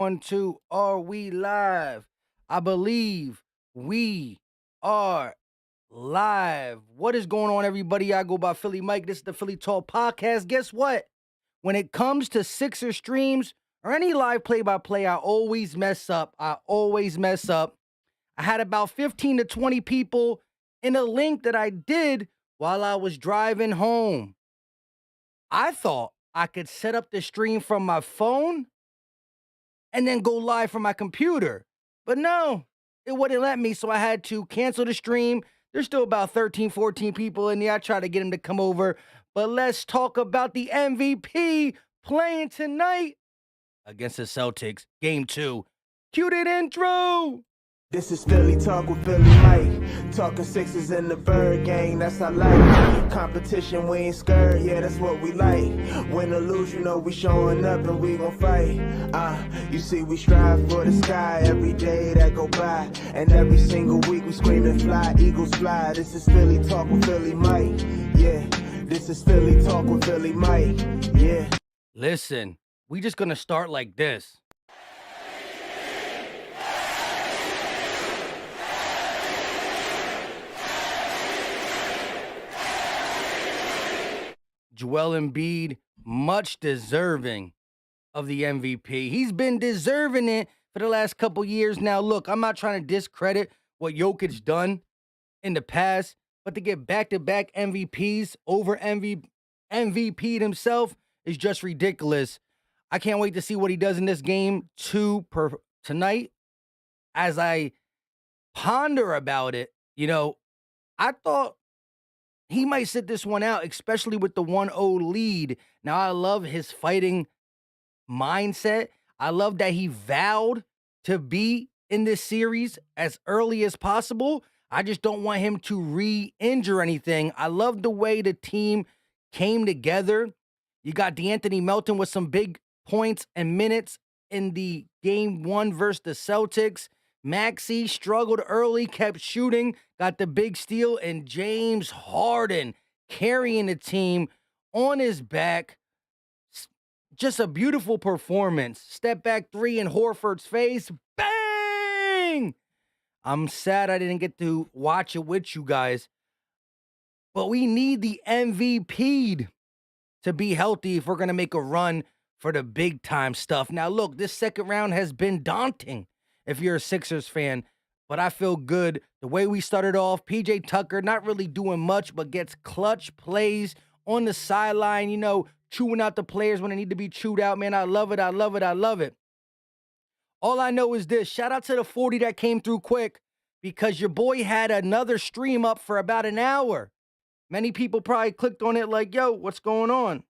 One, two, are we live? I believe we are live. What is going on, everybody? I go by Philly Mike. This is the Philly Talk Podcast. Guess what? When it comes to Sixer streams or any live play-by-play, I always mess up. I had about 15 to 20 people in a link that I did while I was driving home. I thought I could set up the stream from my phone and then go live from my computer. But no, it wouldn't let me, so I had to cancel the stream. There's still about 13, 14 people in there. I tried to get them to come over. But let's talk about the MVP playing tonight against the Celtics, Game 2. Cue that intro! This is Philly Talk with Philly Mike. Talking Sixers in the bird gang, that's our life. Competition, we ain't scared, yeah, that's what we like. Win or lose, you know we showing up and we gon' fight. You see we strive for the sky every day that go by. And every single week we screaming fly, Eagles fly. This is Philly Talk with Philly Mike, yeah. This is Philly Talk with Philly Mike, yeah. Listen, we just gonna start like this. Joel Embiid, much deserving of the MVP. He's been deserving it for the last couple years now. Look, I'm not trying to discredit what Jokic's done in the past, but to get back-to-back MVPs over MVP'd himself is just ridiculous. I can't wait to see what he does in this game tonight. As I ponder about it, I thought he might sit this one out, especially with the 1-0 lead. Now, I love his fighting mindset. I love that he vowed to be in this series as early as possible. I just don't want him to re-injure anything. I love the way the team came together. You got DeAnthony Melton with some big points and minutes in the game 1 versus the Celtics. Maxey struggled early, kept shooting, got the big steal, and James Harden carrying the team on his back. Just a beautiful performance. Step back three in Horford's face. Bang! I'm sad I didn't get to watch it with you guys. But we need the MVP to be healthy if we're going to make a run for the big time stuff. Now, look, this second round has been daunting if you're a Sixers fan, but I feel good. The way we started off, PJ Tucker not really doing much, but gets clutch plays on the sideline, chewing out the players when they need to be chewed out. Man, I love it. All I know is this. Shout out to the 40 that came through quick, because your boy had another stream up for about an hour. Many people probably clicked on it like, yo, what's going on?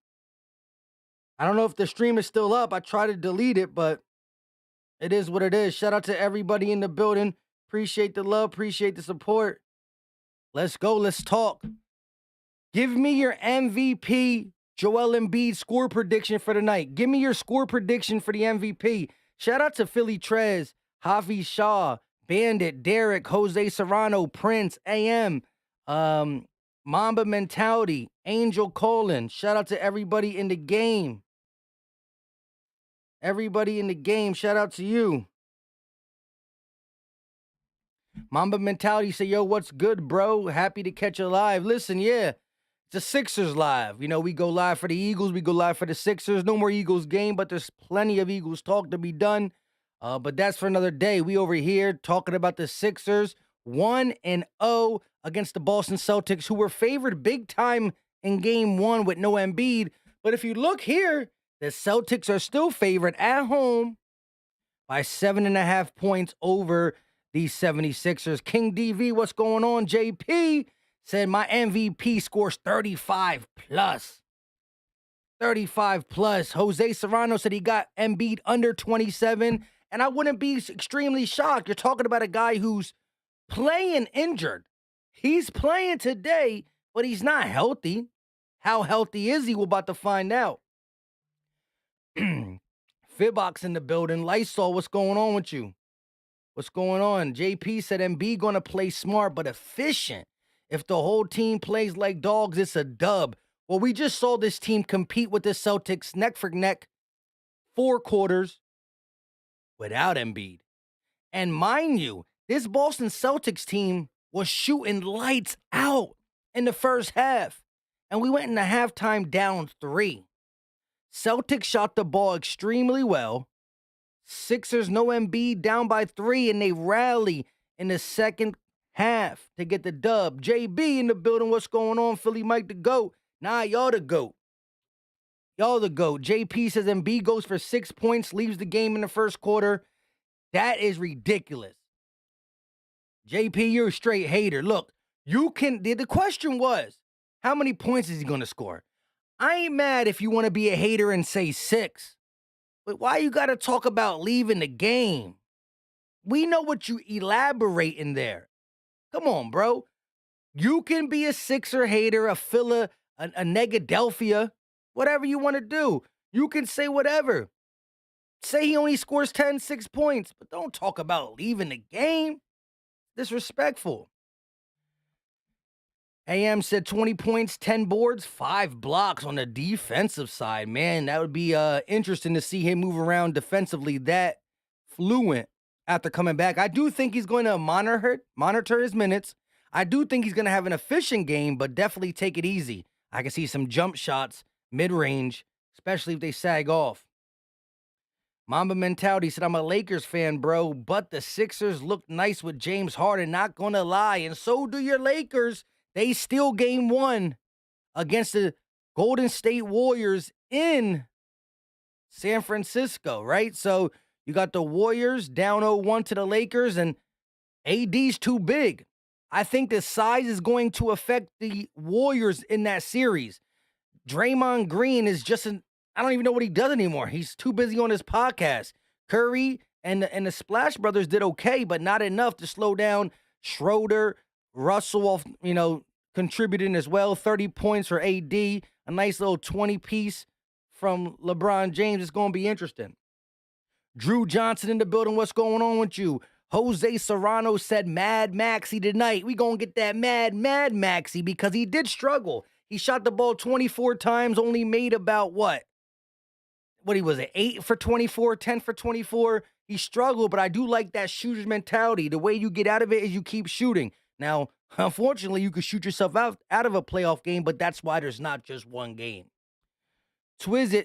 I don't know if the stream is still up. I tried to delete it, but it is what it is. Shout out to everybody in the building. Appreciate the love. Appreciate the support. Let's go. Let's talk. Give me your MVP Joel Embiid score prediction for the night. Give me your score prediction for the MVP. Shout out to Philly Trez, Javi Shaw, Bandit, Derek, Jose Serrano, Prince, AM, Mamba Mentality, Angel Colin. Shout out to everybody in the game. Shout out to you. Mamba Mentality say, yo, what's good, bro? Happy to catch you live. Listen, yeah, it's a Sixers live. We go live for the Eagles. We go live for the Sixers. No more Eagles game, but there's plenty of Eagles talk to be done. But that's for another day. We over here talking about the Sixers 1-0 against the Boston Celtics, who were favored big time in game 1 with no Embiid. But if you look here, the Celtics are still favored at home by 7.5 points over the 76ers. King DV, what's going on? JP said my MVP scores 35 plus. 35 plus. Jose Serrano said he got Embiid under 27. And I wouldn't be extremely shocked. You're talking about a guy who's playing injured. He's playing today, but he's not healthy. How healthy is he? We're about to find out. Fibox in the building. Lysol, what's going on with you? What's going on? JP said Embiid going to play smart but efficient. If the whole team plays like dogs, it's a dub. Well, we just saw this team compete with the Celtics neck for neck, 4 quarters. without Embiid. And mind you, this Boston Celtics team was shooting lights out in the first half. And we went into halftime down 3. Celtics shot the ball extremely well. Sixers, no Embiid, down by 3, and they rally in the second half to get the dub. JB in the building. What's going on, Philly Mike the GOAT? Nah, y'all the GOAT. Y'all the GOAT. JP says Embiid goes for 6 points, leaves the game in the first quarter. That is ridiculous. JP, you're a straight hater. Look, the question was, how many points is he going to score? I ain't mad if you want to be a hater and say 6. But why you got to talk about leaving the game? We know what you elaborate in there. Come on, bro. You can be a Sixer hater, a Phila, a Negadelphia, whatever you want to do. You can say whatever. Say he only scores 6 points, but don't talk about leaving the game. Disrespectful. AM said 20 points, 10 boards, 5 blocks on the defensive side. Man, that would be interesting to see him move around defensively that fluent after coming back. I do think he's going to monitor his minutes. I do think he's going to have an efficient game, but definitely take it easy. I can see some jump shots, mid-range, especially if they sag off. Mamba Mentality said, I'm a Lakers fan, bro, but the Sixers look nice with James Harden, not going to lie, and so do your Lakers. They steal game 1 against the Golden State Warriors in San Francisco, right? So you got the Warriors down 0-1 to the Lakers, and AD's too big. I think the size is going to affect the Warriors in that series. Draymond Green is just I don't even know what he does anymore. He's too busy on his podcast. Curry and the Splash Brothers did okay, but not enough to slow down Schroeder. Russell, contributing as well. 30 points for AD. A nice little 20-piece from LeBron James. It's going to be interesting. Drew Johnson in the building. What's going on with you? Jose Serrano said Mad Maxey tonight. We going to get that Mad Maxey because he did struggle. He shot the ball 24 times, only made about what he was at 8 for 24, 10 for 24. He struggled, but I do like that shooter's mentality. The way you get out of it is you keep shooting. Now, unfortunately, you could shoot yourself out of a playoff game, but that's why there's not just one game. Twiz,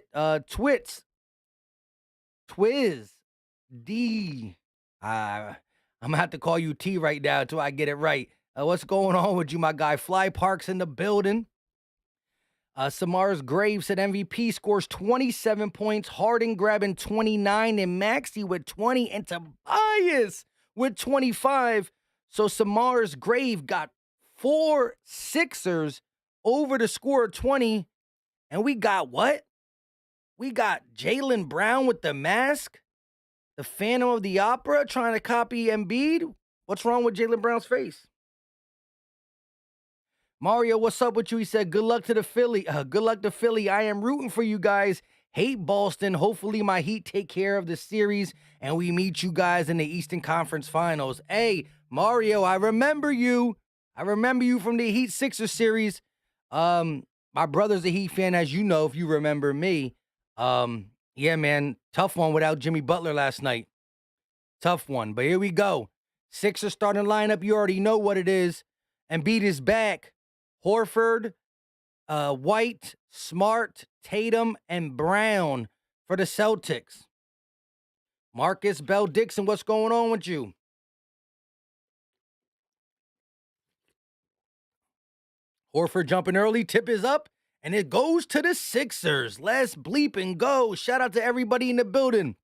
D. I'm going to have to call you T right now until I get it right. What's going on with you, my guy? Fly Parks in the building. Samara's Grave said MVP scores 27 points, Harden grabbing 29, and Maxey with 20, and Tobias with 25. So Samara's Grave got 4 Sixers over the score of 20, and we got what? We got Jaylen Brown with the mask, the Phantom of the Opera trying to copy Embiid. What's wrong with Jaylen Brown's face? Mario, what's up with you? He said, good luck to Philly. I am rooting for you guys. Hate Boston. Hopefully my Heat take care of the series and we meet you guys in the Eastern Conference Finals. Hey, Mario, I remember you. From the Heat Sixers series. My brother's a Heat fan, as you know, if you remember me. Yeah, man, tough one without Jimmy Butler last night. Tough one, but here we go. Sixers starting lineup, you already know what it is. Embiid is back. Horford, White, Smart, Tatum, and Brown for the Celtics. Marcus Bell Dixon, what's going on with you? Horford jumping early, tip is up, and it goes to the Sixers. Let's bleep and go. Shout out to everybody in the building.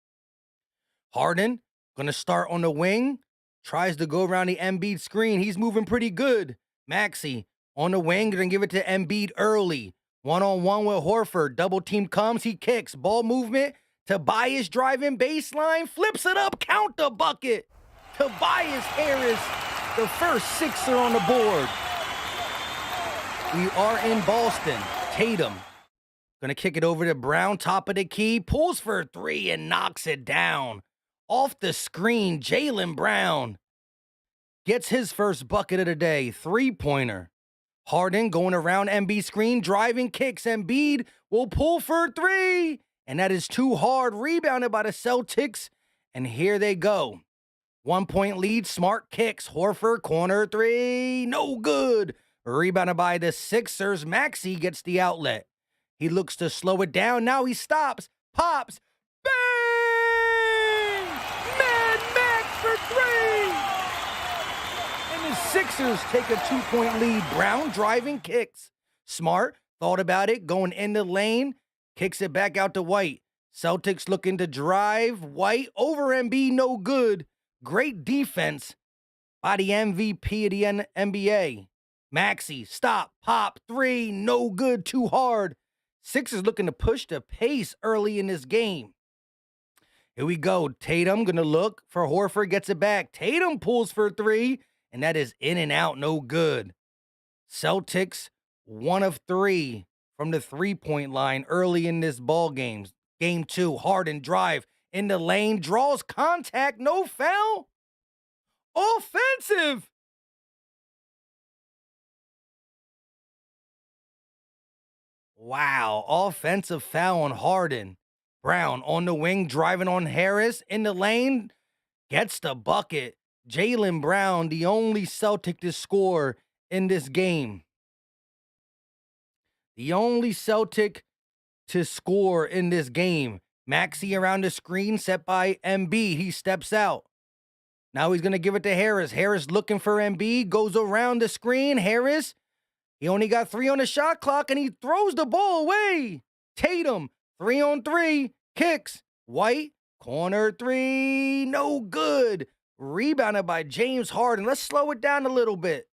Harden, gonna start on the wing. Tries to go around the Embiid screen. He's moving pretty good. Maxey on the wing, gonna give it to Embiid early. One-on-one with Horford. Double team comes, he kicks. Ball movement. Tobias driving baseline. Flips it up, count the bucket. Tobias Harris, the first Sixer on the board. We are in Boston. Tatum gonna kick it over to Brown, top of the key. Pulls for 3 and knocks it down. Off the screen, Jaylen Brown gets his first bucket of the day, 3-pointer. Harden going around Embiid screen, driving, kicks. Embiid will pull for 3, and that is too hard. Rebounded by the Celtics, And here they go. 1 point lead, Smart kicks. Horford, corner three, no good. Rebounded by the Sixers. Maxey gets the outlet. He looks to slow it down. Now he stops, pops, bang! Mad Max for three! And the Sixers take a 2-point lead. Brown driving kicks. Smart thought about it, going in the lane, kicks it back out to White. Celtics looking to drive. White over Embiid, no good. Great defense by the MVP of the NBA. Maxey, stop, pop, three, no good, too hard. Sixers looking to push the pace early in this game. Here we go. Tatum gonna look for Horford, gets it back. Tatum pulls for three, and that is in and out, no good. Celtics, 1 of 3 from the 3-point line early in this ball game. Game 2, Harden drive in the lane, draws contact, no foul. Offensive. Wow, offensive foul on Harden. Brown on the wing, driving on Harris in the lane, gets the bucket. Jaylen Brown, the only Celtic to score in this game. The only Celtic to score in this game. Maxey around the screen, set by Embiid. He steps out. Now he's going to give it to Harris. Harris looking for Embiid, goes around the screen. Harris, he only got 3 on the shot clock, and he throws the ball away. Tatum, 3 on 3, kicks. White, corner three, no good. Rebounded by James Harden. Let's slow it down a little bit.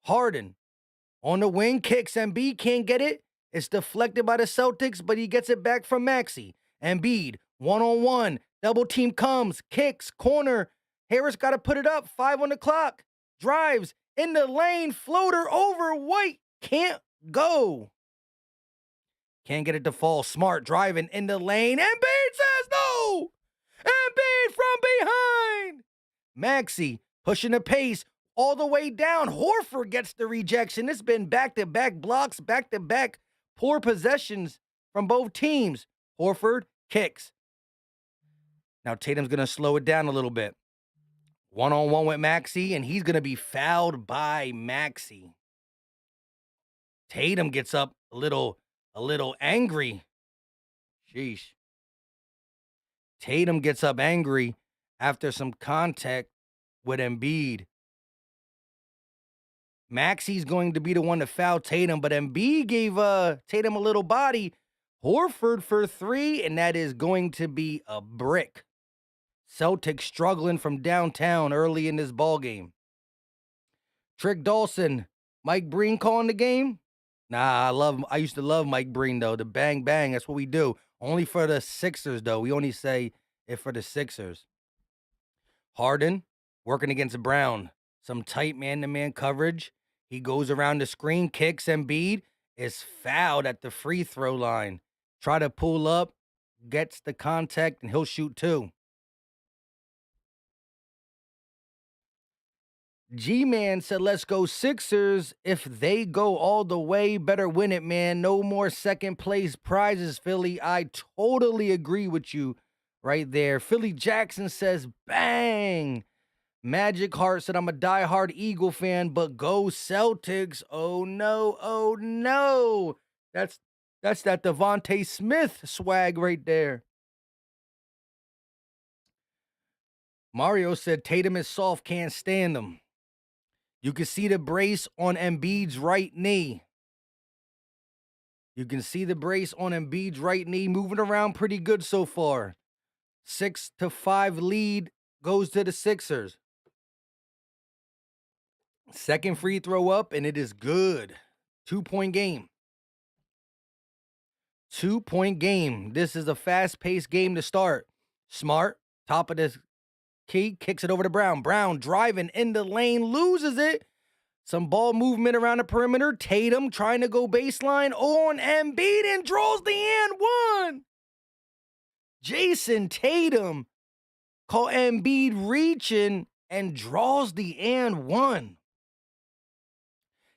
Harden on the wing, kicks. Embiid can't get it. It's deflected by the Celtics, but he gets it back from Maxey. Embiid, 1-on-1. Double team comes, kicks, corner. Harris got to put it up. 5 on the clock. Drives in the lane, floater over White. Can't go. Can't get it to fall. Smart driving in the lane. Embiid says no. Embiid from behind. Maxey pushing the pace all the way down. Horford gets the rejection. It's been back-to-back blocks, back-to-back poor possessions from both teams. Horford kicks. Now Tatum's going to slow it down a little bit. 1-on-1 with Maxey, and he's going to be fouled by Maxey. Tatum gets up a little angry. Sheesh. Tatum gets up angry after some contact with Embiid. Maxey's going to be the one to foul Tatum, but Embiid gave Tatum a little body. Horford for 3, and that is going to be a brick. Celtics struggling from downtown early in this ball game. Dawson, Mike Breen calling the game? Nah, I used to love Mike Breen, though. The bang, bang, that's what we do. Only for the Sixers, though. We only say it for the Sixers. Harden working against Brown. Some tight man-to-man coverage. He goes around the screen, kicks. Embiid is fouled at the free throw line. Try to pull up, gets the contact, and he'll shoot 2. G-Man said, let's go Sixers. If they go all the way, better win it, man. No more second place prizes, Philly. I totally agree with you right there. Philly Jackson says, bang. Magic Heart said, I'm a diehard Eagle fan, but go Celtics. Oh, no. Oh, no. That's that Devontae Smith swag right there. Mario said, Tatum is soft, can't stand him. You can see the brace on Embiid's right knee. Moving around pretty good so far. 6-5 lead goes to the Sixers. Second free throw up, and it is good. 2-point game. This is a fast-paced game to start. Smart, top of the key, kicks it over to Brown. Brown driving in the lane, loses it. Some ball movement around the perimeter. Tatum trying to go baseline on Embiid and draws the and one. Jason Tatum caught Embiid reaching and draws the and one.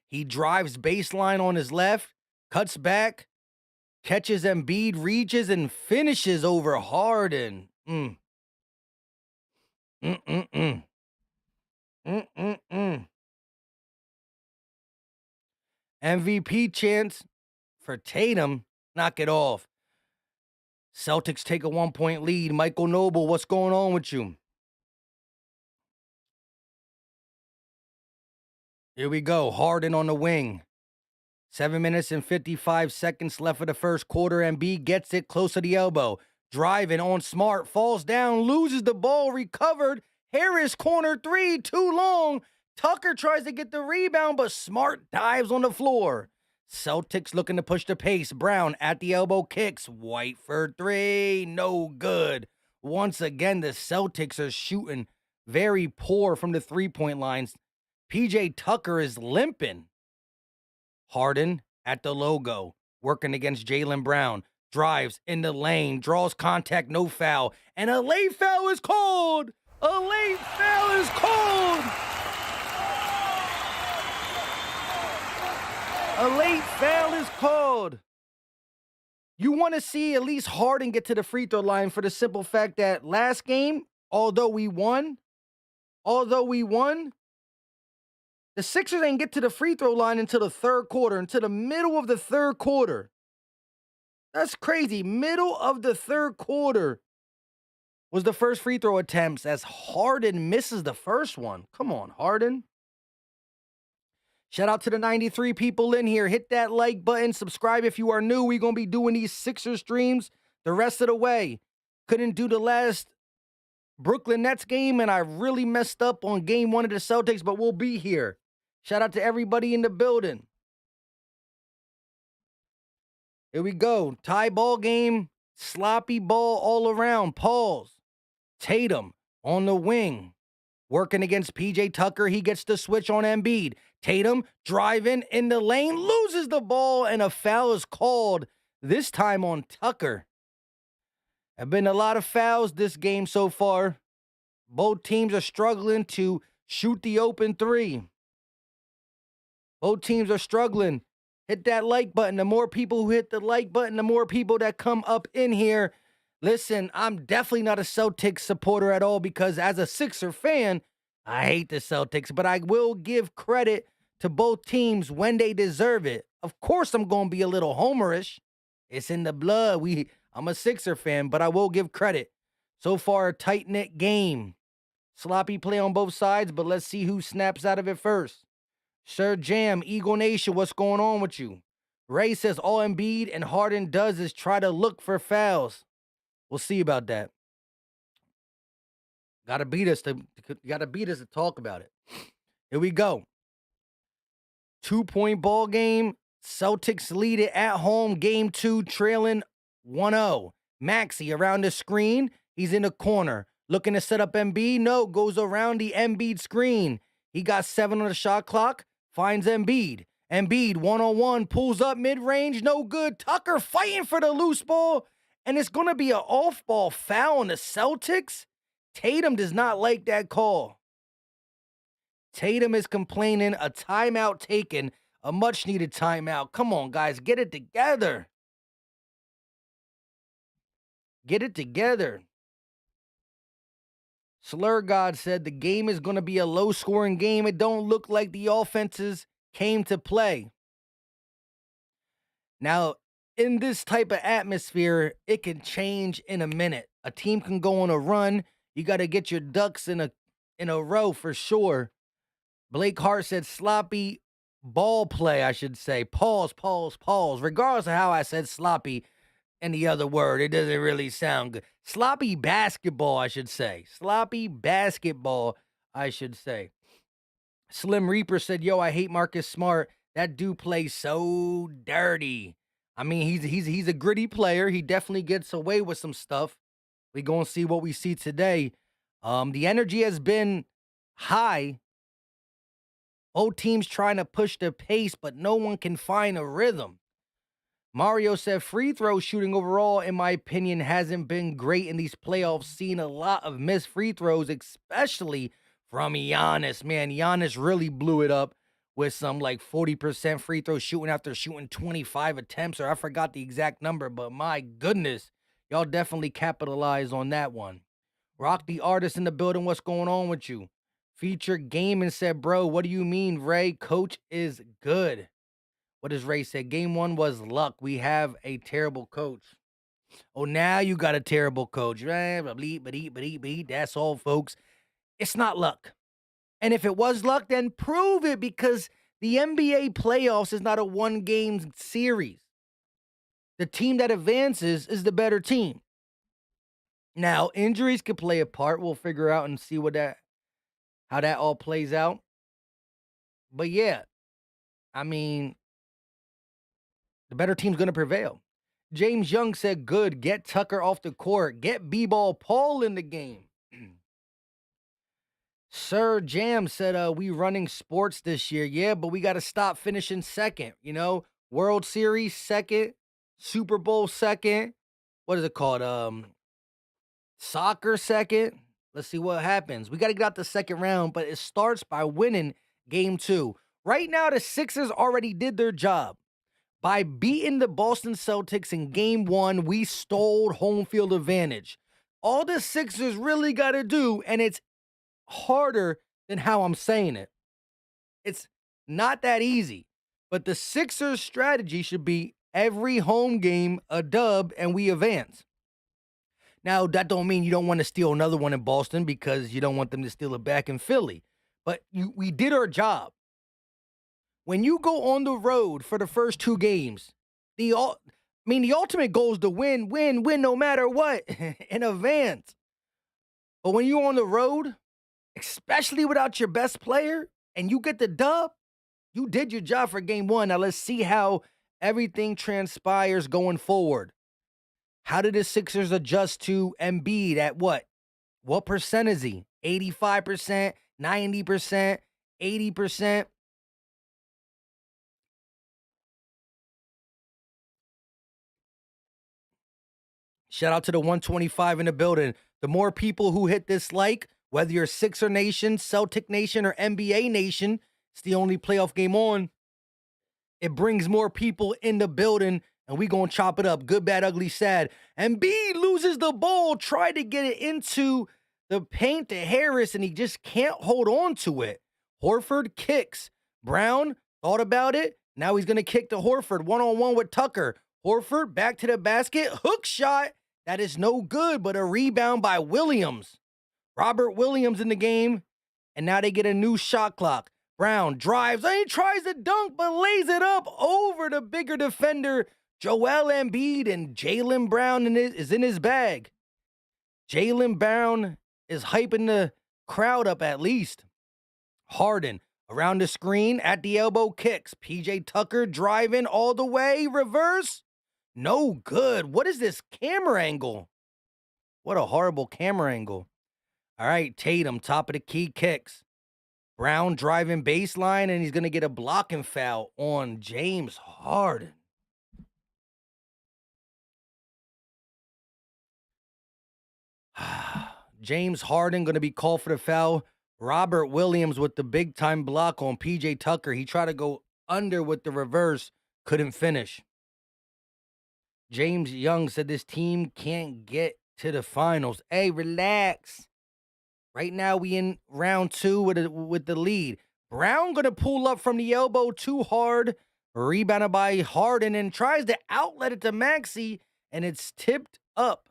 He drives baseline on his left, cuts back, Catches Embiid, reaches, and finishes over Harden. Mm-mm-mm. Mm-mm-mm. MVP chance for Tatum. Knock it off. Celtics take a 1-point lead. Michael Noble, what's going on with you? Here we go. Harden on the wing. 7 minutes and 55 seconds left of the first quarter. Embiid gets it close to the elbow. Driving on Smart. Falls down. Loses the ball. Recovered. Harris corner three. Too long. Tucker tries to get the rebound, but Smart dives on the floor. Celtics looking to push the pace. Brown at the elbow kicks. White for three. No good. Once again, the Celtics are shooting very poor from the three-point lines. PJ Tucker is limping. Harden at the logo, working against Jaylen Brown. Drives in the lane, draws contact, no foul. And a late foul is called. A late foul is called. A late foul is called. You want to see at least Harden get to the free throw line for the simple fact that last game, although we won, the Sixers ain't get to the free throw line until the third quarter, until the middle of the third quarter. That's crazy. Middle of the third quarter was the first free throw attempts as Harden misses the first one. Come on, Harden. Shout out to the 93 people in here. Hit that like button. Subscribe if you are new. We're going to be doing these Sixers streams the rest of the way. Couldn't do the last Brooklyn Nets game, and I really messed up on game one of the Celtics, but we'll be here. Shout out to everybody in the building. Here we go. Tie ball game. Sloppy ball all around. Pause. Tatum on the wing. Working against PJ Tucker. He gets the switch on Embiid. Tatum driving in the lane. Loses the ball, and a foul is called. This time on Tucker. Have been a lot of fouls this game so far. Both teams are struggling to shoot the open three. Both teams are struggling. Hit that like button. The more people who hit the like button, the more people that come up in here. Listen, I'm definitely not a Celtics supporter at all because as a Sixer fan, I hate the Celtics, but I will give credit to both teams when they deserve it. Of course, I'm going to be a little homerish. It's in the blood. I'm a Sixer fan, but I will give credit. So far, a tight-knit game. Sloppy play on both sides, but let's see who snaps out of it first. Sir Jam, Eagle Nation, what's going on with you? Ray says all Embiid and Harden does is try to look for fouls. We'll see about that. Gotta beat us to talk about it. Here we go. 2-point ball game. Celtics lead it at home. Game 2, trailing 1-0. Maxey around the screen. He's in the corner. Looking to set up Embiid. No, goes around the Embiid screen. He got 7 on the shot clock. Finds Embiid. Embiid, one-on-one, pulls up mid-range. No good. Tucker fighting for the loose ball. And it's going to be an off-ball foul on the Celtics. Tatum does not like that call. Tatum is complaining. A timeout taken. A much-needed timeout. Come on, guys. Get it together. Get it together. Slur God said the game is going to be a low-scoring game. It don't look like the offenses came to play. Now, in this type of atmosphere, it can change in a minute. A team can go on a run. You got to get your ducks in a row for sure. Blake Hart said sloppy ball play, I should say. Pause. Regardless of how I said sloppy, any other word, it doesn't really sound good. Sloppy basketball, I should say. Slim Reaper said, yo, I hate Marcus Smart. That dude plays so dirty. I mean, he's a gritty player. He definitely gets away with some stuff. We gonna see what we see today. The energy has been high. Both teams trying to push the pace, but no one can find a rhythm. Mario said free throw shooting overall, in my opinion, hasn't been great in these playoffs. Seen a lot of missed free throws, especially from Giannis. Man, Giannis really blew it up with some like 40% free throw shooting after shooting 25 attempts, or I forgot the exact number, but my goodness, y'all definitely capitalized on that one. Rock the artist in the building. What's going on with you? Feature Gaming said, bro, what do you mean, Ray? Coach is good. What does Ray say? Game one was luck. We have a terrible coach. Oh, now you got a terrible coach. That's all, folks. It's not luck. And if it was luck, then prove it, because the NBA playoffs is not a one-game series. The team that advances is the better team. Now, injuries could play a part. We'll figure out and see how that all plays out. But yeah, I mean, the better team's going to prevail. James Young said, good, get Tucker off the court. Get B-Ball Paul in the game. Sir Jam said, we running sports this year. Yeah, but we got to stop finishing second. World Series second, Super Bowl second. What is it called? Soccer second. Let's see what happens. We got to get out the second round, but it starts by winning game two. Right now, the Sixers already did their job. By beating the Boston Celtics in game one, we stole home field advantage. All the Sixers really got to do, and it's harder than how I'm saying it. It's not that easy, but the Sixers' strategy should be every home game a dub and we advance. Now, that don't mean you don't want to steal another one in Boston, because you don't want them to steal it back in Philly. But we did our job. When you go on the road for the first two games, the ultimate goal is to win no matter what in advance. But when you're on the road, especially without your best player, and you get the dub, you did your job for game one. Now let's see how everything transpires going forward. How did the Sixers adjust to Embiid at what? What percent is he? 85%, 90%, 80%? Shout out to the 125 in the building. The more people who hit this like, whether you're Sixer Nation, Celtic Nation, or NBA Nation, it's the only playoff game on. It brings more people in the building, and we gonna chop it up. Good, bad, ugly, sad. Embiid loses the ball, tried to get it into the paint to Harris, and he just can't hold on to it. Horford kicks. Brown thought about it. Now he's gonna kick to Horford, one-on-one with Tucker. Horford back to the basket, hook shot. That is no good, but a rebound by Williams. Robert Williams in the game, and now they get a new shot clock. Brown drives, and he tries to dunk, but lays it up over the bigger defender, Joel Embiid, and Jaylen Brown is in his bag. Jaylen Brown is hyping the crowd up at least. Harden around the screen at the elbow kicks. PJ Tucker driving all the way, reverse. No good. What is this camera angle? What a horrible camera angle. All right, Tatum, top of the key, kicks. Brown driving baseline, and he's going to get a blocking foul on James Harden. James Harden going to be called for the foul. Robert Williams with the big-time block on PJ Tucker. He tried to go under with the reverse, couldn't finish. James Young said this team can't get to the finals. Hey, relax. Right now we in round two with the lead. Brown going to pull up from the elbow too hard. Rebounded by Harden and tries to outlet it to Maxey, and it's tipped up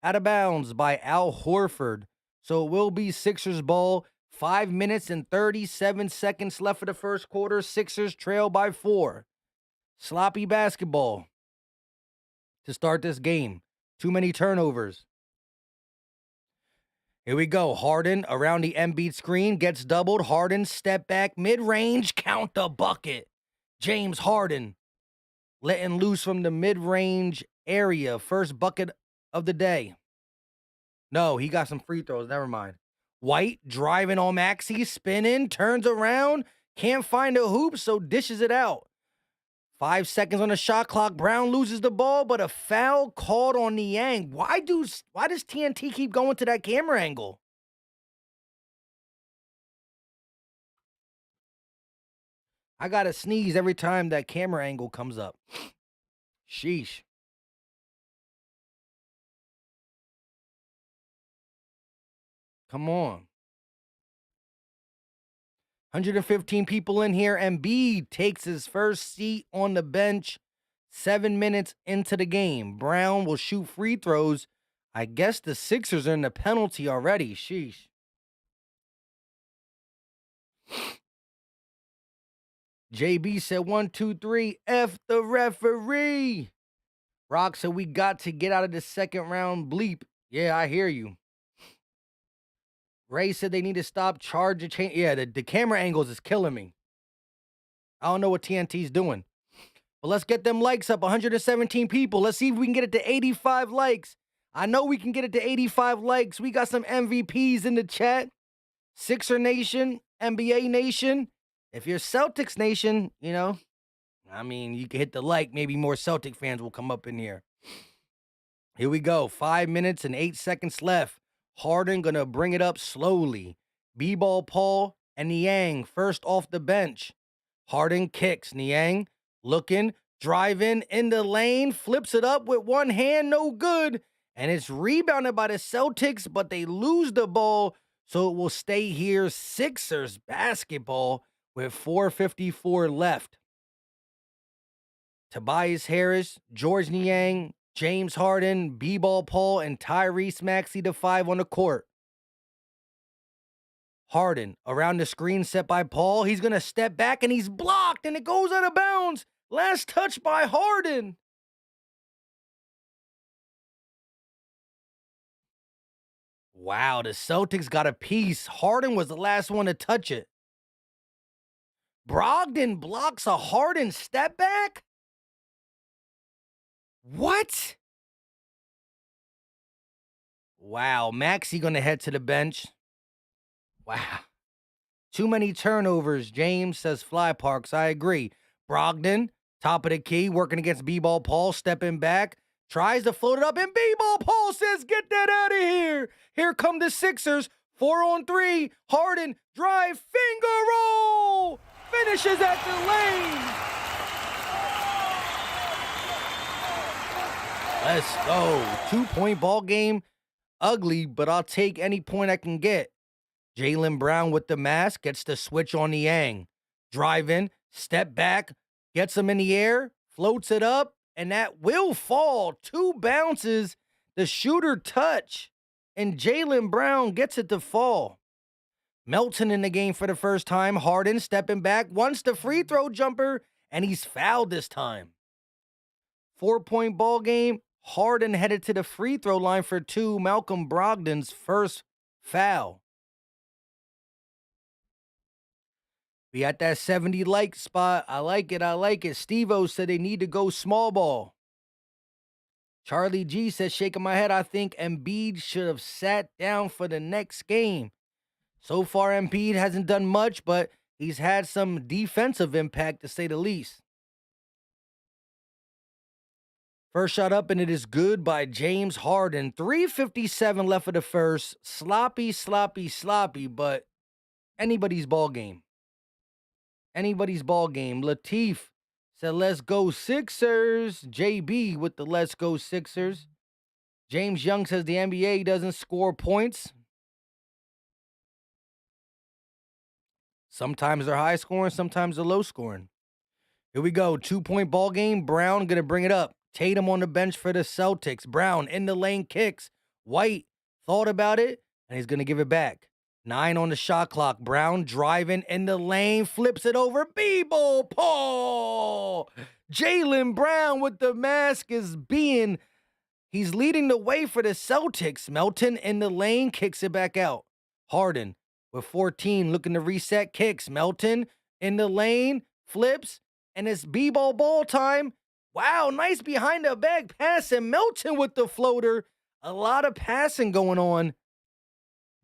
out of bounds by Al Horford. So it will be Sixers ball. 5 minutes and 37 seconds left for the first quarter. Sixers trail by 4. Sloppy basketball to start this game. Too many turnovers. Here we go. Harden around the Embiid screen, gets doubled. Harden, step back, mid-range, count the bucket. James Harden letting loose from the mid-range area. First bucket of the day. No, he got some free throws. Never mind. White driving on Maxey, spinning, turns around, can't find a hoop, so dishes it out. 5 seconds on the shot clock. Brown loses the ball, but a foul called on Niang. Why does TNT keep going to that camera angle? I gotta sneeze every time that camera angle comes up. Sheesh. Come on. 115 people in here. Embiid takes his first seat on the bench 7 minutes into the game. Brown will shoot free throws. I guess the Sixers are in the penalty already. Sheesh. JB said 1, 2, 3. F the referee. Rock said we got to get out of the second round bleep. Yeah, I hear you. Ray said they need to stop charging. Yeah, the camera angles is killing me. I don't know what TNT's doing. But let's get them likes up. 117 people. Let's see if we can get it to 85 likes. I know we can get it to 85 likes. We got some MVPs in the chat. Sixer Nation, NBA Nation. If you're Celtics Nation, you know, I mean, you can hit the like. Maybe more Celtic fans will come up in here. Here we go. 5 minutes and 8 seconds left. Harden going to bring it up slowly. B-ball Paul and Niang first off the bench. Harden kicks. Niang looking, driving in the lane, flips it up with one hand, no good. And it's rebounded by the Celtics, but they lose the ball, so it will stay here. Sixers basketball with 4:54 left. Tobias Harris, George Niang, James Harden, B-ball Paul, and Tyrese Maxey, the 5 on the court. Harden around the screen set by Paul. He's going to step back, and he's blocked, and it goes out of bounds. Last touch by Harden. Wow, the Celtics got a piece. Harden was the last one to touch it. Brogdon blocks a Harden step back? What? Wow, Maxey going to head to the bench. Wow. Too many turnovers, James, says Fly Parks. I agree. Brogdon, top of the key, working against B-ball Paul, stepping back, tries to float it up, and B-ball Paul says, get that out of here. Here come the Sixers, 4-on-3. Harden, drive, finger roll, finishes at the lane. Let's go. 2-point ball game. Ugly, but I'll take any point I can get. Jaylen Brown with the mask gets the switch on Niang. Drive in, step back, gets him in the air, floats it up, and that will fall. 2 bounces, the shooter touch, and Jaylen Brown gets it to fall. Melton in the game for the first time. Harden stepping back, wants the free throw jumper, and he's fouled this time. 4-point ball game. Harden headed to the free throw line for 2. Malcolm Brogdon's first foul. We at that 70 like spot. I like it. I like it. Steve-O said they need to go small ball. Charlie G says, shaking my head, I think Embiid should have sat down for the next game. So far, Embiid hasn't done much, but he's had some defensive impact, to say the least. First shot up, and it is good by James Harden. 3:57 left of the first. Sloppy, but anybody's ball game. Anybody's ball game. Latif said, let's go Sixers. JB with the let's go Sixers. James Young says the NBA doesn't score points. Sometimes they're high scoring, sometimes they're low scoring. Here we go. 2-point ball game. Brown going to bring it up. Tatum on the bench for the Celtics. Brown in the lane kicks. White thought about it, and he's going to give it back. 9 on the shot clock. Brown driving in the lane, flips it over. B-ball Paul. Jaylen Brown with the mask he's leading the way for the Celtics. Melton in the lane, kicks it back out. Harden with 14, looking to reset, kicks. Melton in the lane, flips, and it's B-ball ball time. Wow, nice behind the back pass, and Melton with the floater. A lot of passing going on,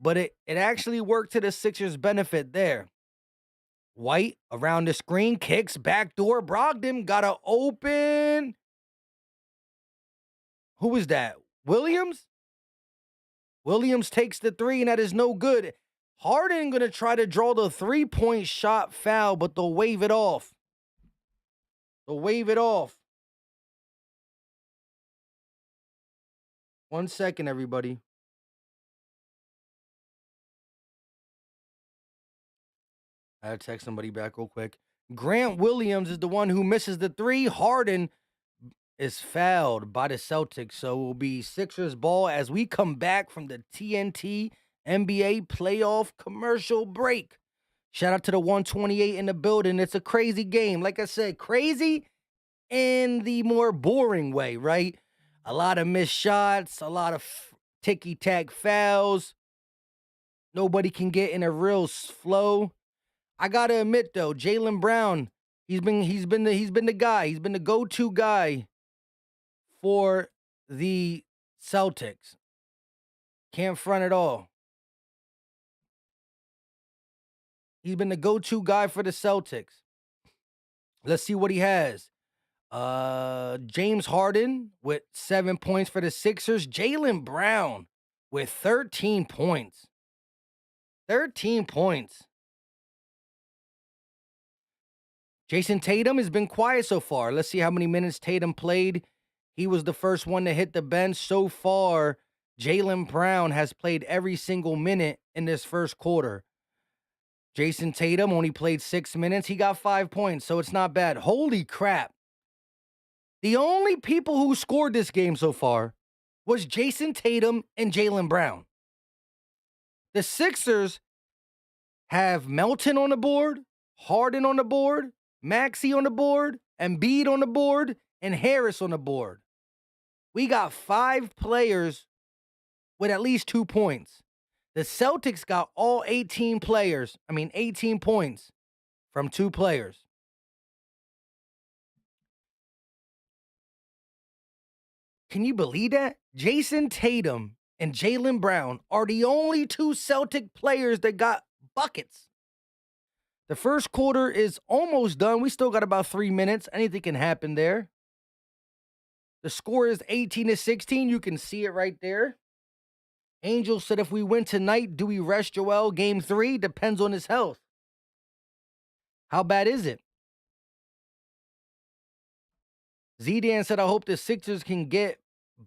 but it actually worked to the Sixers' benefit there. White around the screen, kicks, backdoor. Brogdon got to open. Who was that? Williams? Williams takes the 3, and that is no good. Harden going to try to draw the 3-point shot foul, but they'll wave it off. They'll wave it off. 1 second, everybody. I had to text somebody back real quick. Grant Williams is the one who misses the 3. Harden is fouled by the Celtics. So it will be Sixers ball as we come back from the TNT NBA playoff commercial break. Shout out to the 128 in the building. It's a crazy game. Like I said, crazy in the more boring way, right? A lot of missed shots, a lot of ticky-tack fouls. Nobody can get in a real flow. I gotta admit though, Jaylen Brown, he's been the guy. He's been the go-to guy for the Celtics. Can't front at all. He's been the go-to guy for the Celtics. Let's see what he has. James Harden with 7 points for the Sixers. Jaylen Brown with 13 points. 13 points. Jason Tatum has been quiet so far. Let's see how many minutes Tatum played. He was the first one to hit the bench. So far, Jaylen Brown has played every single minute in this first quarter. Jason Tatum only played 6 minutes. He got 5 points, so it's not bad. Holy crap. The only people who scored this game so far was Jason Tatum and Jaylen Brown. The Sixers have Melton on the board, Harden on the board, Maxey on the board, Embiid on the board, and Harris on the board. We got 5 players with at least 2 points. The Celtics got all 18 points from 2 players. Can you believe that? Jason Tatum and Jaylen Brown are the only 2 Celtic players that got buckets. The first quarter is almost done. We still got about 3 minutes. Anything can happen there. The score is 18-16. You can see it right there. Angel said if we win tonight, do we rest Joel? Game 3 depends on his health. How bad is it? Z-Dan said, I hope the Sixers can get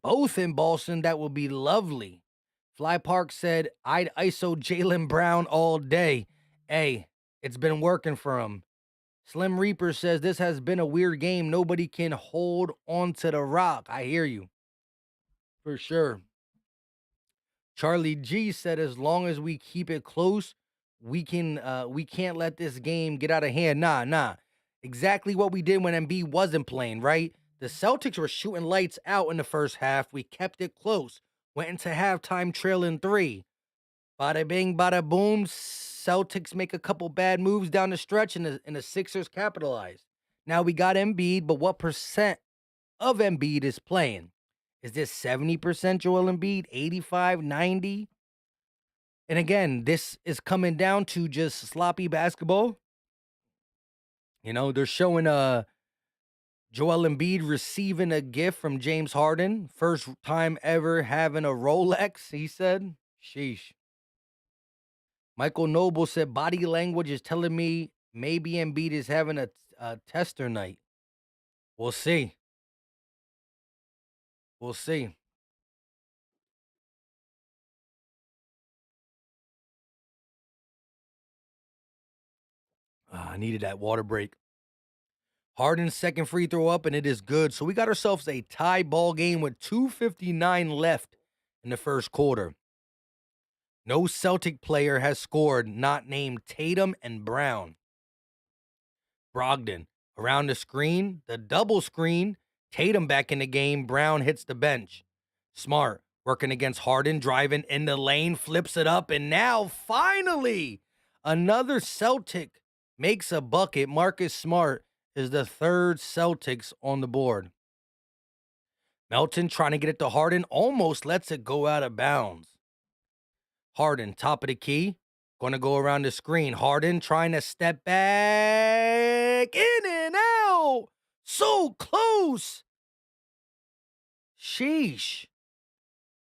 both in Boston. That will be lovely. Fly Park said, I'd ISO Jaylen Brown all day. Hey, it's been working for him. Slim Reaper says, this has been a weird game. Nobody can hold on to the rock. I hear you. For sure. Charlie G said, as long as we keep it close, we can't let this game get out of hand. Nah. Exactly what we did when Embiid wasn't playing, right? The Celtics were shooting lights out in the first half. We kept it close. Went into halftime trailing 3. Bada bing, bada boom. Celtics make a couple bad moves down the stretch and the Sixers capitalize. Now we got Embiid, but what percent of Embiid is playing? Is this 70% Joel Embiid, 85, 90? And again, this is coming down to just sloppy basketball. You know, they're showing Joel Embiid receiving a gift from James Harden. First time ever having a Rolex, he said. Sheesh. Michael Noble said, body language is telling me maybe Embiid is having a tester night. We'll see. We'll see. I needed that water break. Harden's second free throw up, and it is good. So we got ourselves a tie ball game with 2:59 left in the first quarter. No Celtic player has scored not named Tatum and Brown. Brogdon around the screen, the double screen. Tatum back in the game. Brown hits the bench. Smart working against Harden, driving in the lane, flips it up, and now finally another Celtic makes a bucket. Marcus Smart is the third Celtics on the board. Melton trying to get it to Harden, almost lets it go out of bounds. Harden, top of the key, going to go around the screen. Harden trying to step back, in and out, so close. Sheesh.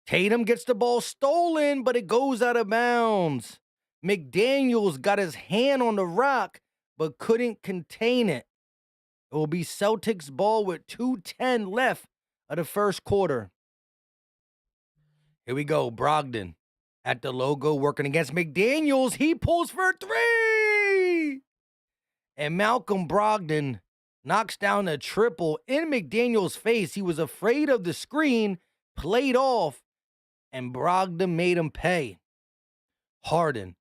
Tatum gets the ball stolen, but it goes out of bounds. McDaniels got his hand on the rock, but couldn't contain it. It will be Celtics ball with 2:10 left of the first quarter. Here we go. Brogdon at the logo working against McDaniels. He pulls for three. And Malcolm Brogdon knocks down a triple in McDaniels' face. He was afraid of the screen, played off, and Brogdon made him pay. Harden,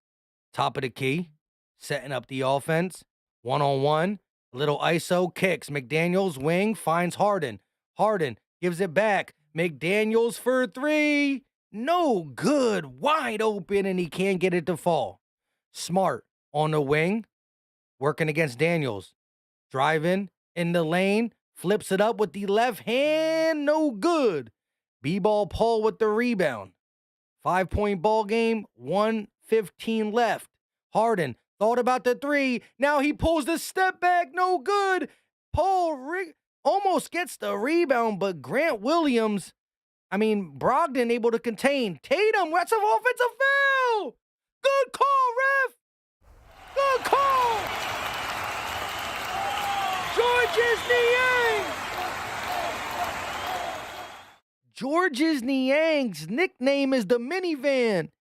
top of the key, setting up the offense. One-on-one, little ISO kicks. McDaniels wing finds Harden. Harden gives it back. McDaniels for three. No good. Wide open, and he can't get it to fall. Smart on the wing, working against Daniels. Driving in the lane, flips it up with the left hand. No good. B-ball Paul with the rebound. 5-point ball game, 1:15 left. Harden thought about the three. Now he pulls the step back. No good. Paul almost gets the rebound, but Brogdon able to contain. Tatum, that's an offensive foul. Good call, ref. Good call. Georges Niang. Georges Niang's nickname is the minivan.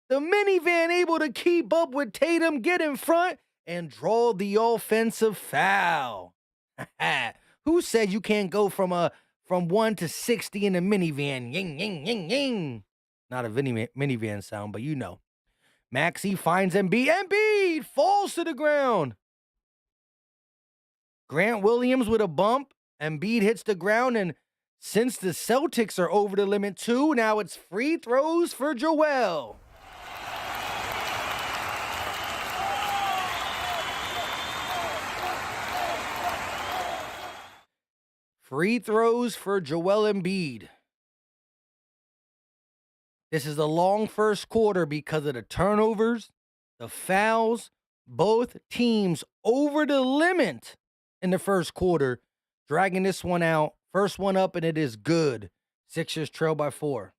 The minivan able to keep up with Tatum, get in front, and draw the offensive foul. Who said you can't go from 1 to 60 in a minivan? Ying, ying, ying, ying. Not a minivan sound, but you know. Maxey finds Embiid. Embiid falls to the ground. Grant Williams with a bump. Embiid hits the ground, and since the Celtics are over the limit too, now it's free throws for Joel. Free throws for Joel Embiid. This is a long first quarter because of the turnovers, the fouls, both teams over the limit in the first quarter, dragging this one out. First one up, and it is good. Sixers trail by 4.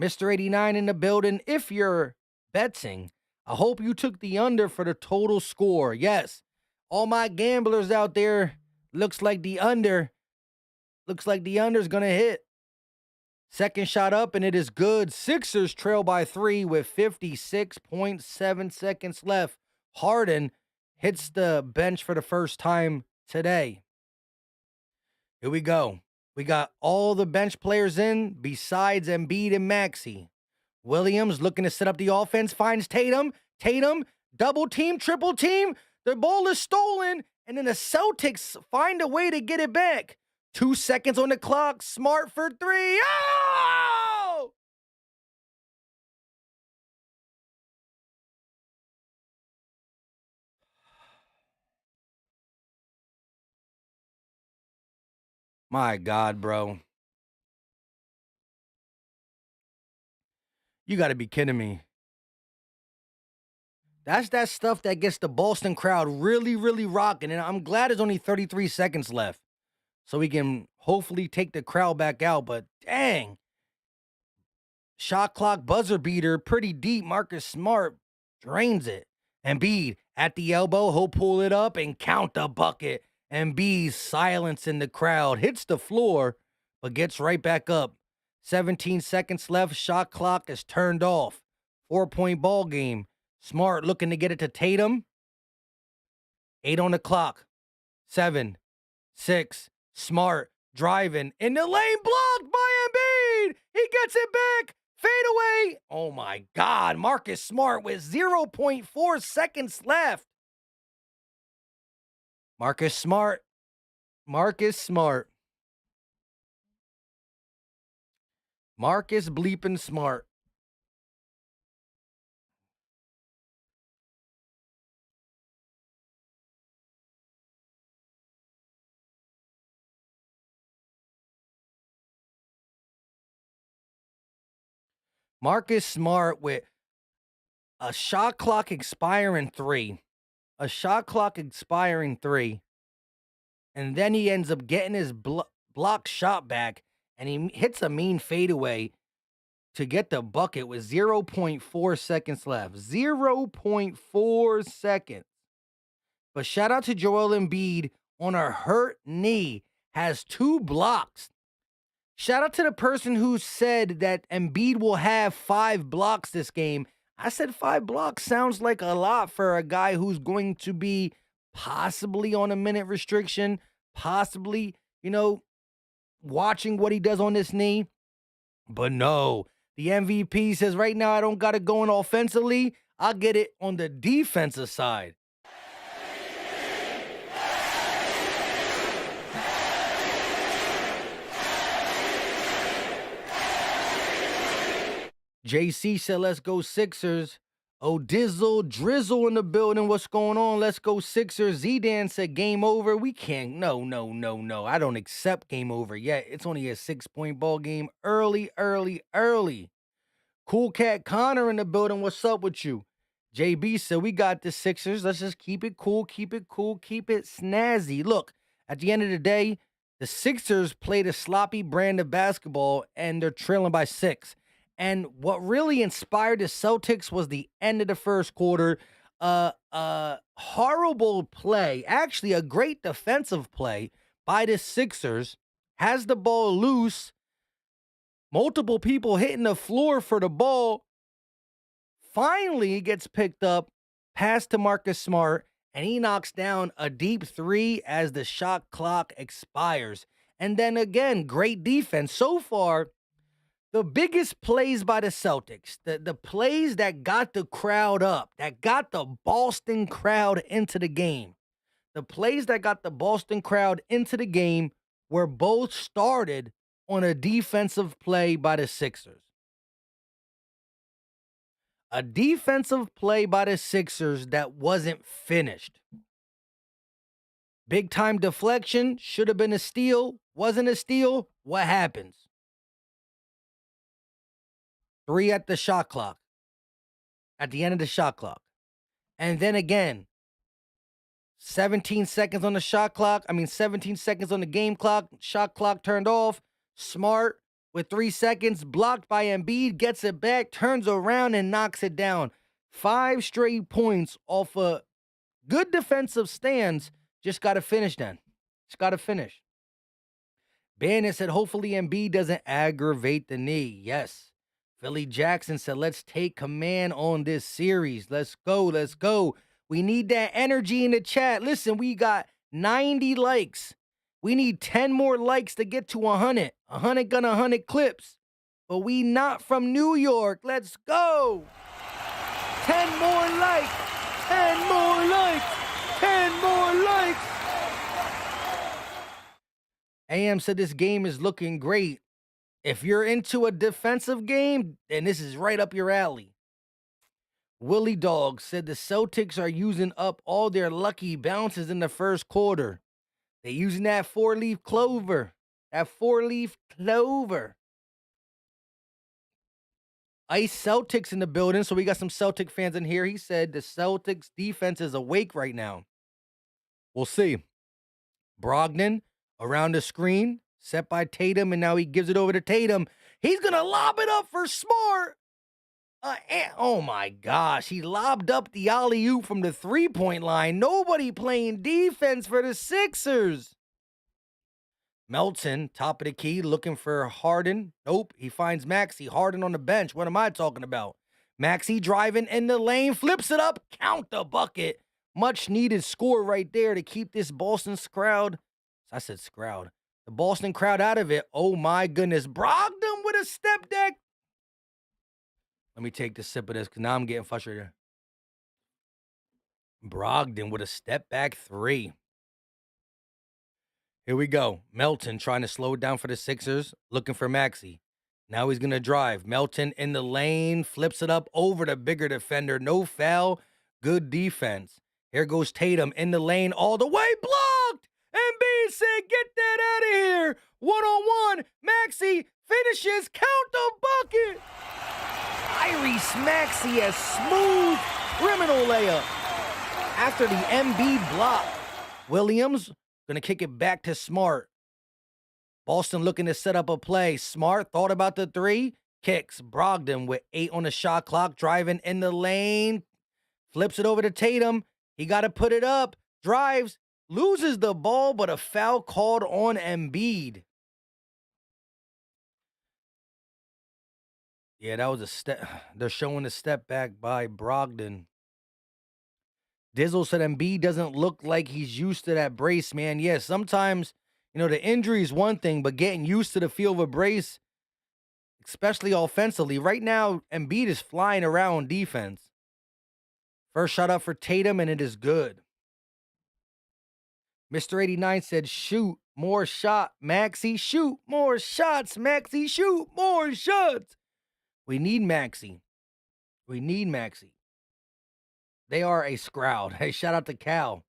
Mr. 89 in the building. If you're betting, I hope you took the under for the total score. Yes, all my gamblers out there, looks like the under's going to hit. Second shot up, and it is good. Sixers trail by 3 with 56.7 seconds left. Harden hits the bench for the first time today. Here we go. We got all the bench players in besides Embiid and Maxey. Williams looking to set up the offense, finds Tatum. Tatum, double team, triple team. The ball is stolen, and then the Celtics find a way to get it back. 2 seconds on the clock. Smart for three. Oh! My God, bro. You got to be kidding me. That's that stuff that gets the Boston crowd really, really rocking. And I'm glad there's only 33 seconds left, so we can hopefully take the crowd back out. But dang. Shot clock buzzer beater, pretty deep. Marcus Smart drains it. Embiid at the elbow. He'll pull it up and count the bucket. Embiid silencing the crowd. Hits the floor, but gets right back up. 17 seconds left. Shot clock is turned off. 4-point ball game. Smart looking to get it to Tatum. 8 on the clock. 7, 6. Smart driving in the lane, blocked by Embiid. He gets it back. Fade away. Oh my God. Marcus Smart with 0.4 seconds left. Marcus Smart. Marcus bleeping Smart. Marcus Smart with a shot clock expiring 3. A shot clock expiring 3. And then he ends up getting his block shot back, and he hits a mean fadeaway. to get the bucket with 0.4 seconds left. 0.4 seconds. But shout out to Joel Embiid on a hurt knee, has 2 blocks. Shout out to the person who said that Embiid will have 5 blocks this game. I said 5 blocks sounds like a lot for a guy who's going to be possibly on a minute restriction, possibly, watching what he does on this knee. But no, the MVP says right now I don't got it going offensively. I'll get it on the defensive side. JC said, let's go Sixers. Oh, Dizzle, Drizzle in the building. What's going on? Let's go Sixers. Zidane said, game over. We can't. No. I don't accept game over yet. It's only a 6-point ball game. Early. Cool Cat Connor in the building. What's up with you? JB said, we got the Sixers. Let's just keep it cool, keep it snazzy. Look, at the end of the day, the Sixers played a sloppy brand of basketball, and they're trailing by 6. And what really inspired the Celtics was the end of the first quarter. Horrible play, actually a great defensive play by the Sixers. Has the ball loose. Multiple people hitting the floor for the ball. Finally, it gets picked up, pass to Marcus Smart, and he knocks down a deep 3 as the shot clock expires. And then again, great defense. So far, the biggest plays by the Celtics, the plays that got the crowd up, that got the Boston crowd into the game, the plays that got the Boston crowd into the game were both started on a defensive play by the Sixers. A defensive play by the Sixers that wasn't finished. Big time deflection, should have been a steal, wasn't a steal. What happens? 3 at the shot clock. At the end of the shot clock. And then again, 17 seconds on the shot clock. 17 seconds on the game clock. Shot clock turned off. Smart with 3 seconds. Blocked by Embiid. Gets it back. Turns around and knocks it down. 5 straight points off a good defensive stance. Just got to finish then. Just got to finish. Bannon said, hopefully Embiid doesn't aggravate the knee. Yes. Philly Jackson said, let's take command on this series. Let's go. We need that energy in the chat. Listen, we got 90 likes. We need 10 more likes to get to 100. 100 gonna 100 clips. But we not from New York. Let's go. 10 more likes. 10 more likes. 10 more likes. AM said this game is looking great. If you're into a defensive game, then this is right up your alley. Willie Dog said the Celtics are using up all their lucky bounces in the first quarter. They're using that 4-leaf clover. Ice Celtics in the building, so we got some Celtic fans in here. He said the Celtics defense is awake right now. We'll see. Brogdon around the screen. Set by Tatum, and now he gives it over to Tatum. He's going to lob it up for Smart. Oh, my gosh. He lobbed up the alley-oop from the 3-point line. Nobody playing defense for the Sixers. Melton, top of the key, looking for Harden. Nope, he finds Maxey. Harden on the bench. What am I talking about? Maxey driving in the lane, flips it up, count the bucket. Much needed score right there to keep this Boston crowd. I said scrowd. The Boston crowd out of it. Oh, my goodness. Brogdon with a step deck. Let me take the sip of this because now I'm getting frustrated. Brogdon with a step back 3. Here we go. Melton trying to slow it down for the Sixers. Looking for Maxey. Now he's going to drive. Melton in the lane. Flips it up over the bigger defender. No foul. Good defense. Here goes Tatum in the lane all the way. Blocked. Embiid said, get that out of here. 1-on-1. Maxey finishes. Count the bucket. Tyrese Maxey, a smooth criminal layup. After the Embiid block. Williams going to kick it back to Smart. Boston looking to set up a play. Smart thought about the 3. kicks. Brogdon with 8 on the shot clock, driving in the lane, flips it over to Tatum. He got to put it up, drives, loses the ball, but a foul called on Embiid. Yeah, that was a step. They're showing a step back by Brogdon. Dizzle said Embiid doesn't look like he's used to that brace, man. Yeah, sometimes, the injury is one thing, but getting used to the feel of a brace, especially offensively. Right now, Embiid is flying around on defense. First shot up for Tatum, and it is good. Mr. 89 said, shoot more shot, Maxey. Shoot more shots, Maxey. Shoot more shots. We need Maxey. We need Maxey. They are a scroud. Hey, shout out to Cal.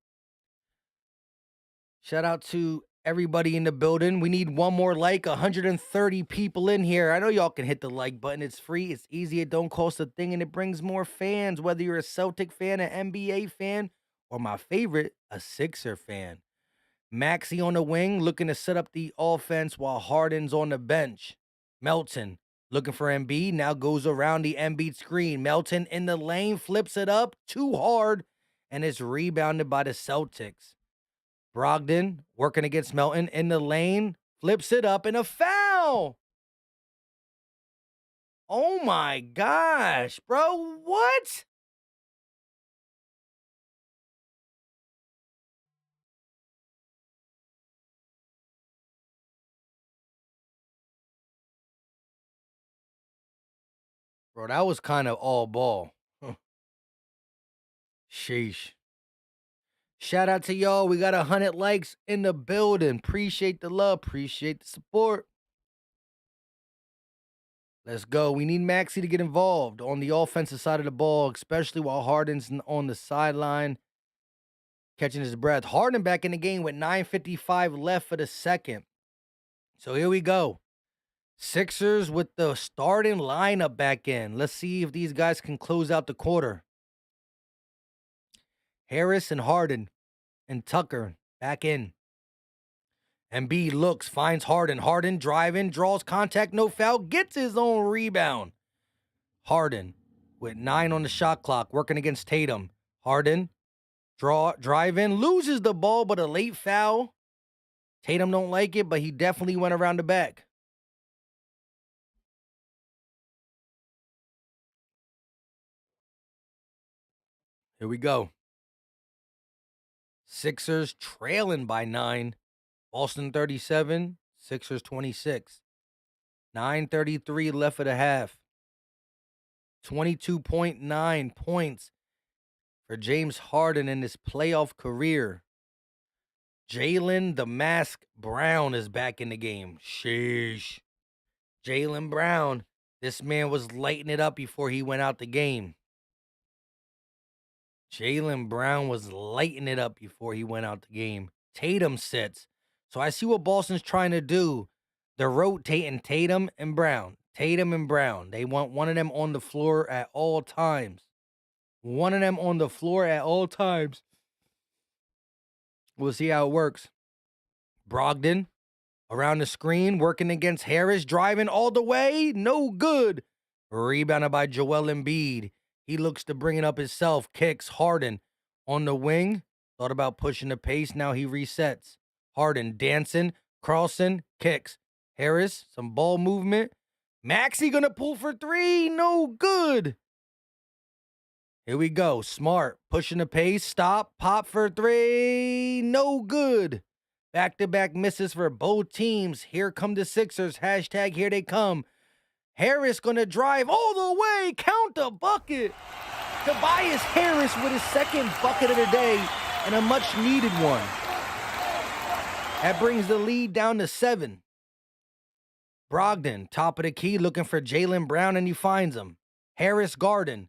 Shout out to everybody in the building. We need one more like, 130 people in here. I know y'all can hit the like button. It's free. It's easy. It don't cost a thing, and it brings more fans, whether you're a Celtic fan, an NBA fan, or my favorite, a Sixer fan. Maxey on the wing, looking to set up the offense while Harden's on the bench. Melton looking for Embiid, now goes around the Embiid screen. Melton in the lane, flips it up too hard, and it's rebounded by the Celtics. Brogdon working against Melton in the lane, flips it up, and a foul. Oh my gosh, bro, what? Bro, that was kind of all ball. Sheesh. Shout out to y'all. We got 100 likes in the building. Appreciate the love. Appreciate the support. Let's go. We need Maxey to get involved on the offensive side of the ball, especially while Harden's on the sideline catching his breath. Harden back in the game with 9:55 left for the second. So here we go. Sixers with the starting lineup back in. Let's see if these guys can close out the quarter. Harris and Harden and Tucker back in. Embiid looks, finds Harden. Harden driving, draws contact, no foul, gets his own rebound. Harden with 9 on the shot clock, working against Tatum. Harden, drive in, loses the ball, but a late foul. Tatum don't like it, but he definitely went around the back. Here we go. Sixers trailing by 9. Boston 37, Sixers 26. 9:33 left of the half. 22.9 points for James Harden in his playoff career. Jaylen the Mask Brown is back in the game. Sheesh. Jaylen Brown, this man was lighting it up before he went out the game. Jaylen Brown was lighting it up before he went out the game. Tatum sits. So I see what Boston's trying to do. They're rotating Tatum and Brown. Tatum and Brown. They want one of them on the floor at all times. One of them on the floor at all times. We'll see how it works. Brogdon around the screen, working against Harris, driving all the way. No good. Rebounded by Joel Embiid. He looks to bring it up himself. Kicks Harden on the wing. Thought about pushing the pace. Now he resets. Harden dancing. Carlson kicks. Harris, some ball movement. Maxey gonna pull for 3. No good. Here we go. Smart. Pushing the pace. Stop. Pop for 3. No good. Back-to-back misses for both teams. Here come the Sixers. Hashtag here they come. Harris gonna drive all the way. Count the bucket. Tobias Harris with his second bucket of the day and a much-needed one. That brings the lead down to 7. Brogdon, top of the key, looking for Jaylen Brown, and he finds him. Harris Garden.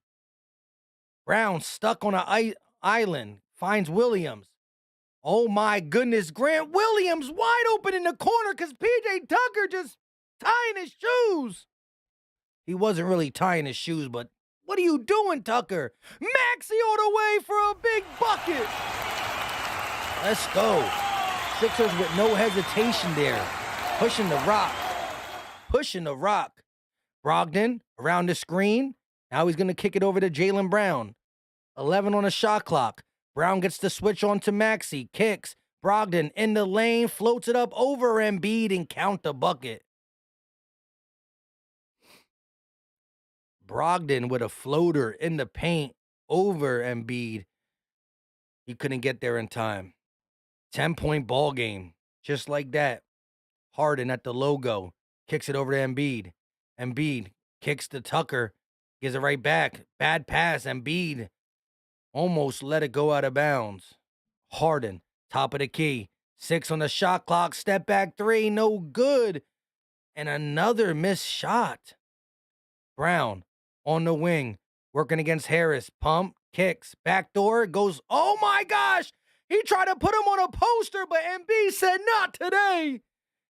Brown stuck on an island. Finds Williams. Oh my goodness, Grant Williams wide open in the corner because P.J. Tucker just tying his shoes. He wasn't really tying his shoes, but what are you doing, Tucker? Maxey all the way for a big bucket. Let's go. Sixers with no hesitation there. Pushing the rock. Pushing the rock. Brogdon around the screen. Now he's going to kick it over to Jaylen Brown. 11 on the shot clock. Brown gets the switch on to Maxey. Kicks. Brogdon in the lane. Floats it up over Embiid and count the bucket. Brogdon with a floater in the paint over Embiid. He couldn't get there in time. 10-point ball game. Just like that. Harden at the logo. Kicks it over to Embiid. Embiid kicks to Tucker. Gives it right back. Bad pass. Embiid almost let it go out of bounds. Harden, top of the key. 6 on the shot clock. Step back 3. No good. And another missed shot. Brown on the wing. Working against Harris. Pump. Kicks. Backdoor. Goes. Oh my gosh. He tried to put him on a poster, but Embiid said not today.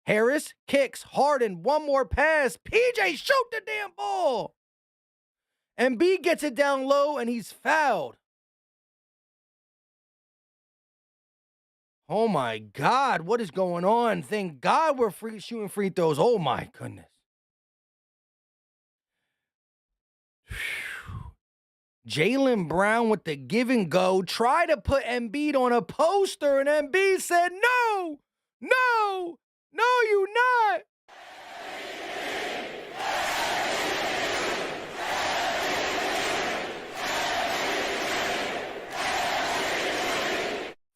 Harris kicks. Harden. One more pass. PJ, shoot the damn ball. Embiid gets it down low, and he's fouled. Oh, my God. What is going on? Thank God we're shooting free throws. Oh, my goodness. Jaylen Brown with the give and go. Tried to put Embiid on a poster, and Embiid said, no, no, no, you not.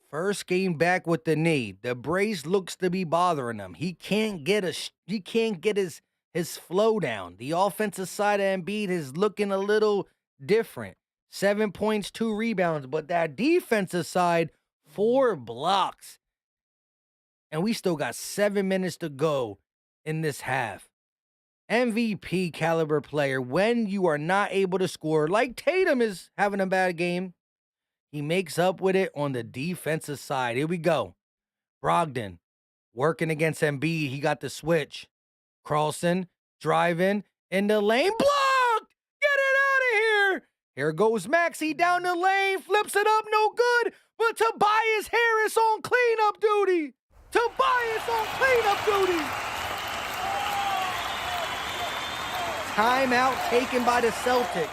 First game back with the knee. The brace looks to be bothering him. He can't get his flow down. The offensive side of Embiid is looking a little different. 7 points, 2 rebounds, but that defensive side, 4 blocks. And we still got 7 minutes to go in this half. MVP caliber player when you are not able to score, like Tatum is having a bad game. He makes up with it on the defensive side. Here we go. Brogdon working against Embiid. He got the switch. Carlson driving in the lane. Blocked! Get it out of here! Here goes Maxey down the lane. Flips it up. No good. But Tobias Harris on cleanup duty. Tobias on cleanup duty. Timeout taken by the Celtics.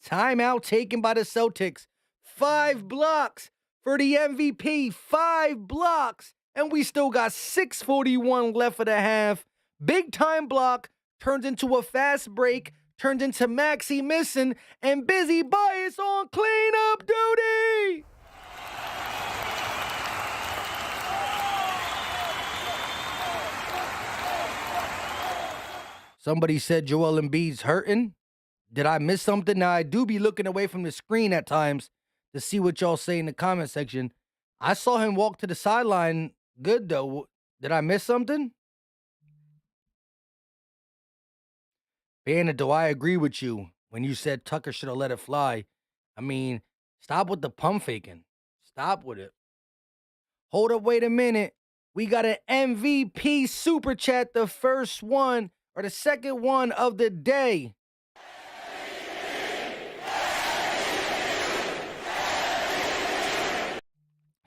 Timeout taken by the Celtics. 5 blocks for the MVP. 5 blocks. And we still got 6:41 left of the half. Big time block turns into a fast break. Turns into Maxey missing. And Busy Bias on cleanup duty. Somebody said Joel Embiid's hurting. Did I miss something? Now, I do be looking away from the screen at times to see what y'all say in the comment section. I saw him walk to the sideline good, though. Did I miss something? Banner, do I agree with you when you said Tucker should have let it fly? I mean, stop with the pump faking. Stop with it. Hold up, wait a minute. We got an MVP super chat, the first one or the second one of the day.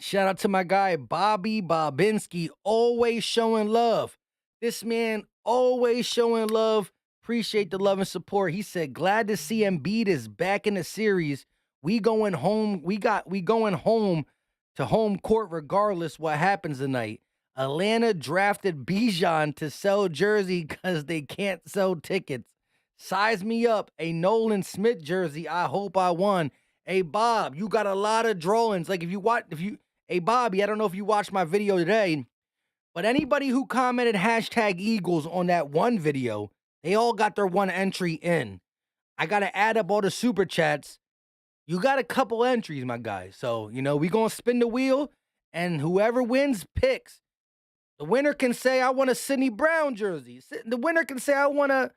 Shout out to my guy, Bobby Bobinski, always showing love. This man always showing love. Appreciate the love and support. He said, glad to see Embiid is back in the series. We going home. We going home to home court regardless what happens tonight. Atlanta drafted Bijan to sell jersey because they can't sell tickets. Size me up a Nolan Smith jersey. I hope I won. Hey, Bob, you got a lot of drawings. Like hey, Bobby, I don't know if you watched my video today, but anybody who commented #Eagles on that one video, they all got their one entry in. I got to add up all the super chats. You got a couple entries, my guy. So, we going to spin the wheel, and whoever wins picks. The winner can say, I want a Sidney Brown jersey. The winner can say, I want a,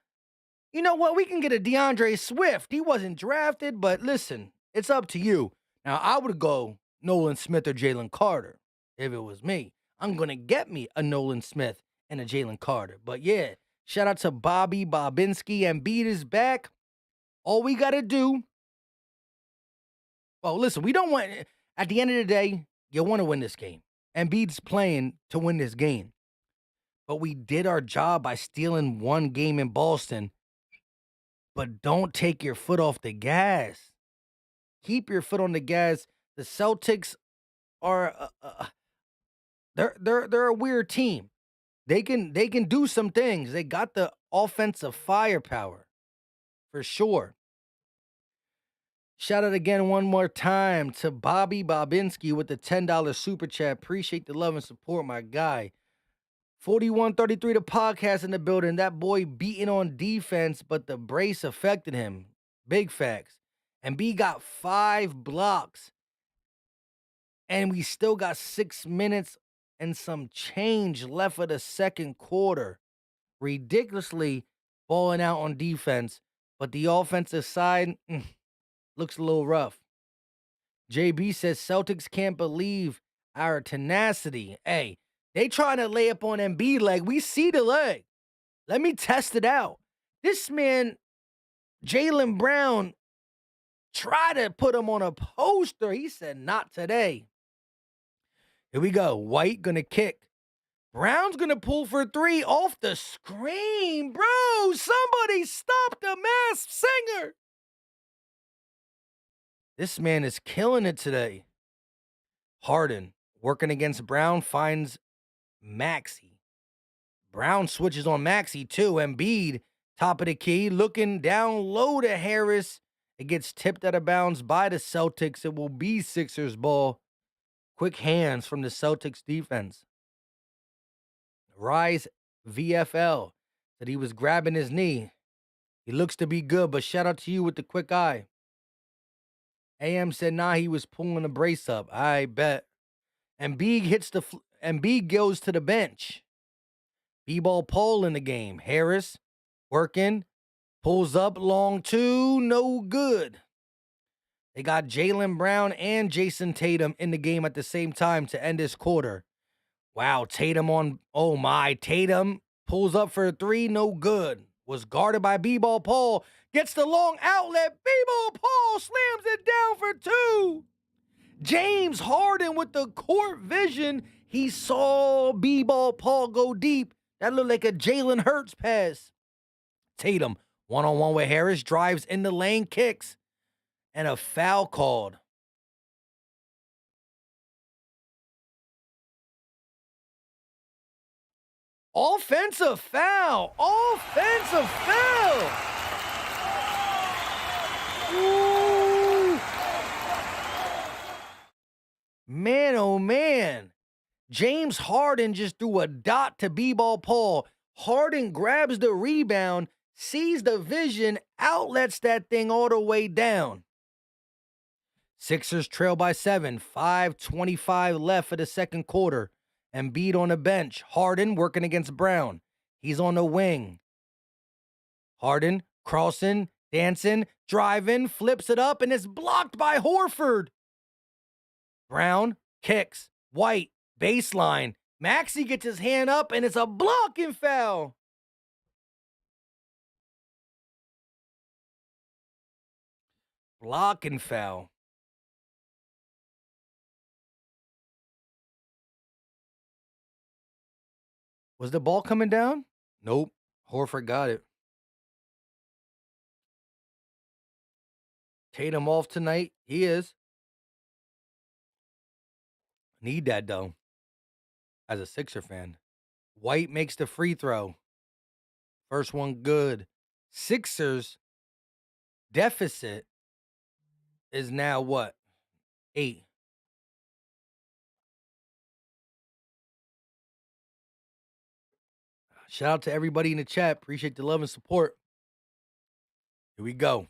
you know what, we can get a DeAndre Swift. He wasn't drafted, but listen, it's up to you. Now, I would go Nolan Smith or Jalen Carter if it was me. I'm going to get me a Nolan Smith and a Jalen Carter. But yeah, shout out to Bobby Bobinski. Embiid is back. All we got to do, well, listen, we don't want, at the end of the day, you want to win this game. Embiid's playing to win this game. but we did our job by stealing one game in Boston. But don't take your foot off the gas. Keep your foot on the gas. The Celtics are they're a weird team. They can do some things. They got the offensive firepower for sure. Shout out again one more time to Bobby Bobinski with the $10 super chat. Appreciate the love and support, my guy. 4133 the podcast in the building. That boy beating on defense, but the brace affected him. Big facts. And B got 5 blocks. And we still got 6 minutes and some change left of the second quarter. Ridiculously balling out on defense, but the offensive side looks a little rough. JB says Celtics can't believe our tenacity. Hey, they trying to lay up on Embiid leg. We see the leg. Let me test it out. This man, Jaylen Brown, tried to put him on a poster. He said, not today. Here we go. White gonna kick. Brown's gonna pull for 3 off the screen. Bro, somebody stop the Masked Singer. This man is killing it today. Harden working against Brown finds Maxey. Brown switches on Maxey too. Embiid, top of the key, looking down low to Harris. It gets tipped out of bounds by the Celtics. It will be Sixers ball. Quick hands from the Celtics defense. Rise VFL said he was grabbing his knee. He looks to be good, but shout out to you with the quick eye. AM said, nah, he was pulling the brace up. I bet. Embiid goes to the bench. B-ball Paul in the game. Harris working. Pulls up long two. No good. They got Jaylen Brown and Jason Tatum in the game at the same time to end this quarter. Wow, Tatum Tatum pulls up for a 3. No good. Was guarded by B-ball Paul. Gets the long outlet. B-ball Paul slams it down for 2. James Harden with the court vision. He saw B-ball Paul go deep. That looked like a Jalen Hurts pass. Tatum, one-on-one with Harris, drives in the lane, kicks, and a foul called. Offensive foul. Offensive foul. Ooh. Man, oh man. James Harden just threw a dot to B-ball Paul. Harden grabs the rebound, sees the vision, outlets that thing all the way down. Sixers trail by 7. 5:25 left for the second quarter. Embiid on the bench. Harden working against Brown. He's on the wing. Harden crossing, dancing, driving, flips it up, and it's blocked by Horford. Brown kicks. White, baseline. Maxey gets his hand up, and it's a blocking foul. Blocking foul. Was the ball coming down? Nope. Horford got it. Tatum off tonight. He is. Need that, though, as a Sixer fan. White makes the free throw. First one good. Sixers deficit is now what? 8. Shout out to everybody in the chat. Appreciate the love and support. Here we go.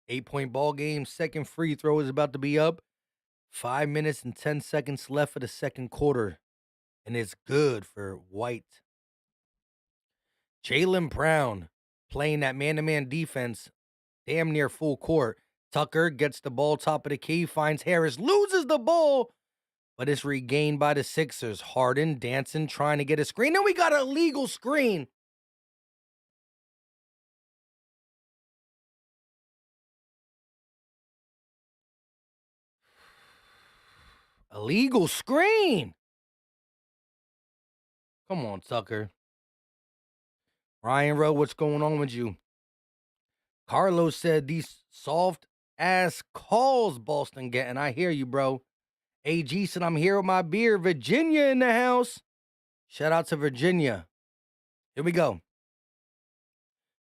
8-point ball game. Second free throw is about to be up. 5 minutes and 10 seconds left for the second quarter. And it's good for White. Jaylen Brown playing that man-to-man defense damn near full court. Tucker gets the ball top of the key, finds Harris, loses the ball, but it's regained by the Sixers. Harden dancing, trying to get a screen. Then we got an illegal screen. Illegal screen. Come on, Tucker. Ryan Rowe, what's going on with you? Carlos said these soft ass calls Boston getting. I hear you, bro. AG said I'm here with my beer. Virginia in the house. Shout out to Virginia. Here we go.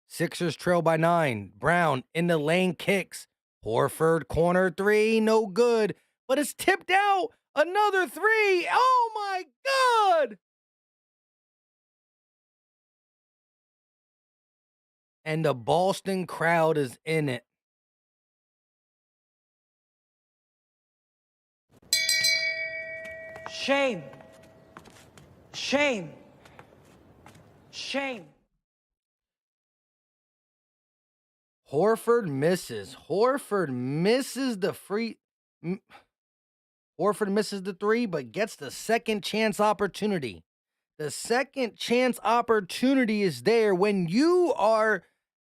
Sixers trail by 9. Brown in the lane kicks. Horford corner 3, no good. But it's tipped out. Another 3. Oh my God. And the Boston crowd is in it. Shame. Shame. Shame. Horford misses. Horford misses the 3, but gets the second chance opportunity. The second chance opportunity is there when you are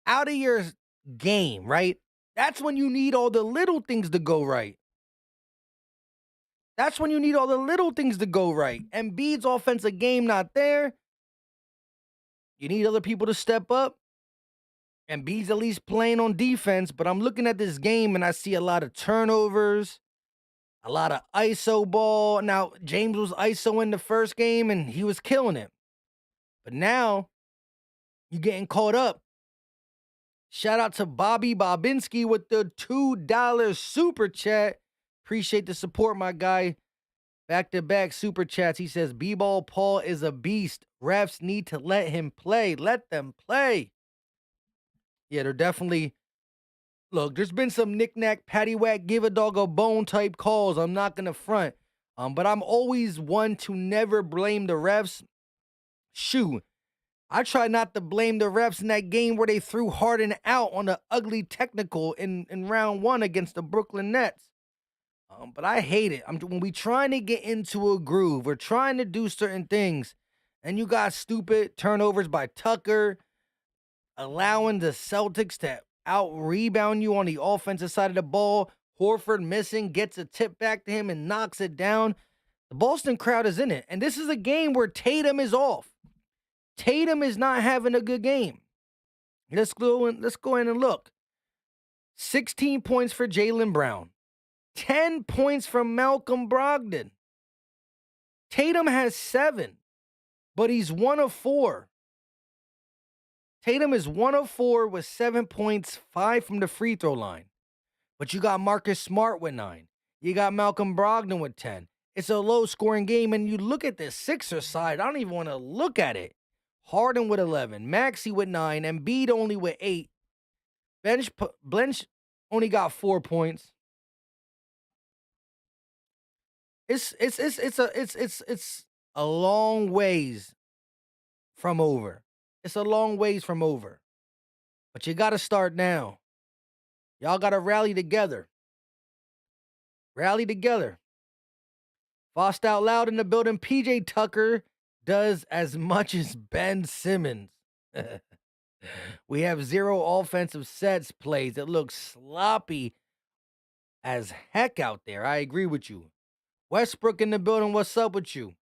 out of your game, right? That's when you need all the little things to go right. Embiid's offensive game not there. You need other people to step up. Embiid's at least playing on defense, but I'm looking at this game and I see a lot of turnovers, a lot of ISO ball. Now, James was ISO in the first game and he was killing it. But now, you're getting caught up. Shout out to Bobby Bobinski with the $2 super chat. Appreciate the support, my guy. Back-to-back super chats. He says, B-Ball Paul is a beast. Refs need to let him play. Let them play. Yeah, they're definitely... Look, there's been some knick-knack, paddywhack, give a dog a bone type calls. I'm not going to front. But I'm always one to never blame the refs. Shoot. I try not to blame the refs in that game where they threw Harden out on the ugly technical in round 1 against the Brooklyn Nets. But I hate it. When we trying to get into a groove, we're trying to do certain things, and you got stupid turnovers by Tucker, allowing the Celtics to out-rebound you on the offensive side of the ball. Horford missing, gets a tip back to him and knocks it down. The Boston crowd is in it, and this is a game where Tatum is off. Tatum is not having a good game. Let's go in and look. 16 points for Jaylen Brown. 10 points from Malcolm Brogdon. Tatum has 7, but he's 1 of 4. Tatum is 1 of 4 with 7 points, 5 from the free throw line. But you got Marcus Smart with 9. You got Malcolm Brogdon with 10. It's a low-scoring game, and you look at the Sixers side, I don't even want to look at it. Harden with 11, Maxey with 9, Embiid only with 8. Blench only got 4 points. It's a long ways from over. It's a long ways from over. But you got to start now. Y'all got to rally together. Rally together. Fost out loud in the building. PJ Tucker does as much as Ben Simmons. We have 0 offensive sets plays. It looks sloppy as heck out there. I agree with you. Westbrook in the building. What's up with you?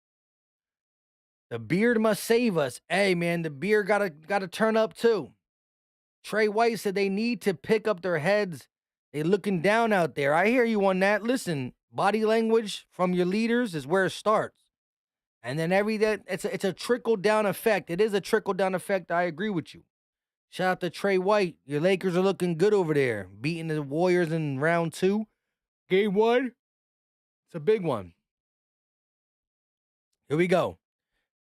The beard must save us. Hey, man, the beard gotta turn up too. Trey White said they need to pick up their heads. They looking down out there. I hear you on that. Listen, body language from your leaders is where it starts. And then it's a trickle-down effect. It is a trickle-down effect. I agree with you. Shout out to Trey White. Your Lakers are looking good over there. Beating the Warriors in round 2. Game 1. It's a big one. Here we go.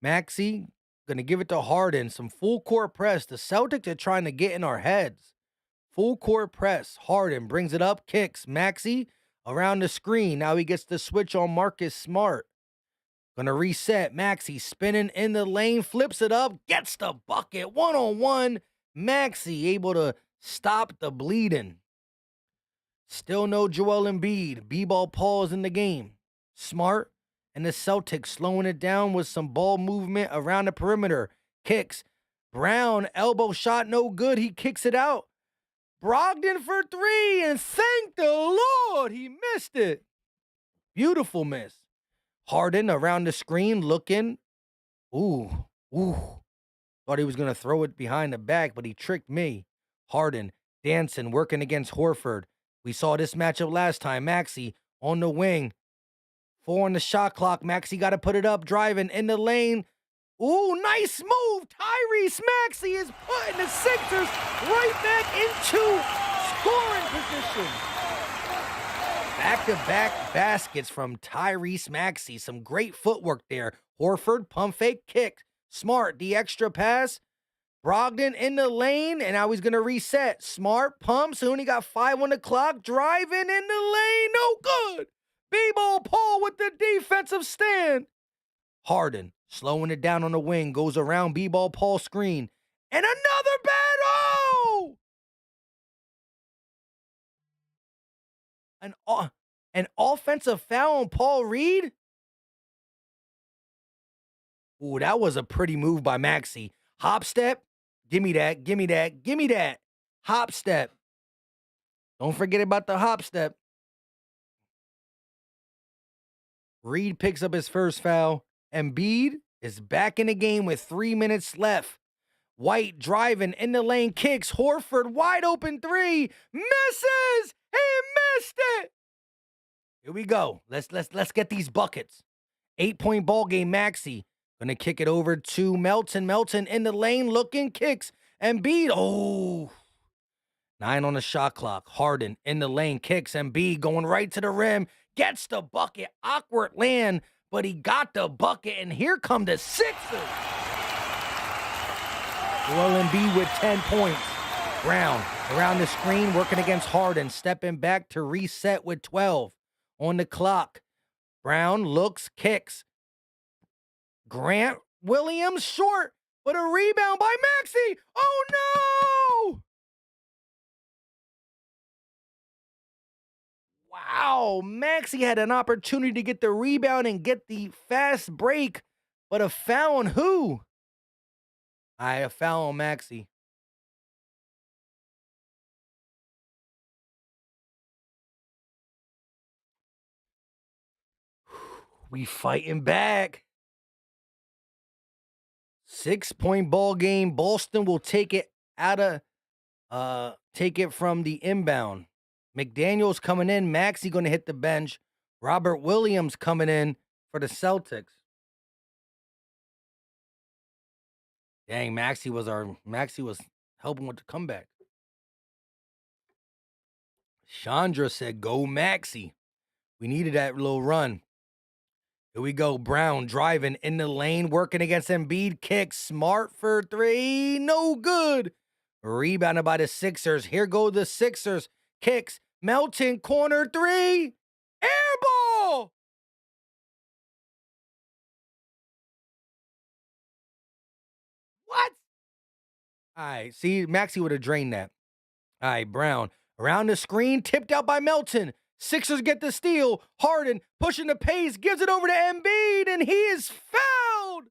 Maxey going to give it to Harden. Some full court press. The Celtics are trying to get in our heads. Full court press. Harden brings it up. Kicks. Maxey around the screen. Now he gets the switch on Marcus Smart. Gonna reset. Maxey spinning in the lane, flips it up, gets the bucket. 1-on-1. Maxey able to stop the bleeding. Still no Joel Embiid. B-ball Paul in the game. Smart and the Celtics slowing it down with some ball movement around the perimeter. Kicks. Brown, elbow shot, no good. He kicks it out. Brogdon for 3, and thank the Lord he missed it. Beautiful miss. Harden around the screen looking. Ooh. Thought he was going to throw it behind the back, but he tricked me. Harden, dancing, working against Horford. We saw this matchup last time. Maxey on the wing. 4 on the shot clock. Maxey got to put it up, driving in the lane. Ooh, nice move. Tyrese Maxey is putting the Sixers right back into scoring position. Back-to-back baskets from Tyrese Maxey. Some great footwork there. Horford, pump fake, kick. Smart, the extra pass. Brogdon in the lane, and now he's going to reset. Smart, pumps, he only got 5 on the clock. Driving in the lane, no good. B-ball Paul with the defensive stand. Harden, slowing it down on the wing, goes around B-ball Paul screen. And another battle! An offensive foul on Paul Reed? Ooh, that was a pretty move by Maxey. Hop step. Give me that. Give me that. Give me that. Hop step. Don't forget about the hop step. Reed picks up his first foul. Embiid is back in the game with 3 minutes left. White driving in the lane, kicks. Horford wide open 3. Misses. He missed it. Here we go. Let's get these buckets. 8-point ball game. Maxey gonna kick it over to Melton. Melton in the lane, looking, kicks. Embiid. Oh. 9 on the shot clock. Harden in the lane, kicks. Embiid going right to the rim. Gets the bucket. Awkward land, but he got the bucket, and here come the Sixers. Joel Embiid with 10 points. Brown around the screen, working against Harden. Stepping back to reset with 12 on the clock. Brown looks, kicks. Grant Williams short, but a rebound by Maxey. Oh, no! Wow, Maxey had an opportunity to get the rebound and get the fast break, but a foul on who? A foul on Maxey. We fighting back. 6-point ball game. Boston will take it from the inbound. McDaniels coming in. Maxey going to hit the bench. Robert Williams coming in for the Celtics. Dang, Maxey was helping with the comeback. Chandra said, go Maxey. We needed that little run. Here we go. Brown driving in the lane, working against Embiid. Kick. Smart for 3. No good. Rebounded by the Sixers. Here go the Sixers. Kicks. Melton, corner 3. Air ball. What? All right. See, Maxey would have drained that. All right, Brown. Around the screen, tipped out by Melton. Sixers get the steal. Harden pushing the pace, gives it over to Embiid, and he is fouled.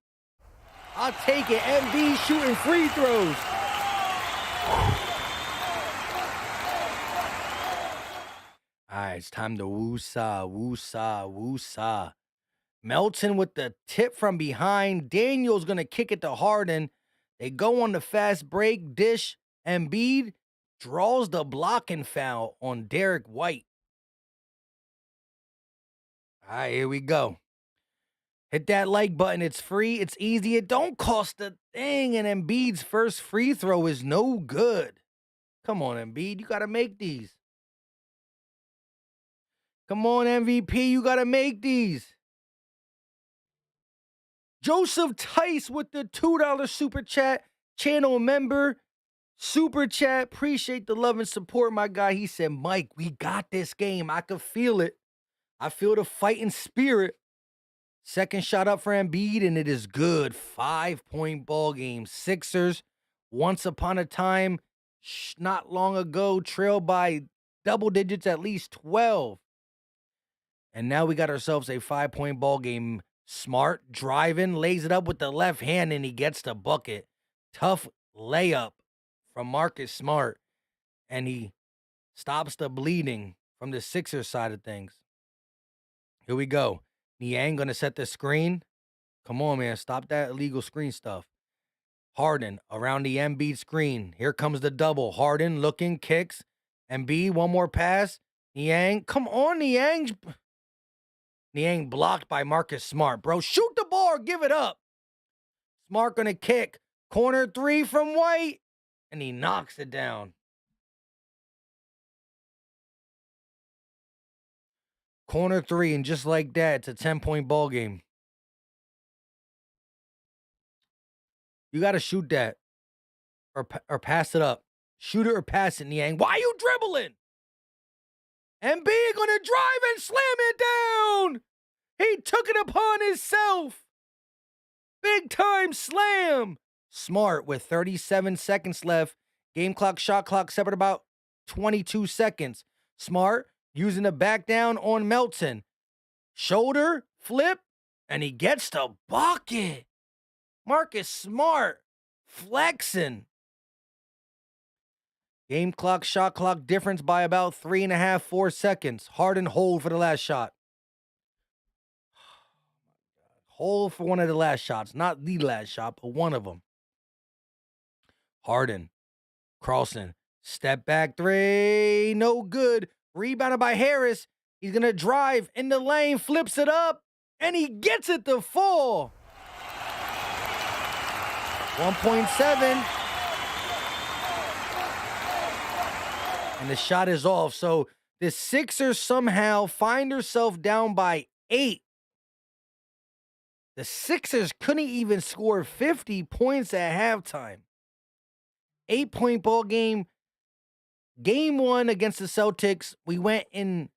I'll take it. Embiid shooting free throws. All right, it's time to woo-saw, woo-saw, woo-saw. Melton with the tip from behind. Daniel's going to kick it to Harden. They go on the fast break. Dish. Embiid draws the blocking foul on Derek White. All right, here we go. Hit that like button. It's free. It's easy. It don't cost a thing. And Embiid's first free throw is no good. Come on, Embiid. You got to make these. Come on, MVP. You got to make these. Joseph Tice with the $2 super chat. Channel member. Super chat. Appreciate the love and support, my guy. He said, Mike, we got this game. I could feel it. I feel the fighting spirit. Second shot up for Embiid, and it is good. 5-point ball game. Sixers, once upon a time, not long ago, trailed by double digits, at least 12. And now we got ourselves a 5-point ball game. Smart driving, lays it up with the left hand, and he gets the bucket. Tough layup from Marcus Smart, and he stops the bleeding from the Sixers side of things. Here we go. Niang going to set the screen. Come on, man. Stop that illegal screen stuff. Harden around the Embiid screen. Here comes the double. Harden looking, kicks. Embiid, one more pass. Niang, come on, Niang. Niang blocked by Marcus Smart, bro. Shoot the ball or give it up. Smart gonna kick. Corner three from White. And he knocks it down. Corner three, and just like that, it's a 10-point ball game. You got to shoot that or pass it up. Shoot it or pass it, Niang. Why are you dribbling? Embiid gonna drive and slam it down. He took it upon himself. Big time slam. Smart with 37 seconds left. Game clock, shot clock separate about 22 seconds. Smart using the back down on Melton. Shoulder, flip, and he gets the bucket. Marcus Smart flexing. Game clock, shot clock difference by about 3.5, 4 seconds. Harden hold for the last shot. Hold for one of the last shots. Not the last shot, but one of them. Harden crossing. Step back three. No good. Rebounded by Harris. He's going to drive in the lane. Flips it up. And he gets it to fall. 1.7. And the shot is off. So the Sixers somehow find herself down by 8. The Sixers couldn't even score 50 points at halftime. 8-point ball game. Game 1 against the Celtics. We went in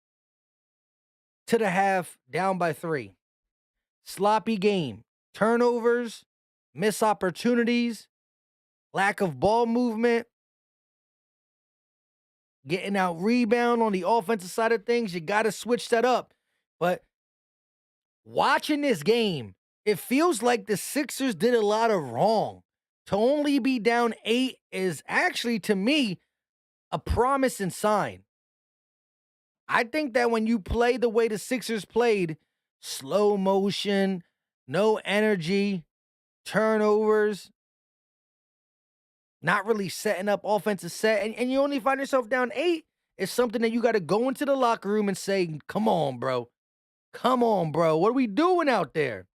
to the half down by 3. Sloppy game. Turnovers, missed opportunities, lack of ball movement, getting out rebound on the offensive side of things. You got to switch that up. But watching this game, it feels like the Sixers did a lot of wrong. To only be down 8 is actually, to me, a promising sign. I think that when you play the way the Sixers played, slow motion, no energy, turnovers, not really setting up offensive set, and you only find yourself down 8, it's something that you got to go into the locker room and say, come on, bro. Come on, bro. What are we doing out there?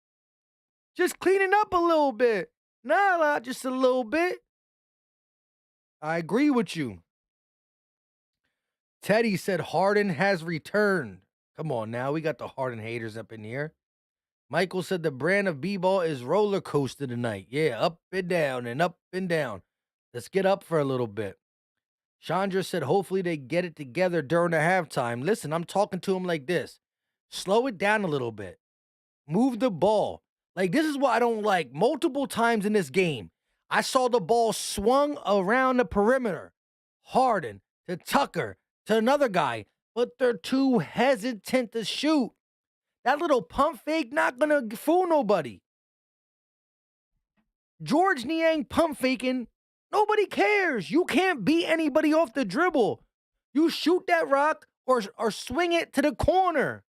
Just cleaning up a little bit. Not a lot, just a little bit. I agree with you. Teddy said Harden has returned. Come on now, we got the Harden haters up in here. Michael said the brand of b-ball is roller coaster tonight. Yeah, up and down and up and down. Let's get up for a little bit. Chandra said hopefully they get it together during the halftime. Listen, I'm talking to him like this. Slow it down a little bit. Move the ball. Like, this is what I don't like. Multiple times in this game, I saw the ball swung around the perimeter. Harden to Tucker to another guy, but they're too hesitant to shoot. That little pump fake not going to fool nobody. George Niang pump faking, nobody cares. You can't beat anybody off the dribble. You shoot that rock or swing it to the corner.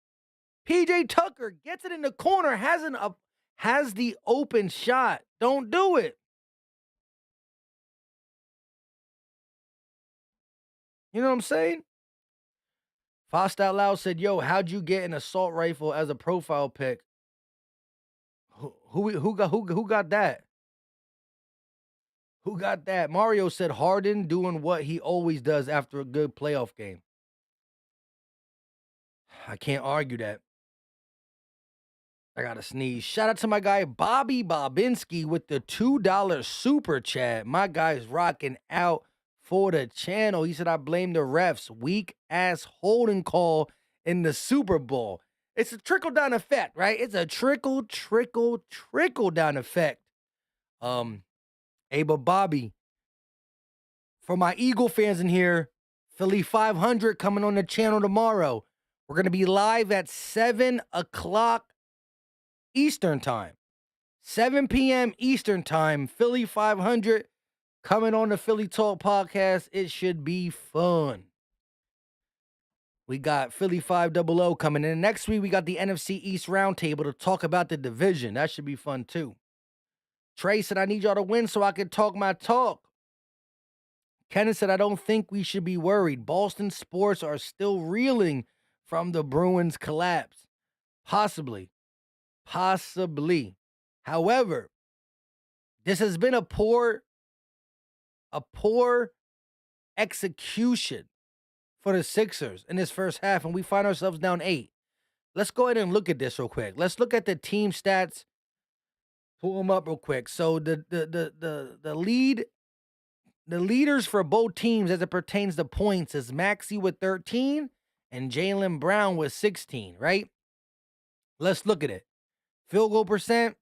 PJ Tucker gets it in the corner, has the open shot. Don't do it. You know what I'm saying? Fast Out Loud said, yo, how'd you get an assault rifle as a profile pic? Who got that? Who got that? Mario said Harden doing what he always does after a good playoff game. I can't argue that. I gotta sneeze. Shout out to my guy Bobby Bobinski with the $2 super chat. My guy's rocking out for the channel. He said, I blame the refs. Weak ass holding call in the Super Bowl. It's a trickle-down effect, right? It's a trickle-down effect. Hey, but Bobby, for my Eagle fans in here, Philly 500 coming on the channel tomorrow. We're going to be live at 7 o'clock Eastern time. 7 p.m. Eastern time, Philly 500 coming on the Philly Talk podcast. It should be fun. We got Philly 500 coming in. Next week, we got the NFC East Roundtable to talk about the division. That should be fun, too. Trey said, I need y'all to win so I can talk my talk. Kenneth said, I don't think we should be worried. Boston sports are still reeling from the Bruins' collapse. Possibly. Possibly. However, this has been a poor execution for the Sixers in this first half, and we find ourselves down 8. Let's go ahead and look at this real quick. Let's look at the team stats. Pull them up real quick. So the leaders for both teams as it pertains to points is Maxey with 13 and Jaylen Brown with 16, right? Let's look at it. Field goal percent,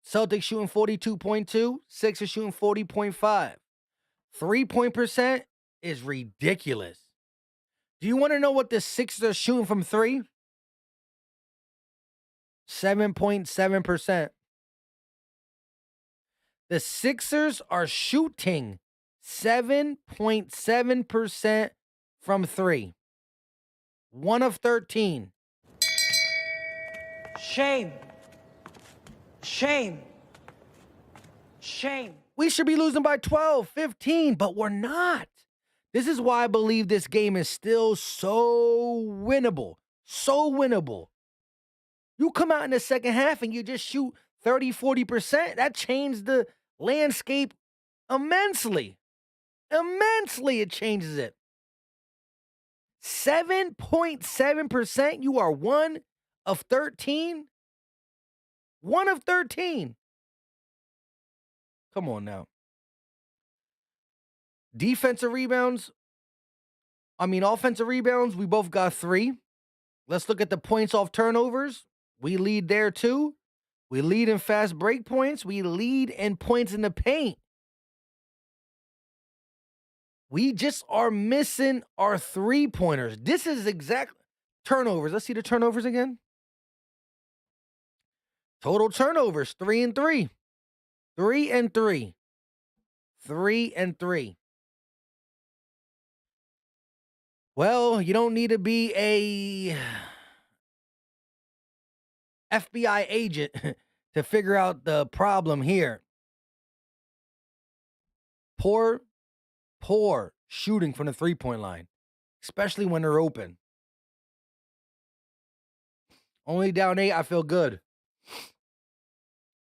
Celtics shooting 42.2, Sixers shooting 40.5. 3-point percent is ridiculous. Do you want to know what the Sixers are shooting from 3? 7.7%. The Sixers are shooting 7.7% from 3. 1 of 13. Shame. Shame. Shame. We should be losing by 12, 15, but we're not. This is why I believe this game is still so winnable. So winnable. You come out in the second half and you just shoot 30, 40%. That changed the landscape immensely. Immensely, it changes it. 7.7%. You are 1 of 13. 1 of 13. Come on now. Offensive rebounds, we both got 3. Let's look at the points off turnovers. We lead there too. We lead in fast break points. We lead in points in the paint. We just are missing our 3-pointers. This is exactly turnovers. Let's see the turnovers again. Total turnovers, 3 and 3. 3 and 3. 3 and 3. Well, you don't need to be a FBI agent to figure out the problem here. Poor shooting from the 3-point line, especially when they're open. Only down 8, I feel good.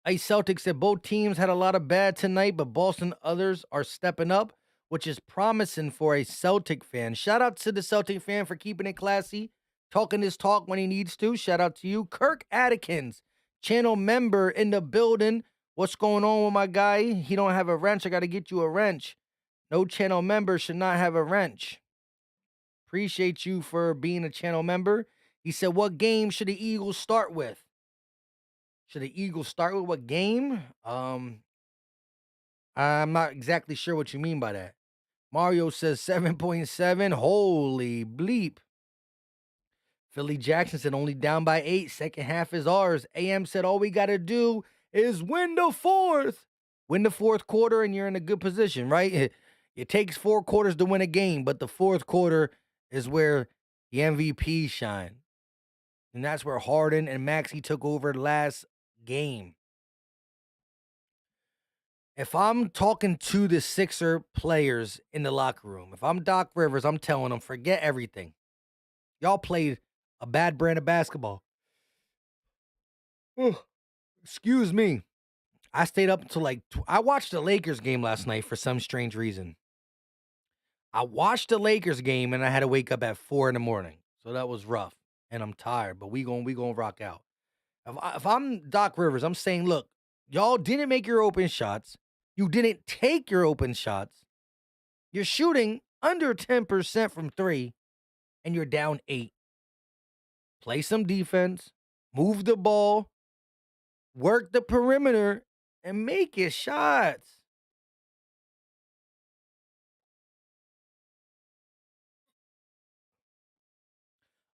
Celtics said both teams had a lot of bad tonight, but Boston others are stepping up, which is promising for a Celtic fan. Shout out to the Celtic fan for keeping it classy, talking his talk when he needs to. Shout out to you. Kirk Atkins, channel member in the building. What's going on with my guy? He don't have a wrench. I got to get you a wrench. No channel member should not have a wrench. Appreciate you for being a channel member. He said, what game should the Eagles start with? Should the Eagles start with what game? I'm not exactly sure what you mean by that. Mario says 7.7. Holy bleep. Philly Jackson said only down by 8. Second half is ours. AM said all we got to do is win the fourth. Win the fourth quarter and you're in a good position, right? It takes 4 quarters to win a game, but the fourth quarter is where the MVP shine. And that's where Harden and Maxey took over last game. If I'm talking to the Sixer players in the locker room, if I'm Doc Rivers, I'm telling them, forget everything. Y'all played a bad brand of basketball. Excuse me. I stayed up until I watched the Lakers game last night for some strange reason. I watched the Lakers game and I had to wake up at 4 in the morning. So that was rough. And I'm tired, but we gonna rock out. If I'm Doc Rivers, I'm saying, look, y'all didn't make your open shots. You didn't take your open shots. You're shooting under 10% from 3, and you're down 8. Play some defense, move the ball, work the perimeter, and make your shots.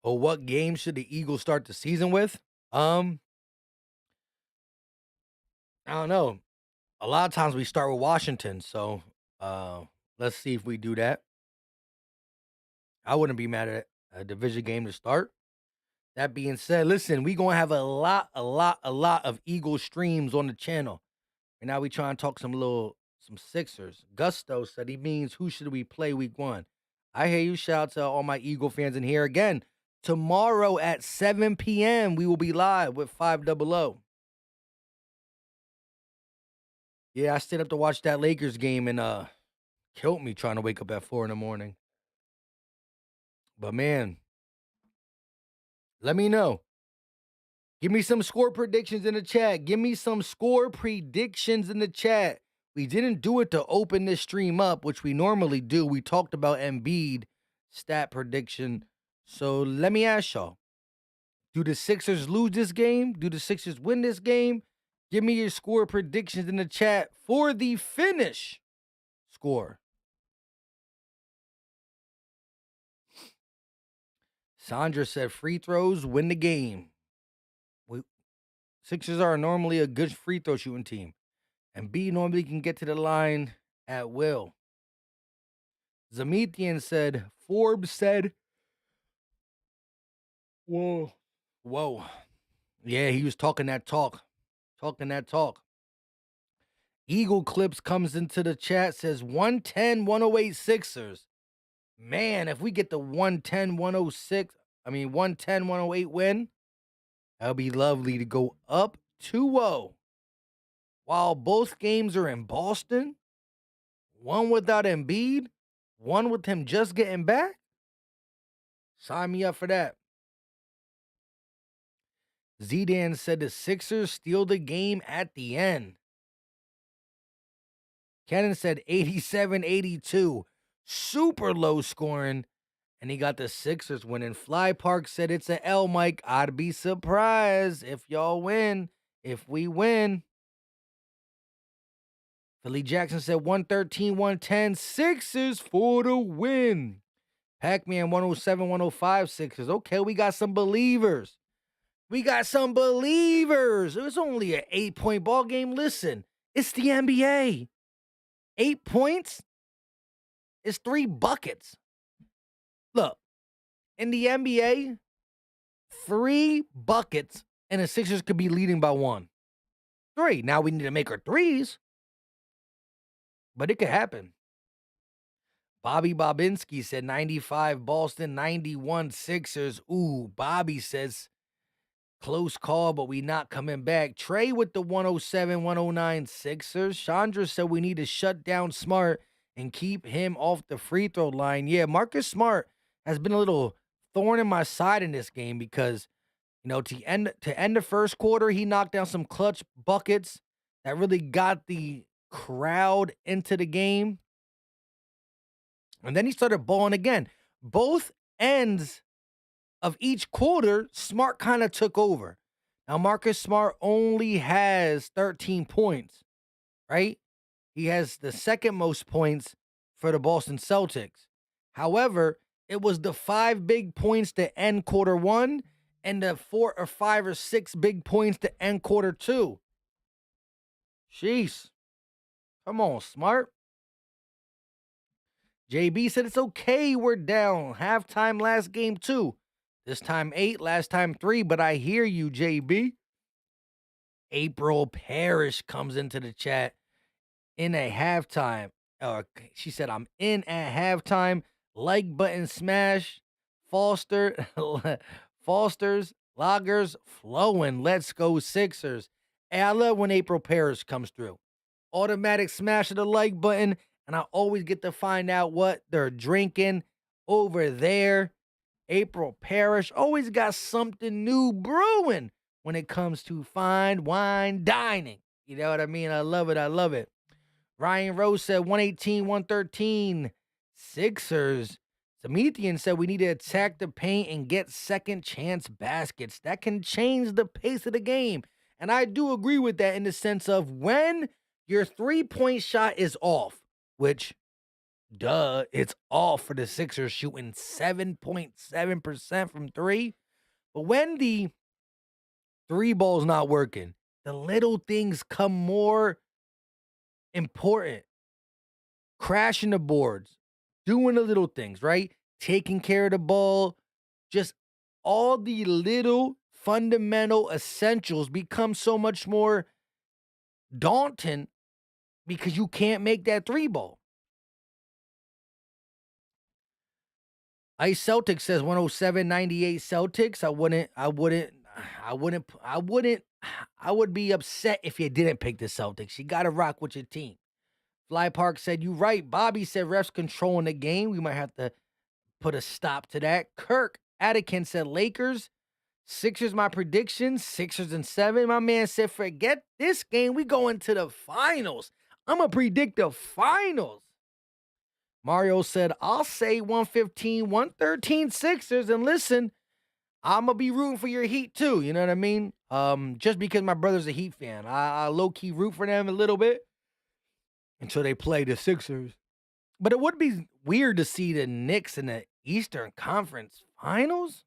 Oh, what game should the Eagles start the season with? I don't know. A lot of times we start with Washington, so let's see if we do that. I wouldn't be mad at a division game to start. That being said, listen, we gonna have a lot of Eagle streams on the channel. And now we try and talk some Sixers. Gusto said he means who should we play week 1? I hear you. Shout out to all my Eagle fans in here. Again, tomorrow at 7 p.m., we will be live with 500. Yeah, I stayed up to watch that Lakers game and killed me trying to wake up at 4 in the morning. But man, let me know. Give me some score predictions in the chat. Give me some score predictions in the chat. We didn't do it to open this stream up, which we normally do. We talked about Embiid stat prediction. So let me ask y'all. Do the Sixers lose this game? Do the Sixers win this game? Give me your score predictions in the chat for the finish score. Sandra said free throws win the game. Sixers are normally a good free throw shooting team. And B normally can get to the line at will. Zamithian said, Forbes said, whoa. Yeah, he was talking that talk. Eagle Clips comes into the chat, says 110-108 Sixers. Man, if we get the 110-108 win, that'll be lovely to go up 2-0. While both games are in Boston, one without Embiid, one with him just getting back. Sign me up for that. Zidane said the Sixers steal the game at the end. Cannon said 87-82. Super low scoring. And he got the Sixers winning. Fly Park said it's an L, Mike. I'd be surprised if y'all win. If we win. Philly Jackson said 113-110. Sixers for the win. Pac-Man 107-105 Sixers. Okay, we got some believers. It was only an 8-point ball game. Listen, it's the NBA. 8 points is 3 buckets. Look, in the NBA, 3 buckets and the Sixers could be leading by 1. 3. Now we need to make our threes, but it could happen. Bobby Bobinski said 95 Boston, 91 Sixers. Ooh, Bobby says close call, but we not coming back. Trey with the 107-109 Sixers. Chandra said we need to shut down Smart and keep him off the free throw line. Yeah, Marcus Smart has been a little thorn in my side in this game because, to end the first quarter, he knocked down some clutch buckets that really got the crowd into the game. And then he started balling again. Both ends of each quarter, Smart kind of took over. Now, Marcus Smart only has 13 points, right? He has the second most points for the Boston Celtics. However, it was the 5 big points to end quarter 1 and the 4 or 5 or 6 big points to end quarter 2. Jeez. Come on, Smart. JB said it's okay, we're down. Halftime last game 2. This time 8, last time 3, but I hear you, JB. April Parrish comes into the chat in a halftime. She said, I'm in at halftime. Like button smash. Foster's loggers flowing. Let's go Sixers. And I love when April Parrish comes through. Automatic smash of the like button, and I always get to find out what they're drinking over there. April Parrish always got something new brewing when it comes to fine wine dining. You know what I mean? I love it. Ryan Rose said 118-113 Sixers. Samithian said we need to attack the paint and get second chance baskets. That can change the pace of the game. And I do agree with that in the sense of when your 3-point shot is off, which, duh, it's off for the Sixers shooting 7.7% from 3. But when the 3 ball's not working, the little things come more important. Crashing the boards, doing the little things, right? Taking care of the ball, just all the little fundamental essentials become so much more daunting because you can't make that three ball. Ice Celtics says 107-98 Celtics. I would be upset if you didn't pick the Celtics. You got to rock with your team. Fly Park said, you right. Bobby said refs controlling the game. We might have to put a stop to that. Kirk Attikin said Lakers. Sixers, my prediction. Sixers in 7. My man said, forget this game. We going to the finals. I'm going to predict the finals. Mario said, I'll say 115, 113 Sixers. And listen, I'm going to be rooting for your Heat too. You know what I mean? Just because my brother's a Heat fan. I low-key root for them a little bit until they play the Sixers. But it would be weird to see the Knicks in the Eastern Conference Finals.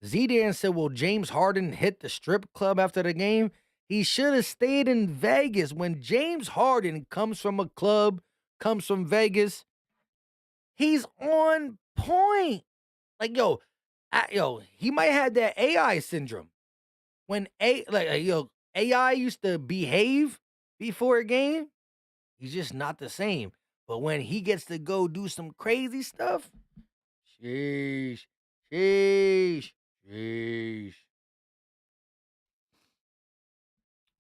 Z-Dan said, will James Harden hit the strip club after the game? He should have stayed in Vegas. When James Harden comes from a club, comes from Vegas, he's on point. Like, he might have that AI syndrome. When AI used to behave before a game, he's just not the same. But when he gets to go do some crazy stuff, sheesh.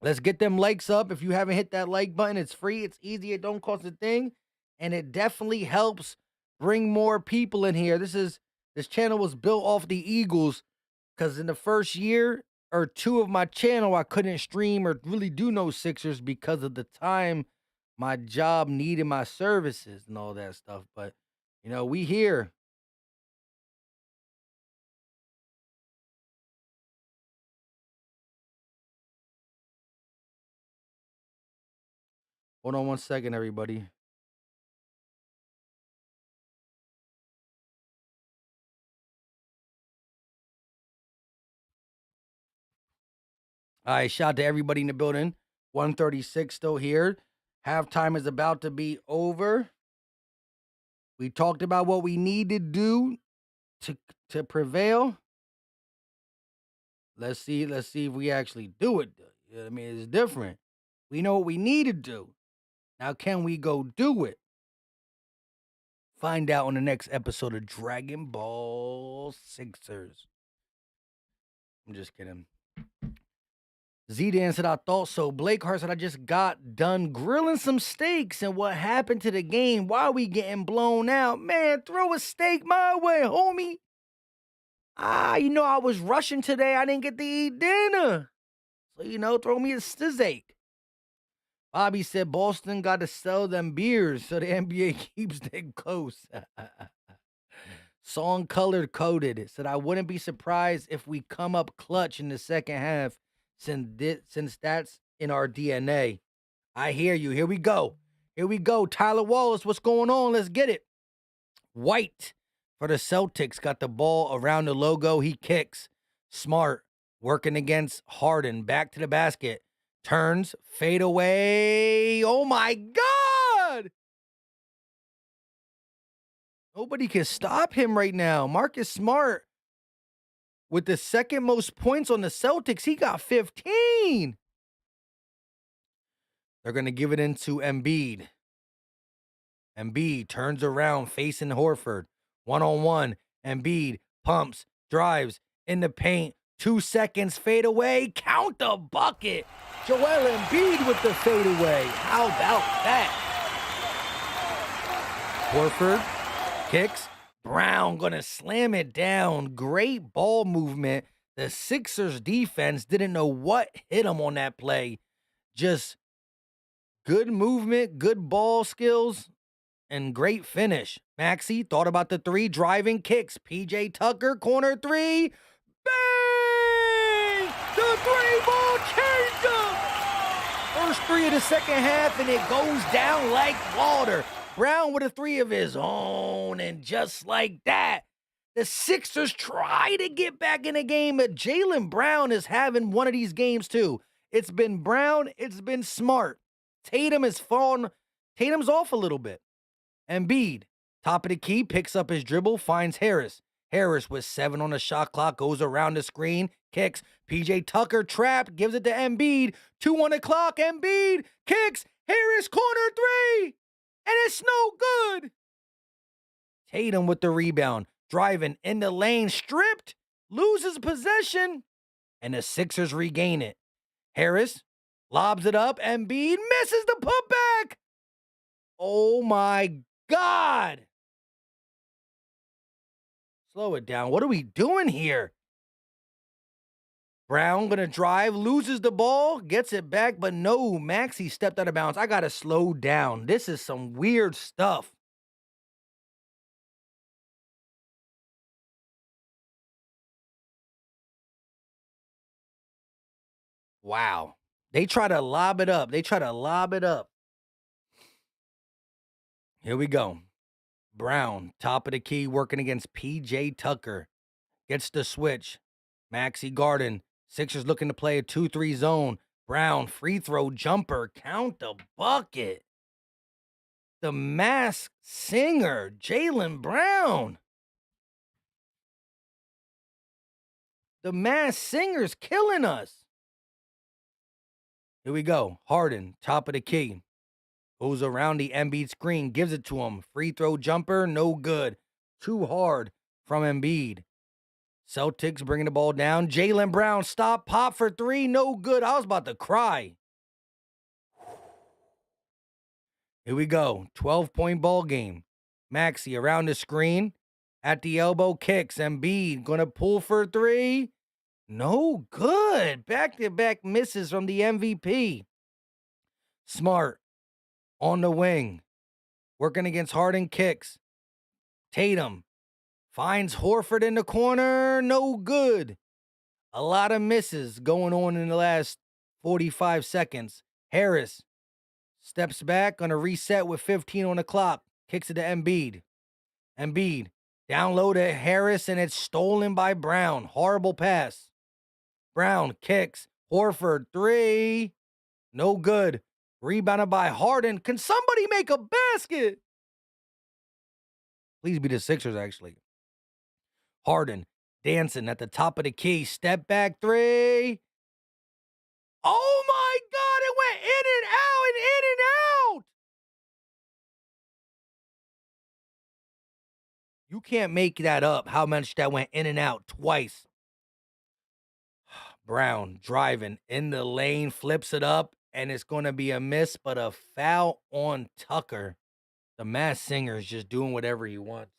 Let's get them likes up. If you haven't hit that like button, it's free, it's easy, it don't cost a thing, and it definitely helps bring more people in here. This channel was built off the Eagles because in the first year or two of my channel, I couldn't stream or really do no Sixers because of the time my job needed my services and all that stuff. But, we here. Hold on one second, everybody. All right, shout out to everybody in the building. 136 still here. Halftime is about to be over. We talked about what we need to do to prevail. Let's see if we actually do it. You know what I mean? It's different. We know what we need to do. Now, can we go do it? Find out on the next episode of Dragon Ball Sixers. I'm just kidding. Z-Dan said, I thought so. Blake Hart said, I just got done grilling some steaks, and what happened to the game? Why are we getting blown out? Man, throw a steak my way, homie. I was rushing today. I didn't get to eat dinner. So, throw me a steak. Bobby said, Boston got to sell them beers so the NBA keeps them close. Song colored coded said, I wouldn't be surprised if we come up clutch in the second half since that's in our DNA. I hear you. Here we go. Tyler Wallace, what's going on? Let's get it. White for the Celtics got the ball around the logo. He kicks. Smart working against Harden. Back to the basket. Turns. Fade away. Oh, my God. Nobody can stop him right now. Marcus Smart with the second most points on the Celtics. He got 15. They're going to give it into Embiid. Embiid turns around facing Horford. One-on-one. Embiid pumps, drives in the paint. 2 seconds, fade away. Count the bucket. Joel Embiid with the fade away. How about that? Horford kicks. Brown gonna slam it down. Great ball movement. The Sixers defense didn't know what hit them on that play. Just good movement, good ball skills, and great finish. Maxey thought about the three, driving kicks. PJ Tucker, corner three. Bang! The three-ball changer! First three of the second half, and it goes down like water. Brown with a three of his own, and just like that, the Sixers try to get back in the game, but Jaylen Brown is having one of these games too. It's been Brown, it's been Smart. Tatum's off a little bit. Embiid, top of the key, picks up his dribble, finds Harris. Harris with 7 on the shot clock goes around the screen, kicks. PJ Tucker trapped, gives it to Embiid. 2 on the clock. Embiid kicks. Harris corner 3, and it's no good. Tatum with the rebound, driving in the lane, stripped, loses possession, and the Sixers regain it. Harris lobs it up. Embiid misses the putback. Oh my God. Slow it down. What are we doing here? Brown gonna drive, loses the ball, gets it back, but no, Maxey stepped out of bounds. I gotta slow down. This is some weird stuff. Wow. They try to lob it up. Here we go. Brown, top of the key, working against PJ Tucker. Gets the switch. Maxey Garden. Sixers looking to play a 2-3 zone. Brown, free throw jumper. Count the bucket. The Masked Singer, Jaylen Brown. The Masked Singer's killing us. Here we go. Harden, top of the key. Goes around the Embiid screen, gives it to him. Free throw jumper, no good. Too hard from Embiid. Celtics bringing the ball down. Jaylen Brown, stop, pop for 3, no good. I was about to cry. Here we go. 12-point ball game. Maxey around the screen. At the elbow, kicks. Embiid gonna pull for 3. No good. Back-to-back misses from the MVP. Smart on the wing. Working against Harden, kicks. Tatum finds Horford in the corner. No good. A lot of misses going on in the last 45 seconds. Harris steps back on a reset with 15 on the clock. Kicks it to Embiid. Embiid down low to Harris, and it's stolen by Brown. Horrible pass. Brown kicks. Horford 3. No good. Rebounded by Harden. Can somebody make a basket? Please be the Sixers, actually. Harden dancing at the top of the key. Step back 3. Oh my God, it went in and out and in and out. You can't make that up, how much that went in and out twice. Brown driving in the lane, flips it up, and it's going to be a miss, but a foul on Tucker. The Masked Singer is just doing whatever he wants.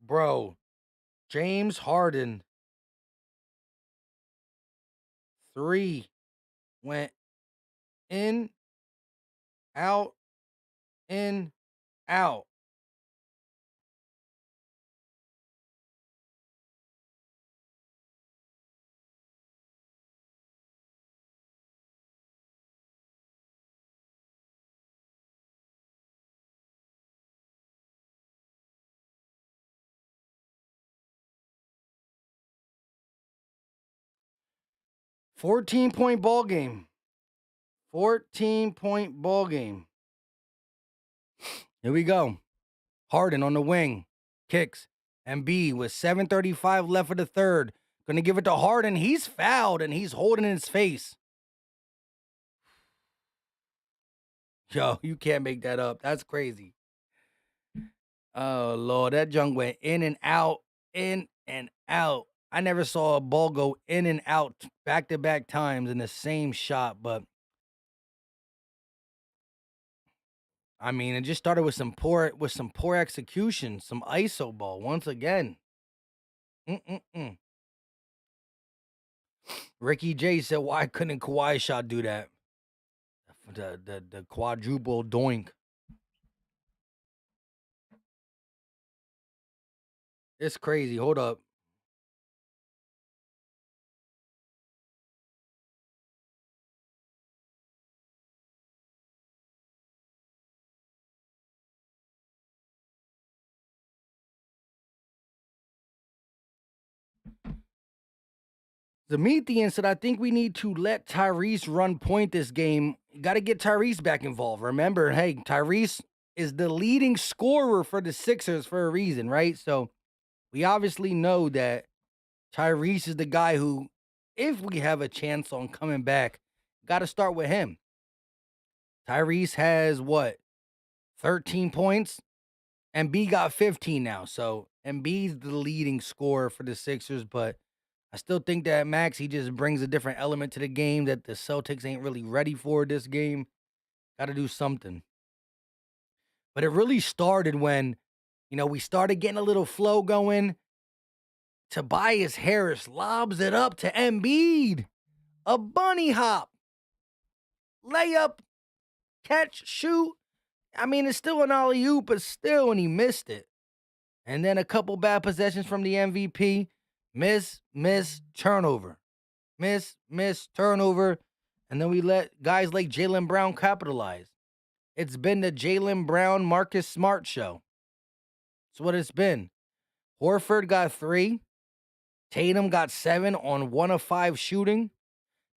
Bro, James Harden 3 went in, out, in, out. $14-point ball game. 14-point ball game. Here we go. Harden on the wing. Kicks. Embiid with 7:35 left for the third. Gonna give it to Harden. He's fouled and he's holding his face. Yo, you can't make that up. That's crazy. Oh, Lord. That junk went in and out, in and out. I never saw a ball go in and out back-to-back times in the same shot, but I mean, it just started with some poor execution, some ISO ball once again. Ricky J said, "Why couldn't Kawhi shot do that? The quadruple doink." It's crazy. Hold up. Demethian said, I think we need to let Tyrese run point this game. Got to get Tyrese back involved. Remember, hey, Tyrese is the leading scorer for the Sixers for a reason, right? So we obviously know that Tyrese is the guy who, if we have a chance on coming back, got to start with him. Tyrese has what, 13 points? Embiid got 15 now. So Embiid's the leading scorer for the Sixers, but I still think that Max, he just brings a different element to the game that the Celtics ain't really ready for this game. Got to do something. But it really started when, we started getting a little flow going. Tobias Harris lobs it up to Embiid. A bunny hop. Layup, catch, shoot. I mean, it's still an alley-oop, but still, and he missed it. And then a couple bad possessions from the MVP. Miss, turnover. Miss, turnover. And then we let guys like Jaylen Brown capitalize. It's been the Jaylen Brown, Marcus Smart show. That's what it's been. Horford got 3. Tatum got 7 on 1 of 5 shooting.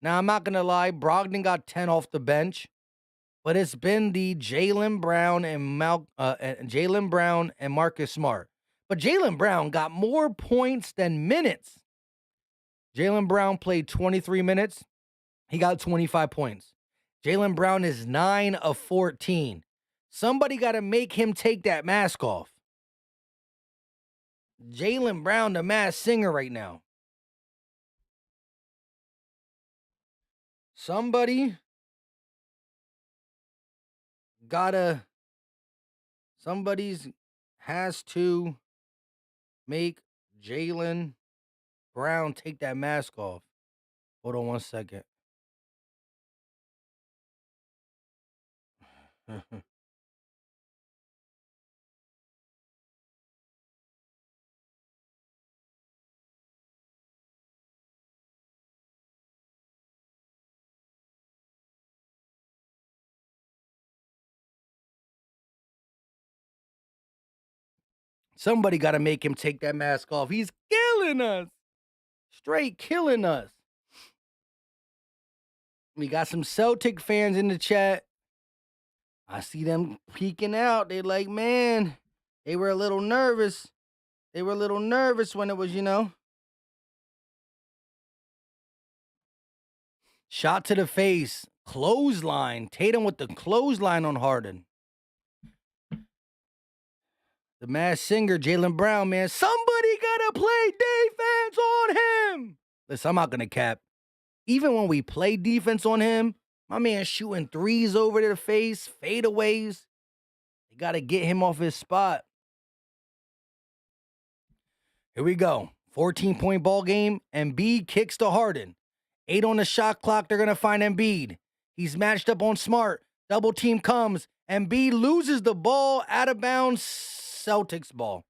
Now, I'm not going to lie. Brogdon got 10 off the bench. But it's been the Jaylen Brown and Marcus Smart. But Jaylen Brown got more points than minutes. Jaylen Brown played 23 minutes. He got 25 points. Jaylen Brown is 9 of 14. Somebody got to make him take that mask off. Jaylen Brown, the Masked Singer right now. Somebody has to make Jaylen Brown take that mask off. Hold on one second. Somebody got to make him take that mask off. He's killing us. Straight killing us. We got some Celtic fans in the chat. I see them peeking out. They like, man, they were a little nervous. They were a little nervous when it was, Shot to the face. Clothesline. Tatum with the clothesline on Harden. The Masked Singer, Jaylen Brown, man. Somebody got to play defense on him. Listen, I'm not going to cap. Even when we play defense on him, my man shooting threes over to the face, fadeaways. They got to get him off his spot. Here we go. 14-point ball game. Embiid kicks to Harden. 8 on the shot clock. They're going to find Embiid. He's matched up on Smart. Double team comes. Embiid loses the ball. Out of bounds. Celtics ball.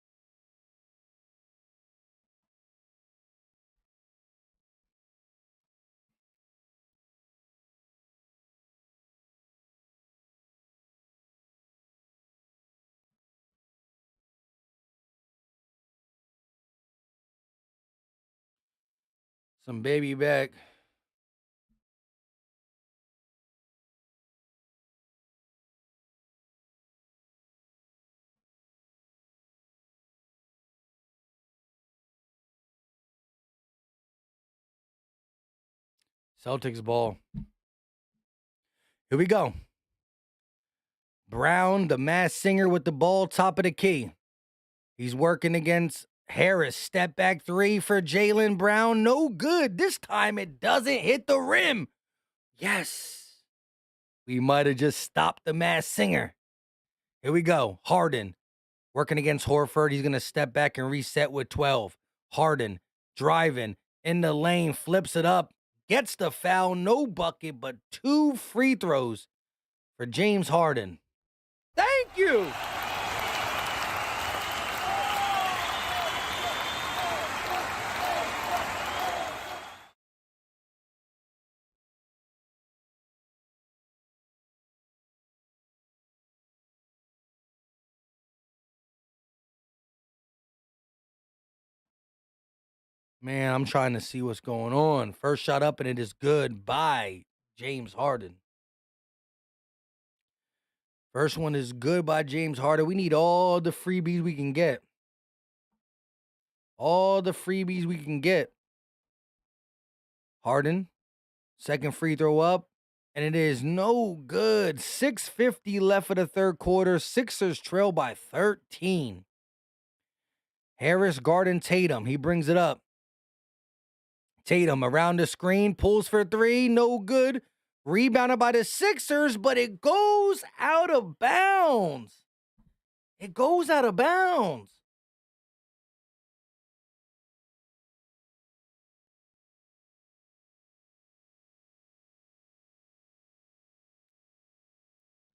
Some baby back. Celtics ball. Here we go. Brown, the Masked Singer with the ball, top of the key. He's working against Harris. Step back 3 for Jaylen Brown. No good. This time it doesn't hit the rim. Yes. We might have just stopped the Masked Singer. Here we go. Harden working against Horford. He's going to step back and reset with 12. Harden driving in the lane, flips it up, gets the foul. No bucket, but 2 free throws for James Harden. Thank you. Man, I'm trying to see what's going on. First shot up, and it is good by James Harden. First one is good by James Harden. We need all the freebies we can get. All the freebies we can get. Harden, second free throw up, and it is no good. 6:50 left of the third quarter. Sixers trail by 13. Harris guarding Tatum. He brings it up. Tatum around the screen, pulls for three, no good. Rebounded by the Sixers, but it goes out of bounds. It goes out of bounds.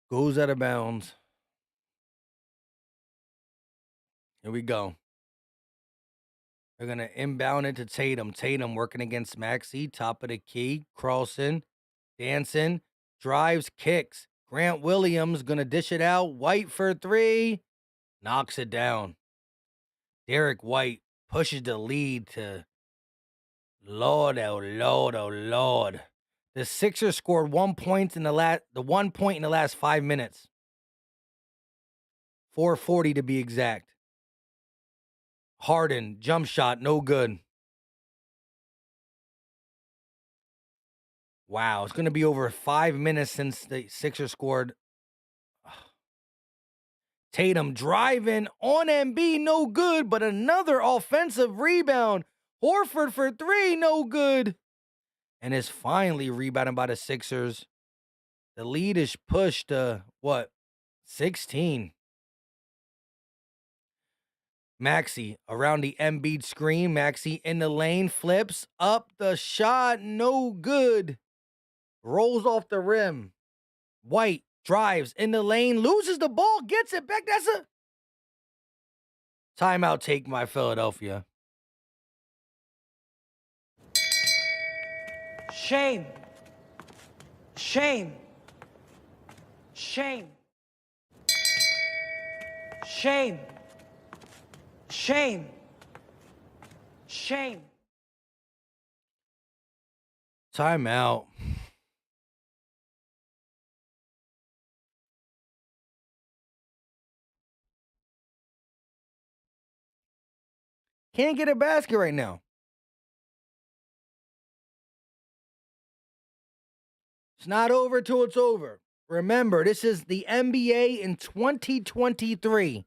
Goes out of bounds. Here we go. They're going to inbound it to Tatum. Tatum working against Maxey, top of the key, crossing, dancing, drives, kicks. Grant Williams going to dish it out. White for three, knocks it down. Derek White pushes the lead to Lord, oh Lord, oh Lord. The Sixers scored 1 point in the 1 point in the last 5 minutes. 4:40 to be exact. Harden, jump shot, no good. Wow, it's going to be over 5 minutes since the Sixers scored. Tatum driving on Embiid, no good, but another offensive rebound. Horford for three, no good. And is finally rebounded by the Sixers. The lead is pushed to, 16. Maxey around the Embiid screen. Maxey in the lane, flips up the shot, no good. Rolls off the rim. White drives in the lane, loses the ball, gets it back. That's a timeout take by Philadelphia. Shame. Shame. Shame. Shame. Shame. Shame. Timeout. Can't get a basket right now. It's not over till it's over. Remember, this is the NBA in 2023.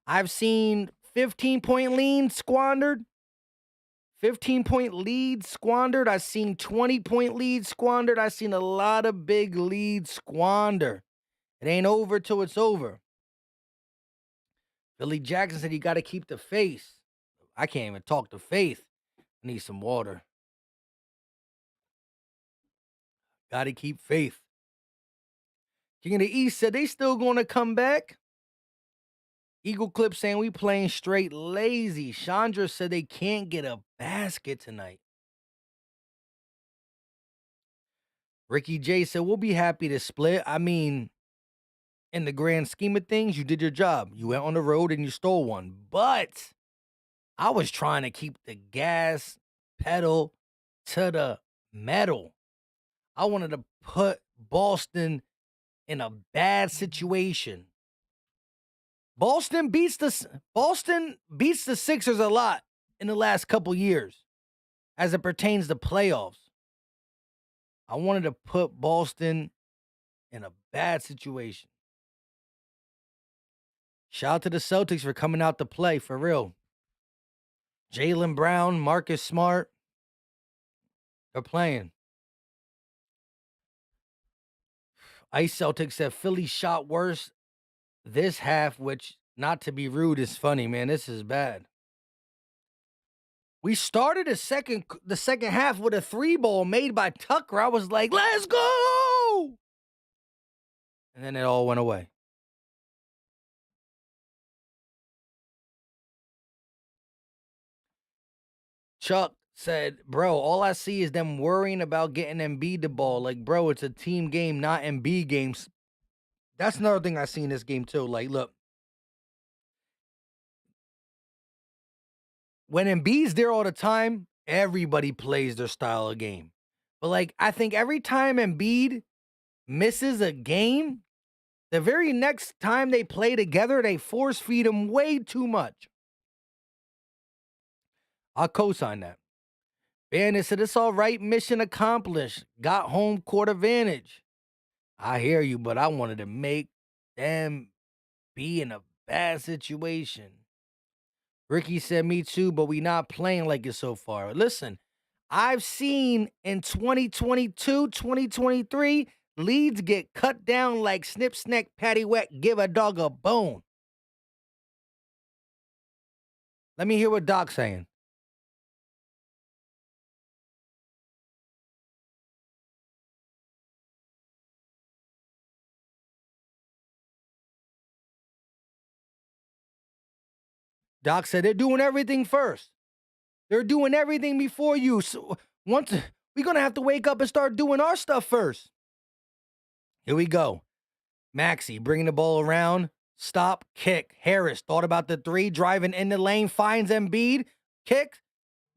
I've seen 15-point leads squandered. 15-point leads squandered. I've seen 20-point leads squandered. I've seen a lot of big leads squander. It ain't over till it's over. Billy Jackson said you got to keep the faith. I can't even talk to faith. I need some water. Got to keep faith. King of the East said they still going to come back. Eagle Clip saying we playing straight lazy. Chandra said they can't get a basket tonight. Ricky J said we'll be happy to split. I mean, in the grand scheme of things, you did your job. You went on the road and you stole one. But I was trying to keep the gas pedal to the metal. I wanted to put Boston in a bad situation. Boston beats the Sixers a lot in the last couple years as it pertains to playoffs. I wanted to put Boston in a bad situation. Shout out to the Celtics for coming out to play, for real. Jaylen Brown, Marcus Smart, they're playing. Ice Celtics said Philly shot worse this half, which, not to be rude, is funny, man. This is bad. We started the second half with a 3-ball made by Tucker. I was like, let's go! And then it all went away. Chuck said, bro, all I see is them worrying about getting Embiid the ball. Like, bro, it's a team game, not Embiid games. That's another thing I see in this game, too. Like, look. When Embiid's there all the time, Everybody plays their style of game. But, like, I think every time Embiid misses a game, the very next time they play together, they force feed him way too much. I'll co-sign that. Bandit said, it's all right, mission accomplished. Got home court advantage. I hear you, but I wanted to make them be in a bad situation. Ricky said, me too, but we not playing like it so far. Listen, I've seen in 2022, 2023, leads get cut down like snip, snack, patty whack, give a dog a bone. Let me hear what Doc's saying. Doc said they're doing everything first. They're doing everything before you. So once we're gonna have to wake up and start doing our stuff first. Here we go. Maxey bringing the ball around. Stop, kick. Harris thought about the three, driving in the lane, finds Embiid. Kick.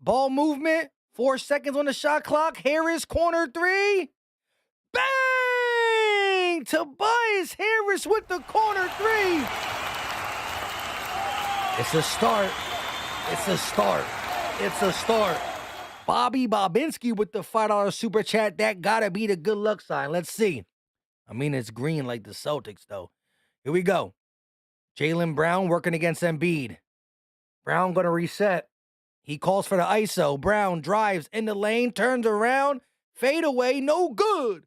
Ball movement. 4 seconds on the shot clock. Harris, corner three. Bang! Tobias Harris with the corner three. It's a start. It's a start. It's a start. Bobby Bobinski with the $5 super chat. That gotta be the good luck sign. Let's see. I mean, it's green like the Celtics, though. Here we go. Jaylen Brown working against Embiid. Brown gonna reset. He calls for the ISO. Brown drives in the lane, turns around, fade away, no good.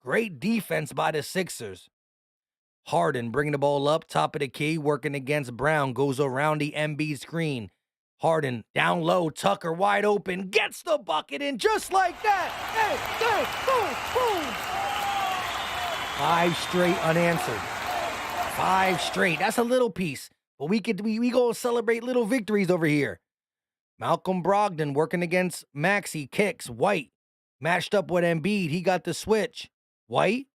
Great defense by the Sixers. Harden bringing the ball up, top of the key, working against Brown, goes around the Embiid screen. Harden down low, Tucker wide open, gets the bucket, and just like that, boom, boom. 5 straight unanswered. 5 straight. That's a little piece, but we gonna celebrate little victories over here. Malcolm Brogdon working against Maxey, kicks, White matched up with Embiid. He got the switch. White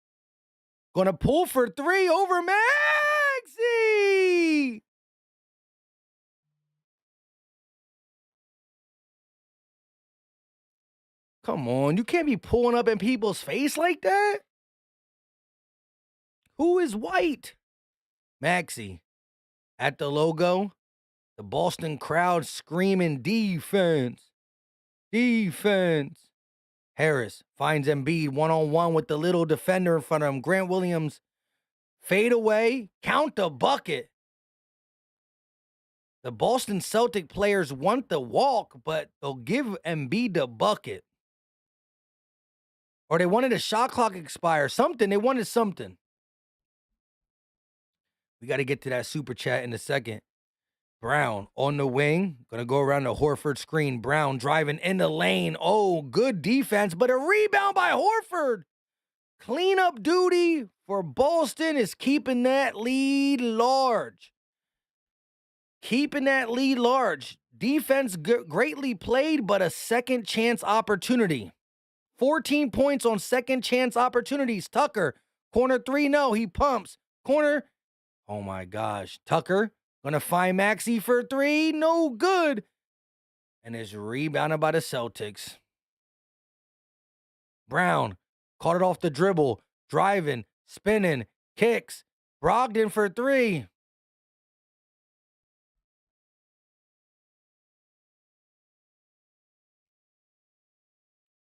gonna pull for 3 over Maxey. Come on, you can't be pulling up in people's face like that. Who is White? Maxey at the logo. The Boston crowd screaming defense. Defense. Harris finds Embiid one-on-one with the little defender in front of him. Grant Williams fade away, count the bucket. The Boston Celtic players want the walk, but they'll give Embiid the bucket. Or they wanted a shot clock expire. Something. They wanted something. We got to get to that super chat in a second. Brown on the wing. Going to go around the Horford screen. Brown driving in the lane. Oh, good defense, but a rebound by Horford. Cleanup duty for Boston is keeping that lead large. Keeping that lead large. Defense greatly played, but a second chance opportunity. 14 points on second chance opportunities. Tucker, corner 3, no, he pumps. Corner, oh my gosh. Tucker, gonna find Maxey for 3, no good. And is rebounded by the Celtics. Brown, caught it off the dribble, driving, spinning, kicks. Brogdon for 3.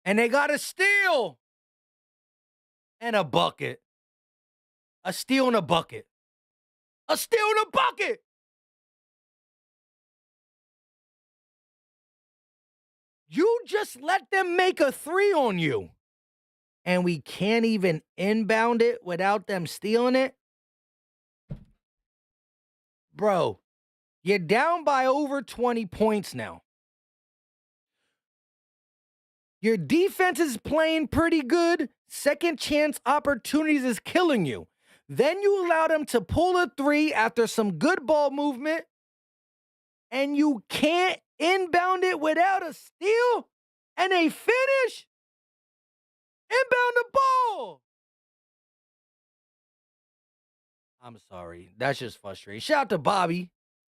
And they got a steal and a bucket. A steal and a bucket. A steal and a bucket. You just let them make a 3 on you. And we can't even inbound it without them stealing it. Bro, you're down by over 20 points now. Your defense is playing pretty good. Second chance opportunities is killing you. Then you allow them to pull a 3 after some good ball movement. And you can't inbound it without a steal. And they finish. Inbound the ball. I'm sorry. That's just frustrating. Shout out to Bobby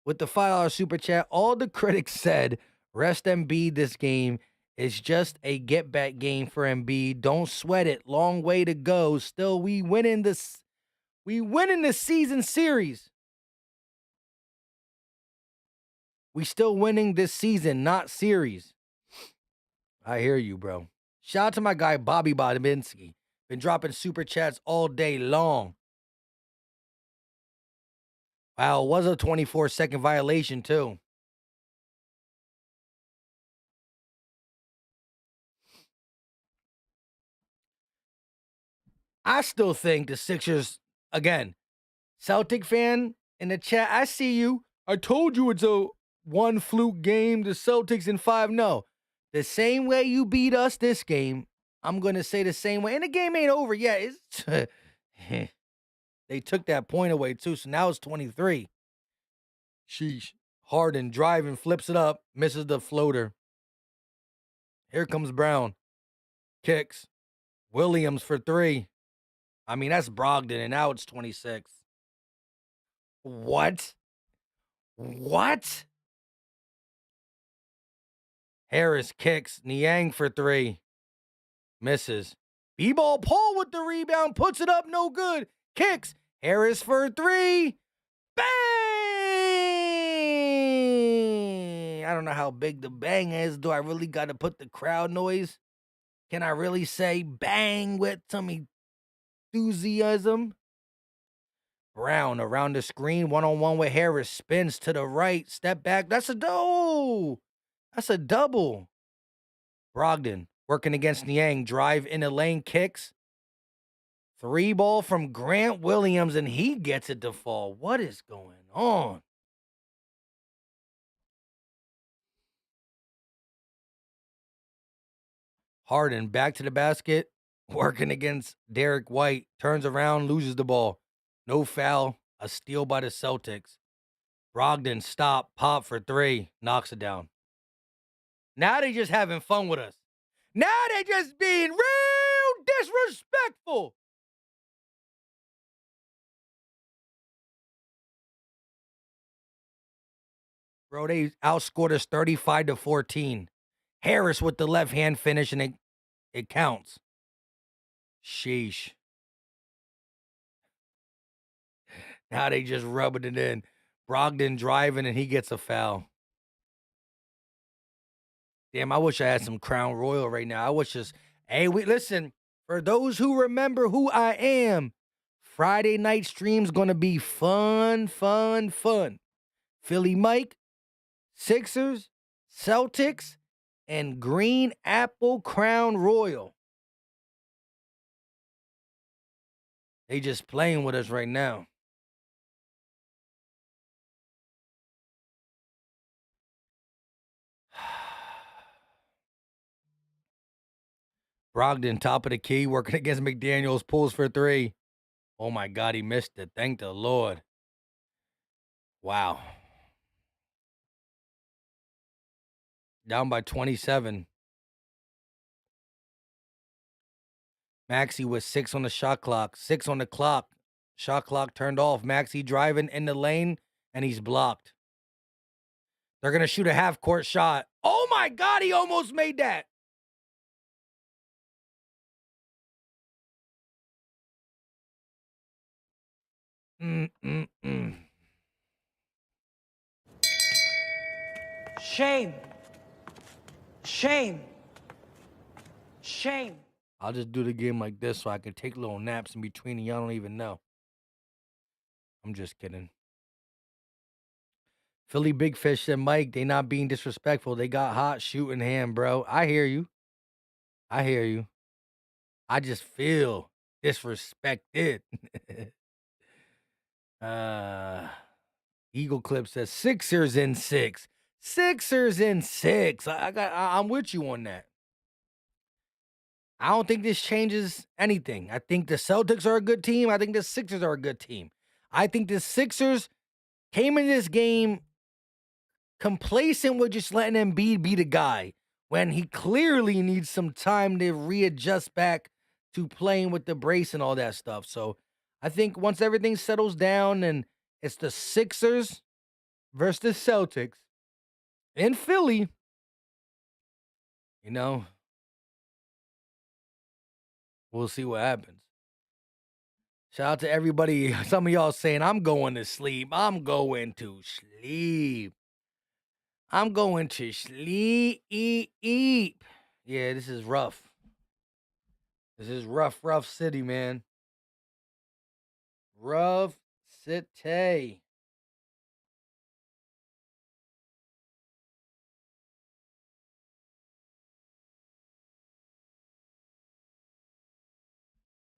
with the $5 super chat. All the critics said Rest Embiid this game. It's just a get-back game for Embiid. Don't sweat it. Long way to go. Still, we winning the season series. We still winning this season, not series. I hear you, bro. Shout out to my guy, Bobby Bobinski. Been dropping super chats all day long. Wow, it was a 24-second violation, too. I still think the Sixers, again, Celtic fan in the chat, I see you. I told you it's a one fluke game, the Celtics in 5. No. The same way you beat us this game, I'm going to say the same way. And the game ain't over yet. They took that point away, too, so now it's 23. Sheesh. Harden driving, flips it up, misses the floater. Here comes Brown. Kicks. Williams for 3. I mean, that's Brogdon, and now it's 26. What? Harris kicks. Niang for 3. Misses. B-ball Paul with the rebound. Puts it up. No good. Kicks. Harris for 3. Bang! I don't know how big the bang is. Do I really got to put the crowd noise? Can I really say bang with some enthusiasm? Brown around the screen, one-on-one with Harris, spins to the right, step back. That's a double. Brogdon working against Niang, drive in the lane, kicks. 3 ball from Grant Williams, and he gets it to fall. What is going on? Harden back to the basket, working against Derek White, turns around, loses the ball. No foul, a steal by the Celtics. Brogdon stop, pop for 3, knocks it down. Now they just having fun with us. Now they just being real disrespectful. Bro, they outscored us 35-14. Harris with the left hand finish, and it counts. Sheesh. Now they just rubbing it in. Brogdon driving, and he gets a foul. Damn, I wish I had some Crown Royal right now. I wish just, hey, listen, for those who remember who I am, Friday night stream's going to be fun. Philly Mike, Sixers, Celtics, and Green Apple Crown Royal. They just playing with us right now. Brogdon, top of the key, working against McDaniels, pulls for 3. Oh, my God, he missed it. Thank the Lord. Wow. Down by 27. Maxey with 6 on the shot clock. 6 on the clock. Shot clock turned off. Maxey driving in the lane, and he's blocked. They're going to shoot a half-court shot. Oh, my God, he almost made that. Shame. Shame. Shame. I'll just do the game like this so I can take little naps in between and y'all don't even know. I'm just kidding. Philly Big Fish said, Mike, they not being disrespectful. They got hot shooting hand, bro. I hear you. I just feel disrespected. Eagle Clip says Sixers in 6. Sixers in 6. I'm with you on that. I don't think this changes anything. I think the Celtics are a good team. I think the Sixers are a good team. I think the Sixers came in this game complacent with just letting Embiid be the guy when he clearly needs some time to readjust back to playing with the brace and all that stuff. So I think once everything settles down and it's the Sixers versus the Celtics in Philly, You know, we'll see what happens. Shout out to everybody. Some of y'all saying, I'm going to sleep. I'm going to sleep. I'm going to sleep. Yeah, this is rough. This is rough city, man. Rough city.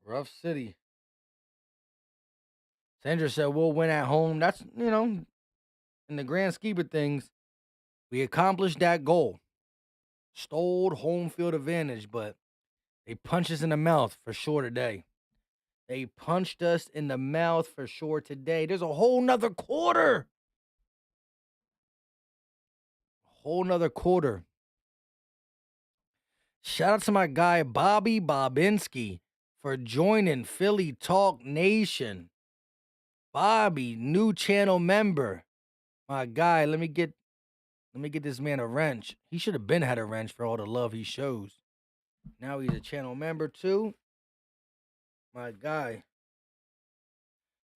Rough city. Sandra said, we'll win at home. That's, in the grand scheme of things, we accomplished that goal. Stole home field advantage, but they punched us in the mouth for sure today. They punched us in the mouth for sure today. There's a whole nother quarter. Whole nother quarter. Shout out to my guy, Bobby Bobinski, for joining Philly Talk Nation. Bobby, new channel member. My guy, let me get this man a wrench. He should have been had a wrench for all the love he shows. Now he's a channel member too. My guy.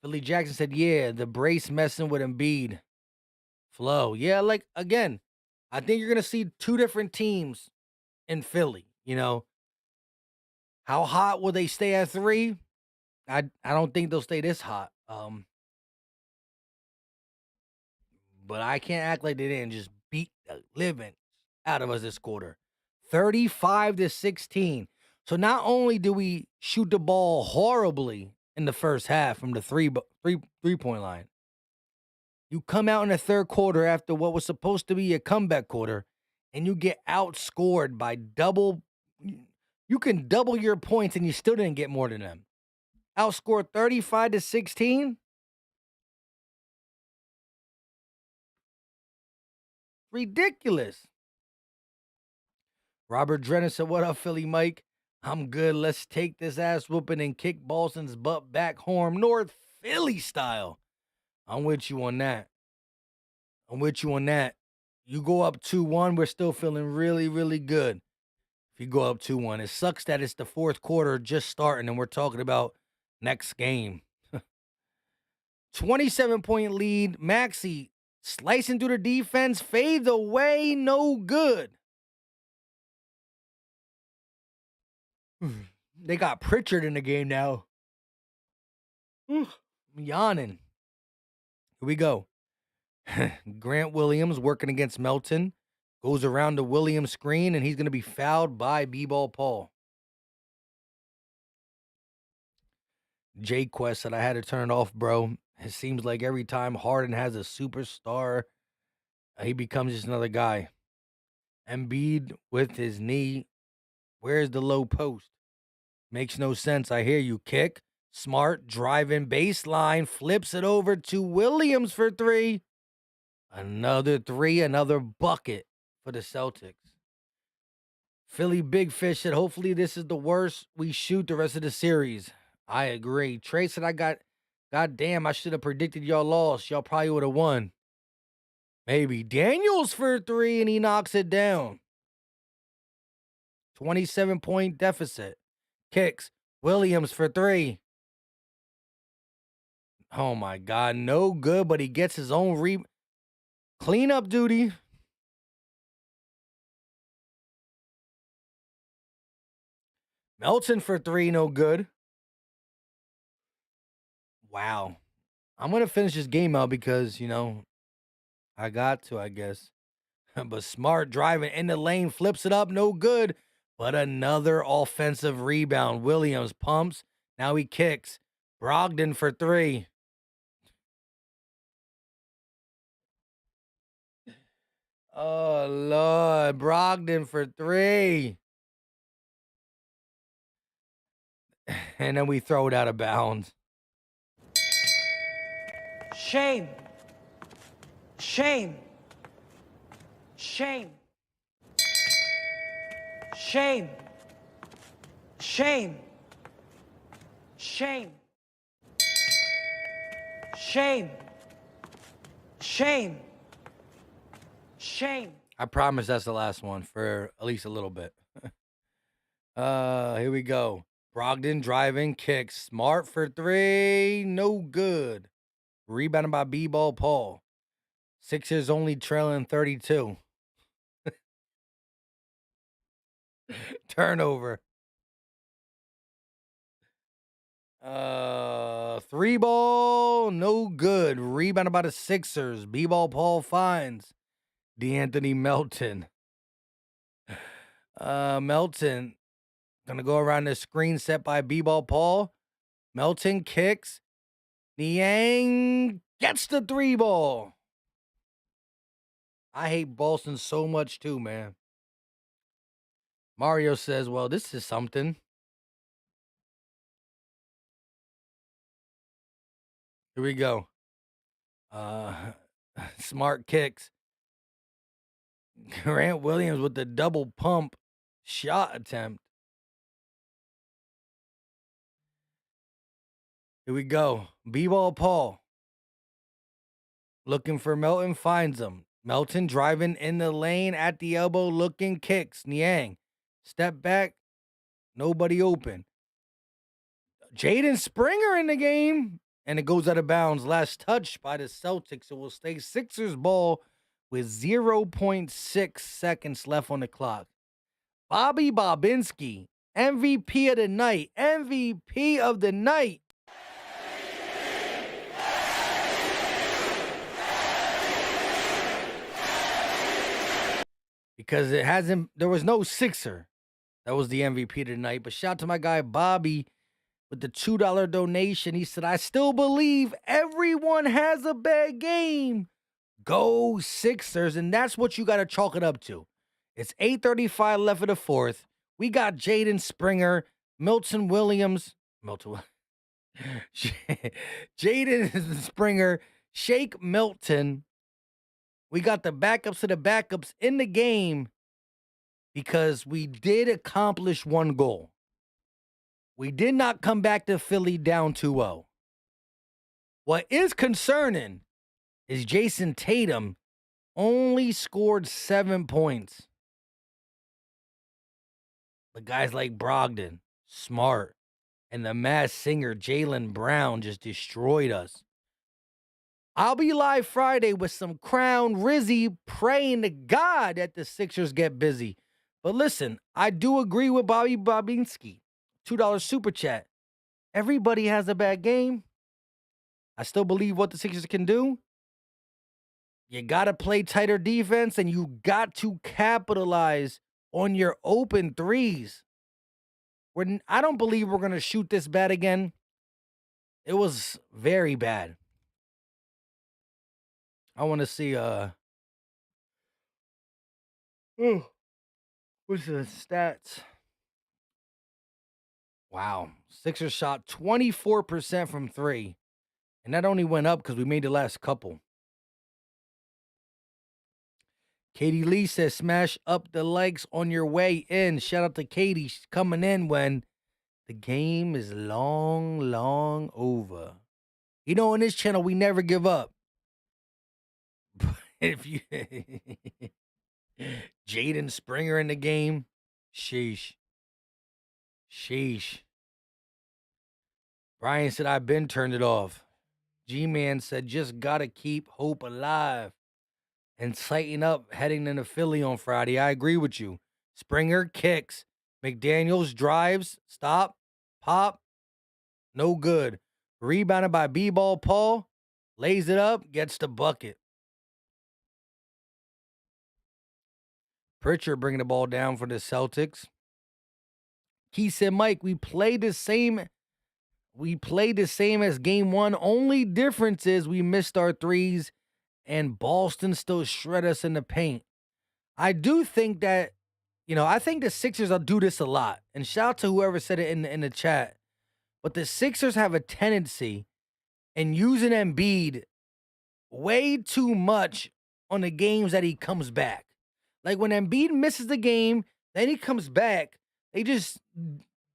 Philly Jackson said, yeah, the brace messing with Embiid. Flow. Yeah, like, again, I think you're going to see two different teams in Philly, How hot will they stay at 3? I don't think they'll stay this hot. But I can't act like they didn't just beat the living out of us this quarter. 35-16. So not only do we shoot the ball horribly in the first half from the three-point line, you come out in the third quarter after what was supposed to be a comeback quarter, and you get outscored by double. You can double your points, and you still didn't get more than them. Outscored 35-16. Ridiculous. Robert Drennan said, what up, Philly Mike? I'm good. Let's take this ass whooping and kick Boston's butt back home, North Philly style. I'm with you on that. You go up 2-1, we're still feeling really, really good. If you go up 2-1, it sucks that it's the fourth quarter just starting and we're talking about next game. 27-point lead. Maxey slicing through the defense, fades away, no good. They got Pritchard in the game now. I'm yawning. Here we go. Grant Williams working against Melton. Goes around the Williams screen, and he's going to be fouled by B-Ball Paul. J Quest said, I had to turn it off, bro. It seems like every time Harden has a superstar, he becomes just another guy. Embiid with his knee. Where's the low post? Makes no sense. I hear you. Kick. Smart. Driving baseline. Flips it over to Williams for 3. Another 3. Another bucket for the Celtics. Philly Big Fish said, hopefully this is the worst we shoot the rest of the series. I agree. Trey said, God damn, I should have predicted y'all lost. Y'all probably would have won. Maybe. Daniels for 3, and he knocks it down. 27-point deficit. Kicks. Williams for 3. Oh, my God. No good, but he gets his own cleanup duty. Melton for 3, no good. Wow. I'm going to finish this game out because, I got to, I guess. But Smart driving in the lane, flips it up, no good. But another offensive rebound. Williams pumps. Now he kicks. Brogdon for 3. Oh, Lord. Brogdon for 3. And then we throw it out of bounds. Shame. Shame. Shame. Shame. Shame. Shame. Shame. Shame. Shame. I promise that's the last one for at least a little bit. Here we go. Brogdon driving, kicks, smart for three, no good. Rebounded by B-ball Paul. Sixers only trailing 32. Turnover. Three ball, no good. Rebounded by the Sixers. B-ball Paul finds DeAnthony Melton. Melton gonna go around the screen set by B-ball Paul. Melton kicks. Niang gets the three ball. I hate Boston so much too, man. Mario says, well, this is something. Here we go. Smart kicks. Grant Williams with the double pump shot attempt. Here we go. B-ball Paul. Looking for Melton, finds him. Melton driving in the lane at the elbow, looking, kicks. Niang. Step back. Nobody open. Jaden Springer in the game. And it goes out of bounds. Last touch by the Celtics. It will stay Sixers ball with 0.6 seconds left on the clock. Bobby Bobinski, MVP of the night. MVP of the night. Because there was no Sixer that was the MVP tonight. But shout out to my guy Bobby with the $2 donation. He said, I still believe everyone has a bad game. Go Sixers. And that's what you got to chalk it up to. It's 8:35 left of the fourth. We got Jaden Springer, Jaden Springer, Shake Milton. We got the backups of the backups in the game because we did accomplish one goal. We did not come back to Philly down 2-0. What is concerning is Jason Tatum only scored 7 points. The guys like Brogdon, Smart, and the Masked Singer Jaylen Brown just destroyed us. I'll be live Friday with some Crown Rizzy praying to God that the Sixers get busy. But listen, I do agree with Bobby Bobinski. $2 super chat. Everybody has a bad game. I still believe what the Sixers can do. You got to play tighter defense, and you got to capitalize on your open threes. I don't believe we're going to shoot this bad again. It was very bad. I want to see what's the stats? Wow. Sixers shot 24% from three. And that only went up because we made the last couple. Katie Lee says, smash up the likes on your way in. Shout out to Katie. She's coming in when the game is long over. You know, on this channel, we never give up. If you Jaden Springer in the game, sheesh. Brian said, I've been turned it off. G-Man said, just got to keep hope alive and tighten up heading into Philly on Friday. I agree with you. Springer kicks. McDaniels drives. Stop. Pop. No good. Rebounded by B-ball Paul. Lays it up. Gets the bucket. Pritchard bringing the ball down for the Celtics. He said, Mike, we played the same as game one. Only difference is we missed our threes and Boston still shred us in the paint. I do think that, I think the Sixers will do this a lot. And shout out to whoever said it in the chat. But the Sixers have a tendency in using Embiid way too much on the games that he comes back. Like when Embiid misses the game, then he comes back. They just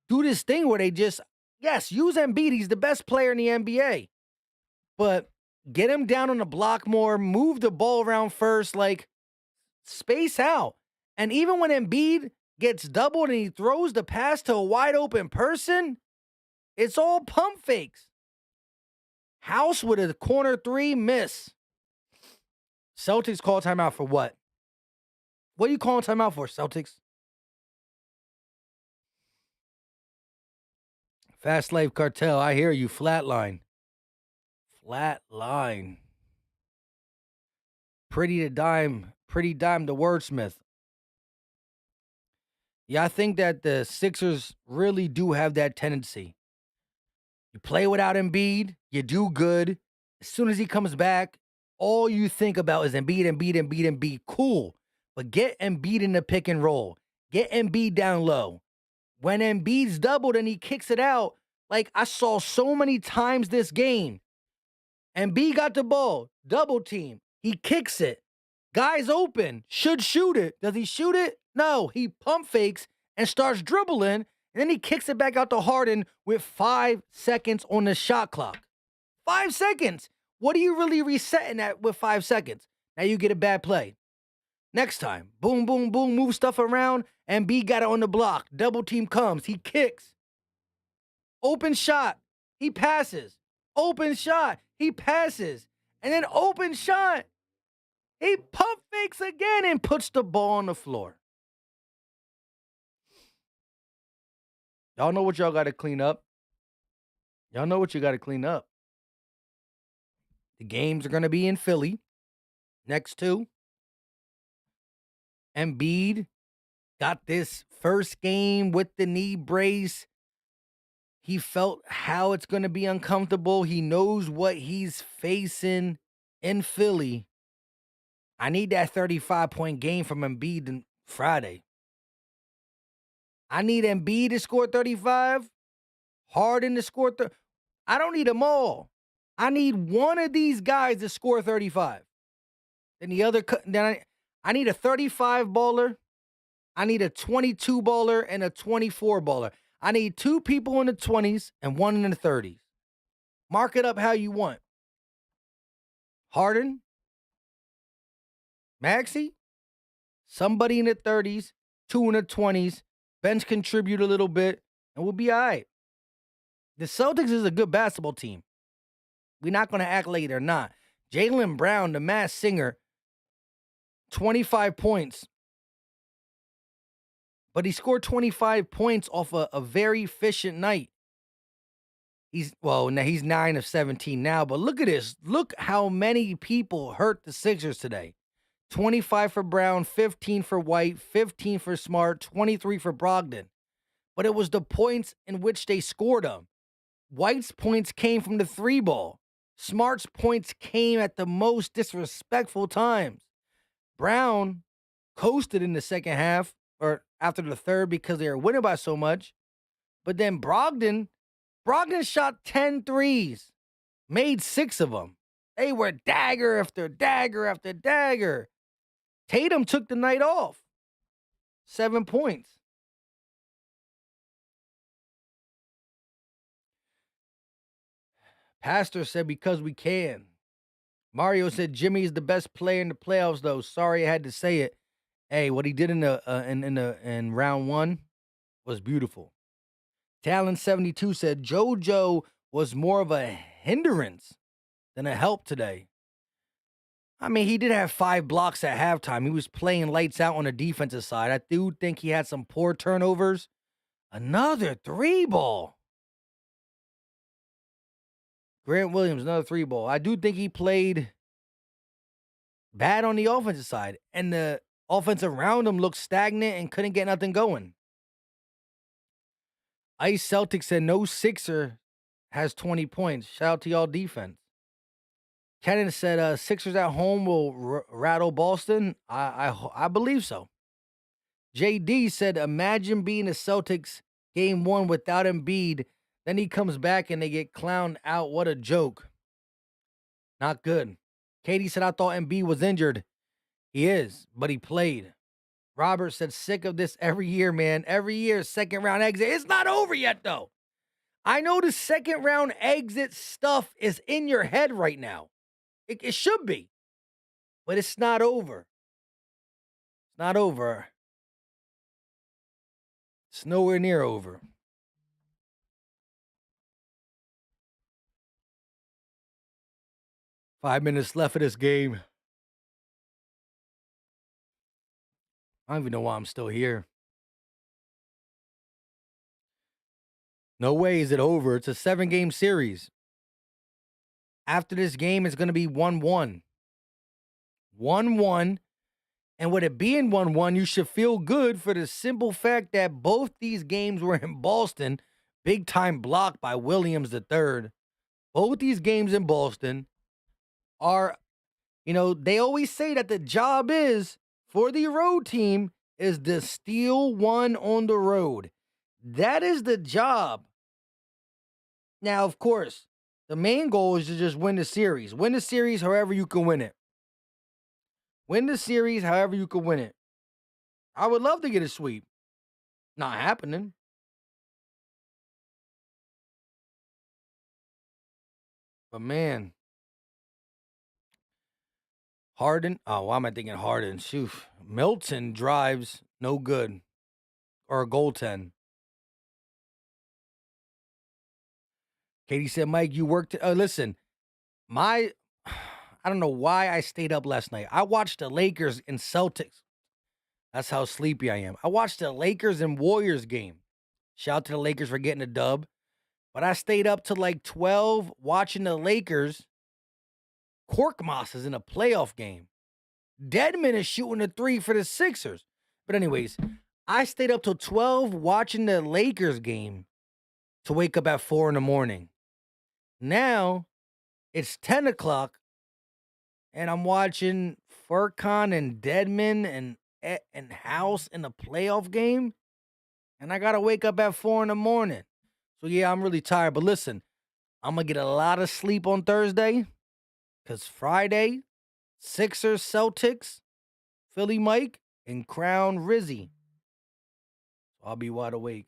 do this thing where they just, yes, use Embiid. He's the best player in the NBA. But get him down on the block more, move the ball around first. Like, Space out. And even when Embiid gets doubled and he throws the pass to a wide open person, it's all pump fakes. House with a corner three miss. Celtics call timeout for what? What are you calling timeout for, Celtics? Fast Slave Cartel, I hear you. Flatline. Flatline. Pretty dime the wordsmith. Yeah, I think that the Sixers really do have that tendency. You play without Embiid, you do good. As soon as he comes back, all you think about is Embiid. Cool. But get Embiid in the pick and roll. Get Embiid down low. When Embiid's doubled and he kicks it out, like I saw so many times this game, Embiid got the ball, double team. He kicks it. Guy's open, should shoot it. Does he shoot it? No, he pump fakes and starts dribbling, and then he kicks it back out to Harden with 5 seconds on the shot clock. 5 seconds. What are you really resetting at with 5 seconds? Now you get a bad play. Next time, boom, boom, boom, move stuff around, and B got it on the block. Double team comes, he kicks. Open shot, he passes. Open shot, he passes. And then open shot, he pump fakes again and puts the ball on the floor. Y'all know what y'all got to clean up. Y'all know what you got to clean up. The games are going to be in Philly. Next two. Embiid got this first game with the knee brace. He felt how it's going to be uncomfortable. He knows what he's facing in Philly. I need that 35-point game from Embiid on Friday. I need Embiid to score 35, Harden to score 30. I don't need them all. I need one of these guys to score 35. Then the other, I need a 35 baller. I need a 22 baller and a 24 baller. I need 2 people in the 20s and 1 in the 30s. Mark it up how you want. Harden, Maxey, somebody in the 30s, 2 in the 20s, bench contribute a little bit, and we'll be all right. The Celtics is a good basketball team. We're not going to act like they're not. Jaylen Brown, the Masked Singer, 25 points. But he scored 25 points off a very efficient night. Now he's 9 of 17 now, but look at this. Look how many people hurt the Sixers today. 25 for Brown, 15 for White, 15 for Smart, 23 for Brogdon. But it was the points in which they scored them. White's points came from the 3-ball. Smart's points came at the most disrespectful times. Brown coasted in the second half, or after the third, because they were winning by so much. But then Brogdon shot 10 threes, made 6 of them. They were dagger after dagger after dagger. Tatum took the night off. 7 points. Pastor said, because we can. Mario said, Jimmy is the best player in the playoffs, though. Sorry I had to say it. Hey, what he did in round 1 was beautiful. Talon72 said, JoJo was more of a hindrance than a help today. I mean, he did have 5 blocks at halftime. He was playing lights out on the defensive side. I do think he had some poor turnovers. Another 3-ball. Grant Williams, another 3-ball. I do think he played bad on the offensive side, and the offense around him looked stagnant and couldn't get nothing going. Ice Celtics said no Sixer has 20 points. Shout out to y'all defense. Kennan said Sixers at home will rattle Boston. I believe so. JD said, imagine being the Celtics game 1 without Embiid. Then he comes back and they get clowned out. What a joke. Not good. Katie said, I thought Embiid was injured. He is, but he played. Robert said, sick of this every year, man. Every year, second round exit. It's not over yet, though. I know the second round exit stuff is in your head right now. It should be, but it's not over. It's not over. It's nowhere near over. Five minutes left of this game. I don't even know why I'm still here. No way is it over. It's a 7-game series. After this game, it's going to be 1-1. 1-1. And with it being 1-1, you should feel good for the simple fact that both these games were in Boston. Big time block by Williams III. Both these games in Boston are, they always say that the job is for the road team is to steal one on the road. That is the job. Now, of course, the main goal is to just win the series. Win the series however you can win it. Win the series however you can win it. I would love to get a sweep. Not happening. But man, Harden. Oh, why am I thinking Harden? Shoot. Milton drives no good. Or a goaltend. Katie said, Mike, you worked. Listen, I don't know why I stayed up last night. I watched the Lakers and Celtics. That's how sleepy I am. I watched the Lakers and Warriors game. Shout out to the Lakers for getting a dub. But I stayed up till like 12 watching the Lakers. Korkmaz is in a playoff game. Deadman is shooting a 3 for the Sixers. But anyways, I stayed up till 12 watching the Lakers game to wake up at 4 in the morning. Now, it's 10 o'clock, and I'm watching Furkan and Deadman and House in a playoff game, and I got to wake up at 4 in the morning. So, yeah, I'm really tired. But listen, I'm going to get a lot of sleep on Thursday because Friday, Sixers, Celtics, Philly Mike, and Crown Rizzy. So I'll be wide awake.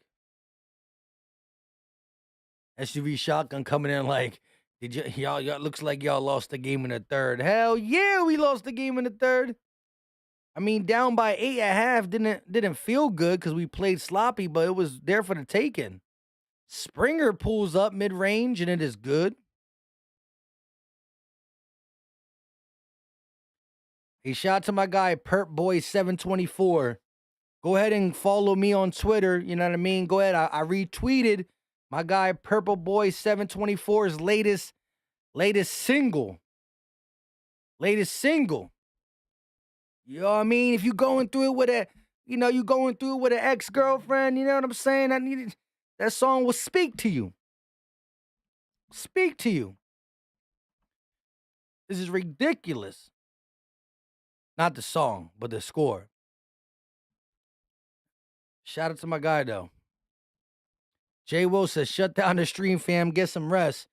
SUV Shotgun coming in like, y'all looks like y'all lost the game in the third. Hell yeah, we lost the game in the third. I mean, down by 8.5 didn't feel good because we played sloppy, but it was there for the taking. Springer pulls up mid-range, and it is good. A shout out to my guy, Perp Boy 724. Go ahead and follow me on Twitter. You know what I mean? Go ahead. I retweeted my guy Purple Boy 724's latest single. Latest single. You know what I mean? If you going through it with an ex-girlfriend, you know what I'm saying? That song will speak to you. Speak to you. This is ridiculous. Not the song, but the score. Shout out to my guy, though. Jay Will says, shut down the stream, fam. Get some rest.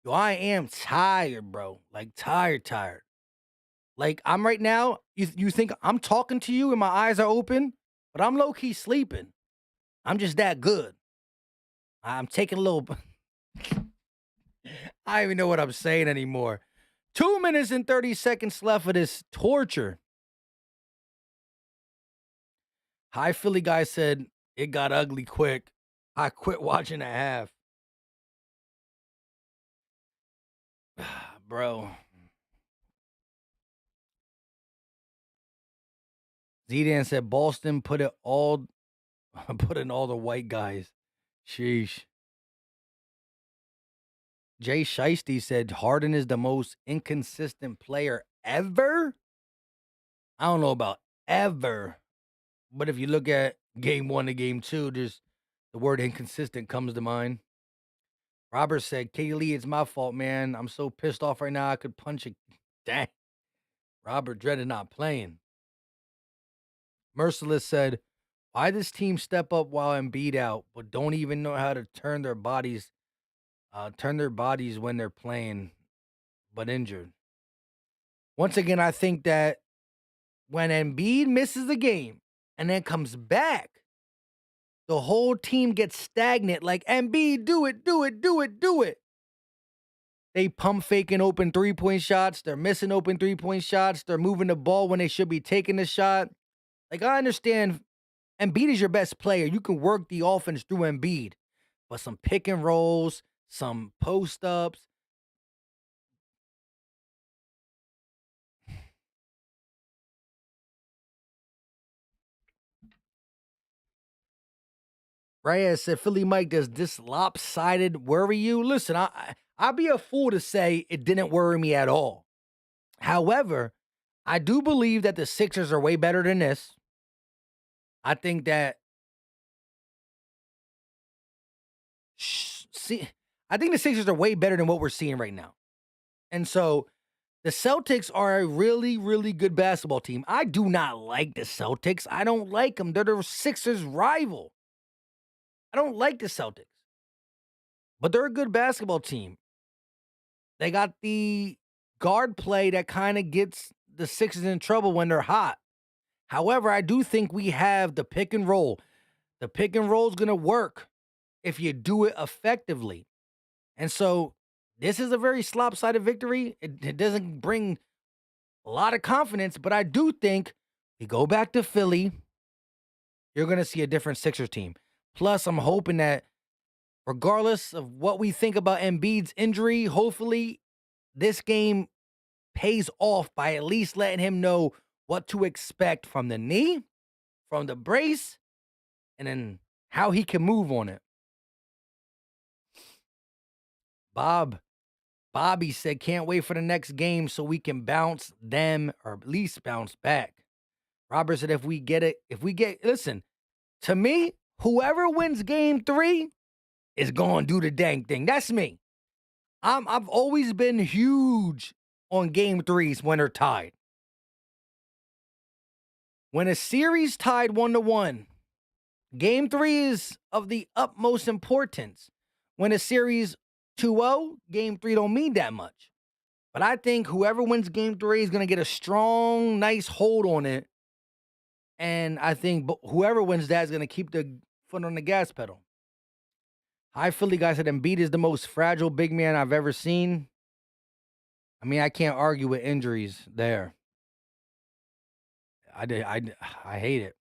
Yo, I am tired, bro. Like, tired. Like, I'm right now, you think I'm talking to you and my eyes are open, but I'm low-key sleeping. I'm just that good. I'm taking a little... I don't even know what I'm saying anymore. 2 minutes and 30 seconds left of this torture. Hi, Philly guy said, it got ugly quick. I quit watching at half. Bro. Zidane said Boston put in all the white guys. Sheesh. Jay Shiesty said Harden is the most inconsistent player ever. I don't know about ever. But if you look at game 1 to game 2, just the word inconsistent comes to mind. Robert said, Kaylee, it's my fault, man. I'm so pissed off right now I could punch a... Dang. Robert dreaded not playing. Merciless said, why does team step up while Embiid out, but don't even know how to turn their bodies when they're playing, but injured? Once again, I think that when Embiid misses a game and then comes back, the whole team gets stagnant. Like, Embiid, do it. They pump faking open 3-point shots. They're missing open 3-point shots. They're moving the ball when they should be taking the shot. Like, I understand Embiid is your best player. You can work the offense through Embiid, but some pick and rolls, some post ups. Reyes said, Philly Mike, does this lopsided worry you? Listen, I'd be a fool to say it didn't worry me at all. However, I do believe that the Sixers are way better than this. I think that I think the Sixers are way better than what we're seeing right now. And so the Celtics are a really, really good basketball team. I do not like the Celtics. I don't like them. They're the Sixers' rival. I don't like the Celtics. But they're a good basketball team. They got the guard play that kind of gets the Sixers in trouble when they're hot. However, I do think we have the pick and roll. The pick and roll is going to work if you do it effectively. And so this is a very slopsided victory. It doesn't bring a lot of confidence, but I do think you go back to Philly, you're going to see a different Sixers team. Plus, I'm hoping that regardless of what we think about Embiid's injury, hopefully this game pays off by at least letting him know what to expect from the knee, from the brace, and then how he can move on it. Bobby said, can't wait for the next game so we can bounce them or at least bounce back. Robert said, listen, to me, whoever wins game 3 is going to do the dang thing. That's me. I've always been huge on game 3s when they're tied. When a series tied 1-1, game 3 is of the utmost importance. When a series 2-0, game 3 don't mean that much. But I think whoever wins game 3 is going to get a strong, nice hold on it. And I think whoever wins that is going to keep the foot on the gas pedal. Hi, Philly guy said Embiid is the most fragile big man I've ever seen. I mean, I can't argue with injuries there. I hate it.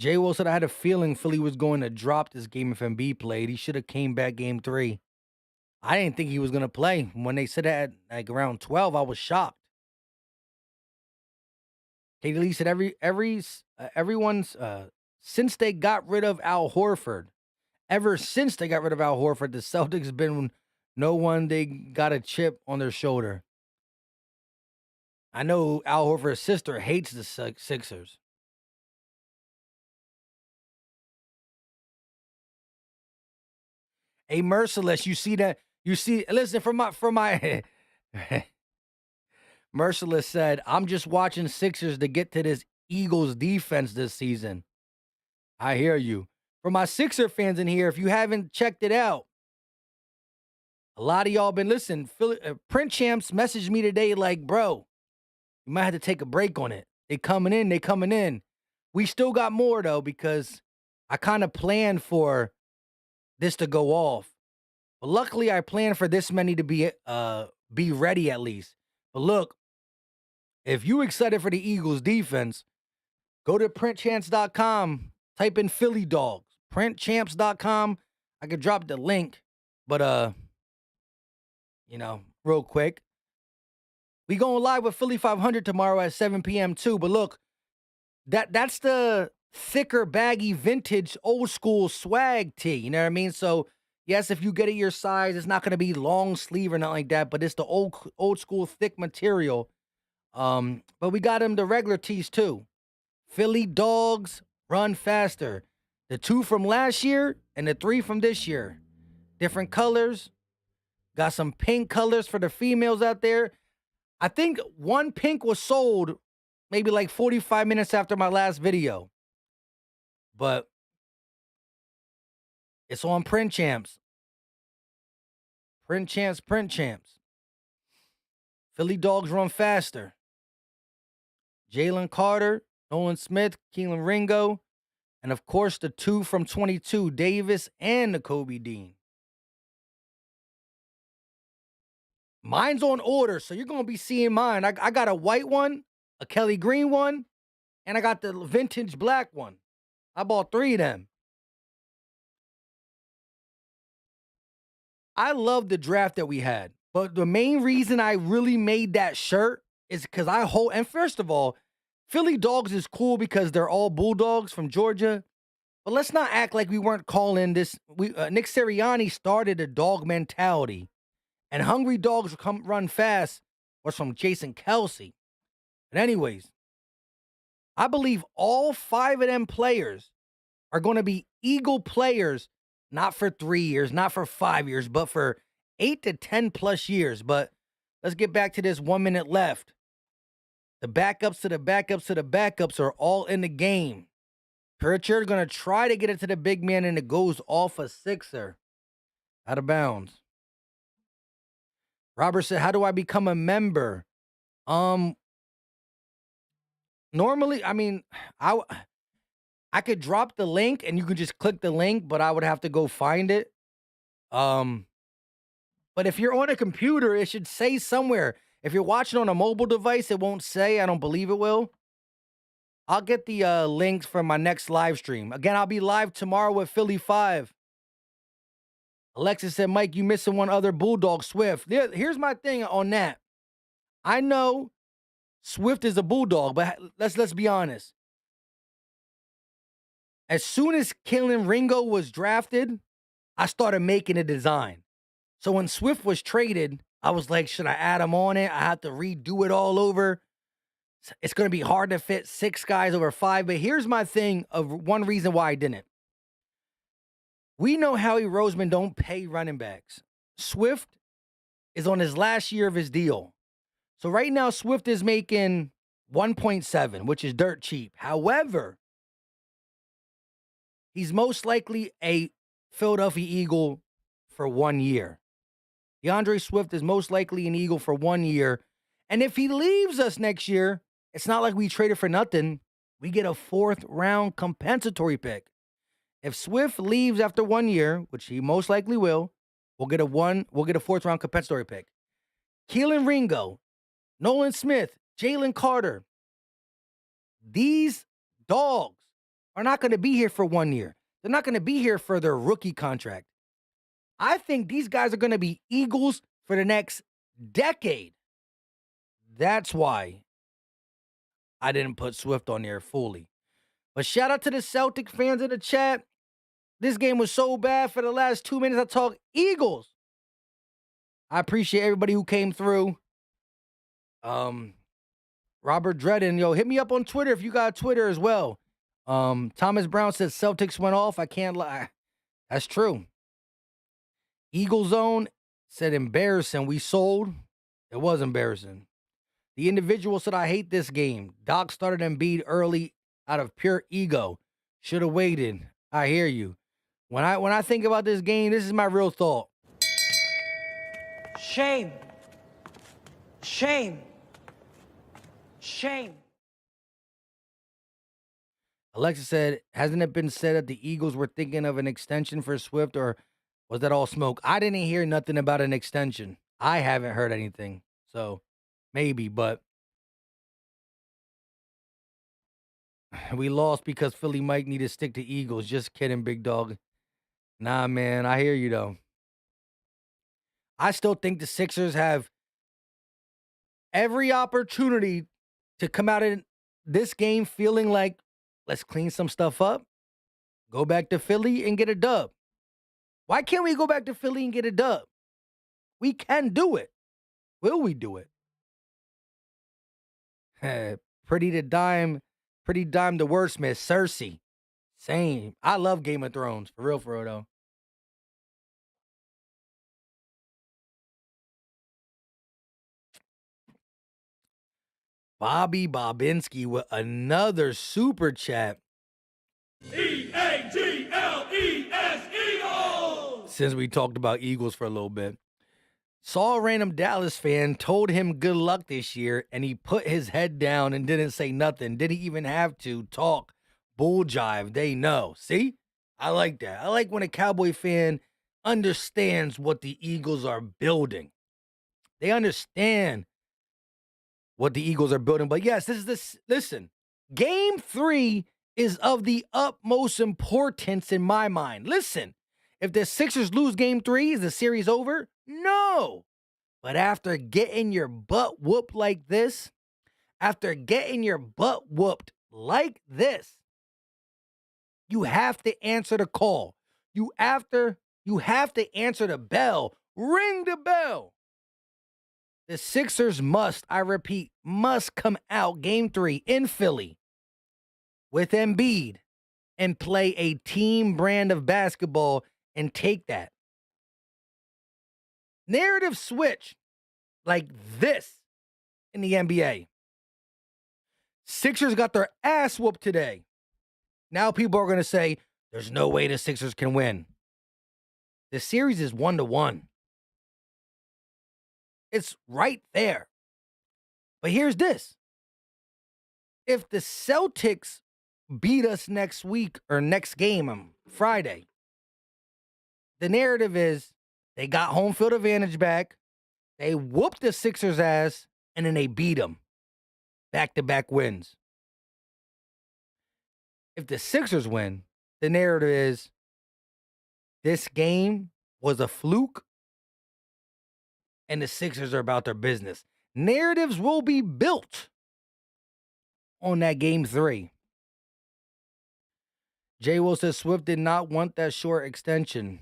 Jay Will said, I had a feeling Philly was going to drop this game if Embiid played. He should have came back game 3. I didn't think he was going to play. When they said that at like around 12, I was shocked. Katie Lee said everyone's since they got rid of Al Horford, ever since they got rid of Al Horford, the Celtics been no one they got a chip on their shoulder. I know Al Horford's sister hates the Sixers. Hey, Merciless, you see that? Listen, from my Merciless said, I'm just watching Sixers to get to this Eagles defense this season. I hear you. For my Sixer fans in here, if you haven't checked it out, a lot of y'all been listening. Print Champs messaged me today like, bro, you might have to take a break on it. They coming in. We still got more, though, because I kind of planned for this to go off. But luckily, I planned for this many to be ready at least. But look, if you excited for the Eagles defense, go to printchamps.com, type in Philly Dogs. Printchamps.com. I could drop the link, but real quick. We going live with Philly 500 tomorrow at 7 p.m. too. But look, that's the thicker, baggy, vintage, old school swag tee. You know what I mean? So yes, if you get it your size, it's not going to be long sleeve or nothing like that. But it's the old school thick material. But we got them the regular tees too. Philly Dogs run faster. The 2 from last year and the 3 from this year. Different colors. Got some pink colors for the females out there. I think one pink was sold maybe like 45 minutes after my last video. But it's on Print Champs. Print Champs. Philly Dogs run faster. Jalen Carter, Nolan Smith, Keelan Ringo, and of course the 2 from 22, Davis and the Kobe Dean. Mine's on order, so you're going to be seeing mine. I got a white one, a Kelly Green one, And I got the vintage black one. I bought 3 of them. I love the draft that we had. But the main reason I really made that shirt is because I hold, and first of all, Philly Dogs is cool because they're all Bulldogs from Georgia. But let's not act like we weren't calling this. Nick Sirianni started a dog mentality, and Hungry Dogs run fast was from Jason Kelsey. But anyways, I believe all 5 of them players are going to be Eagle players, not for 3 years, not for 5 years, but for 8 to 10 plus years. But let's get back to this 1 minute left. The backups to the backups to the backups are all in the game. Pritchard going to try to get it to the big man, and it goes off a sixer. Out of bounds. Robert said, how do I become a member? Normally, I mean, I could drop the link and you could just click the link, but I would have to go find it. But if you're on a computer, it should say somewhere. If you're watching on a mobile device, it won't say. I don't believe it will. I'll get the links for my next live stream. Again, I'll be live tomorrow with Philly 5. Alexis said, Mike, you missing one other Bulldog, Swift. Here's my thing on that. I know Swift is a Bulldog, but let's be honest. As soon as Keelan Ringo was drafted, I started making a design. So when Swift was traded, I was like, should I add him on it? I have to redo it all over. It's going to be hard to fit 6 guys over 5. But here's my thing of one reason why I didn't. We know Howie Roseman don't pay running backs. Swift is on his last year of his deal. So right now, Swift is making 1.7, which is dirt cheap. However, he's most likely a Philadelphia Eagle for 1 year. DeAndre Swift is most likely an Eagle for 1 year. And if he leaves us next year, it's not like we traded for nothing. We get a 4th round compensatory pick. If Swift leaves after 1 year, which he most likely will, we'll get a 4th round compensatory pick. Keelan Ringo, Nolan Smith, Jalen Carter. These dogs are not going to be here for 1 year. They're not going to be here for their rookie contract. I think these guys are going to be Eagles for the next decade. That's why I didn't put Swift on there fully. But shout out to the Celtics fans in the chat. This game was so bad for the last 2 minutes I talked Eagles. I appreciate everybody who came through. Robert Dredden, hit me up on Twitter if you got Twitter as well. Thomas Brown said Celtics went off. I can't lie. That's true. Eagle Zone said embarrassing. We sold. It was embarrassing. The individual said, I hate this game. Doc started Embiid early out of pure ego. Should have waited. I hear you. When I think about this game, this is my real thought. Shame. Shame. Shame. Alexa said, hasn't it been said that the Eagles were thinking of an extension for Swift, or was that all smoke? I didn't hear nothing about an extension. I haven't heard anything. So maybe, but we lost because Philly Mike needed to stick to Eagles. Just kidding, big dog. Nah, man, I hear you, though. I still think the Sixers have every opportunity to come out in this game feeling like, let's clean some stuff up, go back to Philly and get a dub. Why can't we go back to Philly and get a dub? We can do it. Will we do it? Pretty dime the wordsmith, Cersei. Same. I love Game of Thrones. For real, though. Bobby Bobinski with another super chat. EAGLES Eagles! Since we talked about Eagles for a little bit. Saw a random Dallas fan, told him good luck this year, and he put his head down and didn't say nothing. Didn't even have to talk bull jive. They know. See? I like that. I like when a Cowboy fan understands what the Eagles are building. They understand what the Eagles are building. But yes, listen, Game 3 is of the utmost importance in my mind. Listen, if the Sixers lose game 3, is the series over? No. But after getting your butt whooped like this, you have to answer the call. You have to answer the bell. Ring the bell. The Sixers must, I repeat, must come out game 3 in Philly with Embiid and play a team brand of basketball and take that. Narrative switch like this in the NBA. Sixers got their ass whooped today. Now people are going to say, there's no way the Sixers can win. The series is 1-1. It's right there. But here's this. If the Celtics beat us next week or next game on Friday, the narrative is they got home field advantage back, they whooped the Sixers' ass, and then they beat them. Back-to-back wins. If the Sixers win, the narrative is this game was a fluke and the Sixers are about their business. Narratives will be built on that game 3. J. Will says Swift did not want that short extension.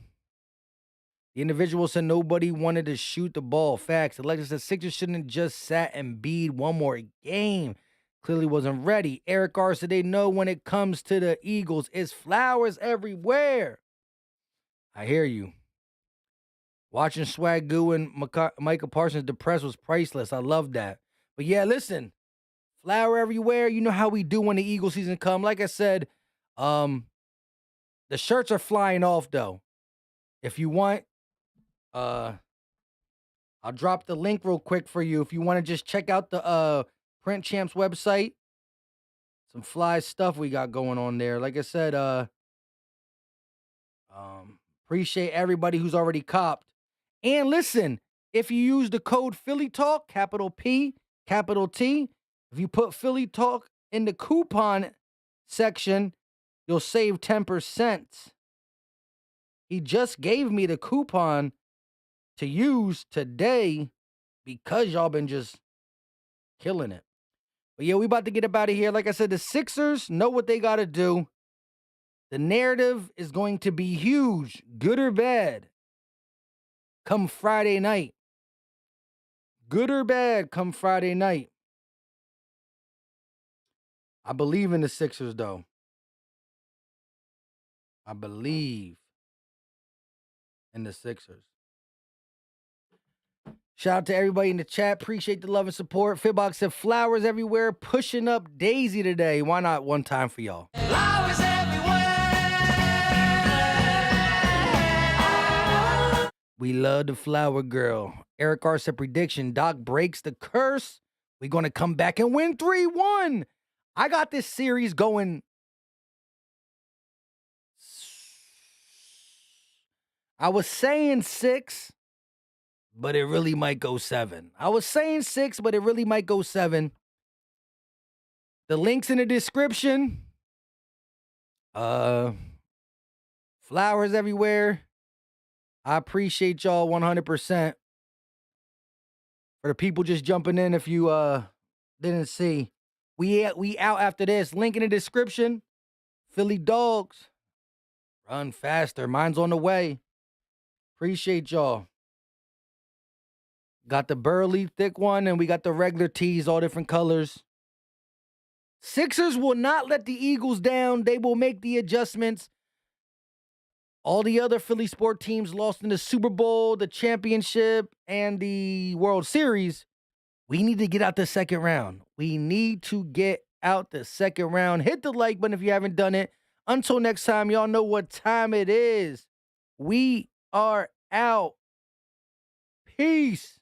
The individual said nobody wanted to shoot the ball. Facts. Alexis said Sixers shouldn't have just sat and beat one more game. Clearly wasn't ready. Eric R. said they know when it comes to the Eagles, it's flowers everywhere. I hear you. Watching Swagoo and Micah Parsons depressed was priceless. I love that. But yeah, listen. Flower everywhere. You know how we do when the Eagle season come. Like I said, the shirts are flying off, though. If you want, I'll drop the link real quick for you. If you want to just check out the Print Champs website. Some fly stuff we got going on there. Like I said, appreciate everybody who's already copped. And listen, if you use the code Philly Talk, capital P, capital T, if you put Philly Talk in the coupon section, you'll save 10%. He just gave me the coupon to use today because y'all been just killing it. But yeah, we about to get up out of here. Like I said, the Sixers know what they got to do. The narrative is going to be huge, good or bad, come Friday night. Good or bad, come Friday night. I believe in the Sixers, though. I believe in the Sixers. Shout out to everybody in the chat. Appreciate the love and support. Fitbox said flowers everywhere, pushing up Daisy today. Why not one time for y'all? Flowers everywhere. We love the flower girl. Eric R said prediction. Doc breaks the curse. We're going to come back and win 3-1. I got this series going. I was saying 6, but it really might go 7. I was saying 6, but it really might go 7. The link's in the description. Flowers everywhere. I appreciate y'all 100%. For the people just jumping in, if you didn't see, we out after this. Link in the description. Philly Dogs. Run faster. Mine's on the way. Appreciate y'all. Got the burly thick one, and we got the regular tees, all different colors. Sixers will not let the Eagles down. They will make the adjustments. All the other Philly sport teams lost in the Super Bowl, the championship, and the World Series. We need to get out the second round. We need to get out the second round. Hit the like button if you haven't done it. Until next time, y'all know what time it is. We are out. Peace.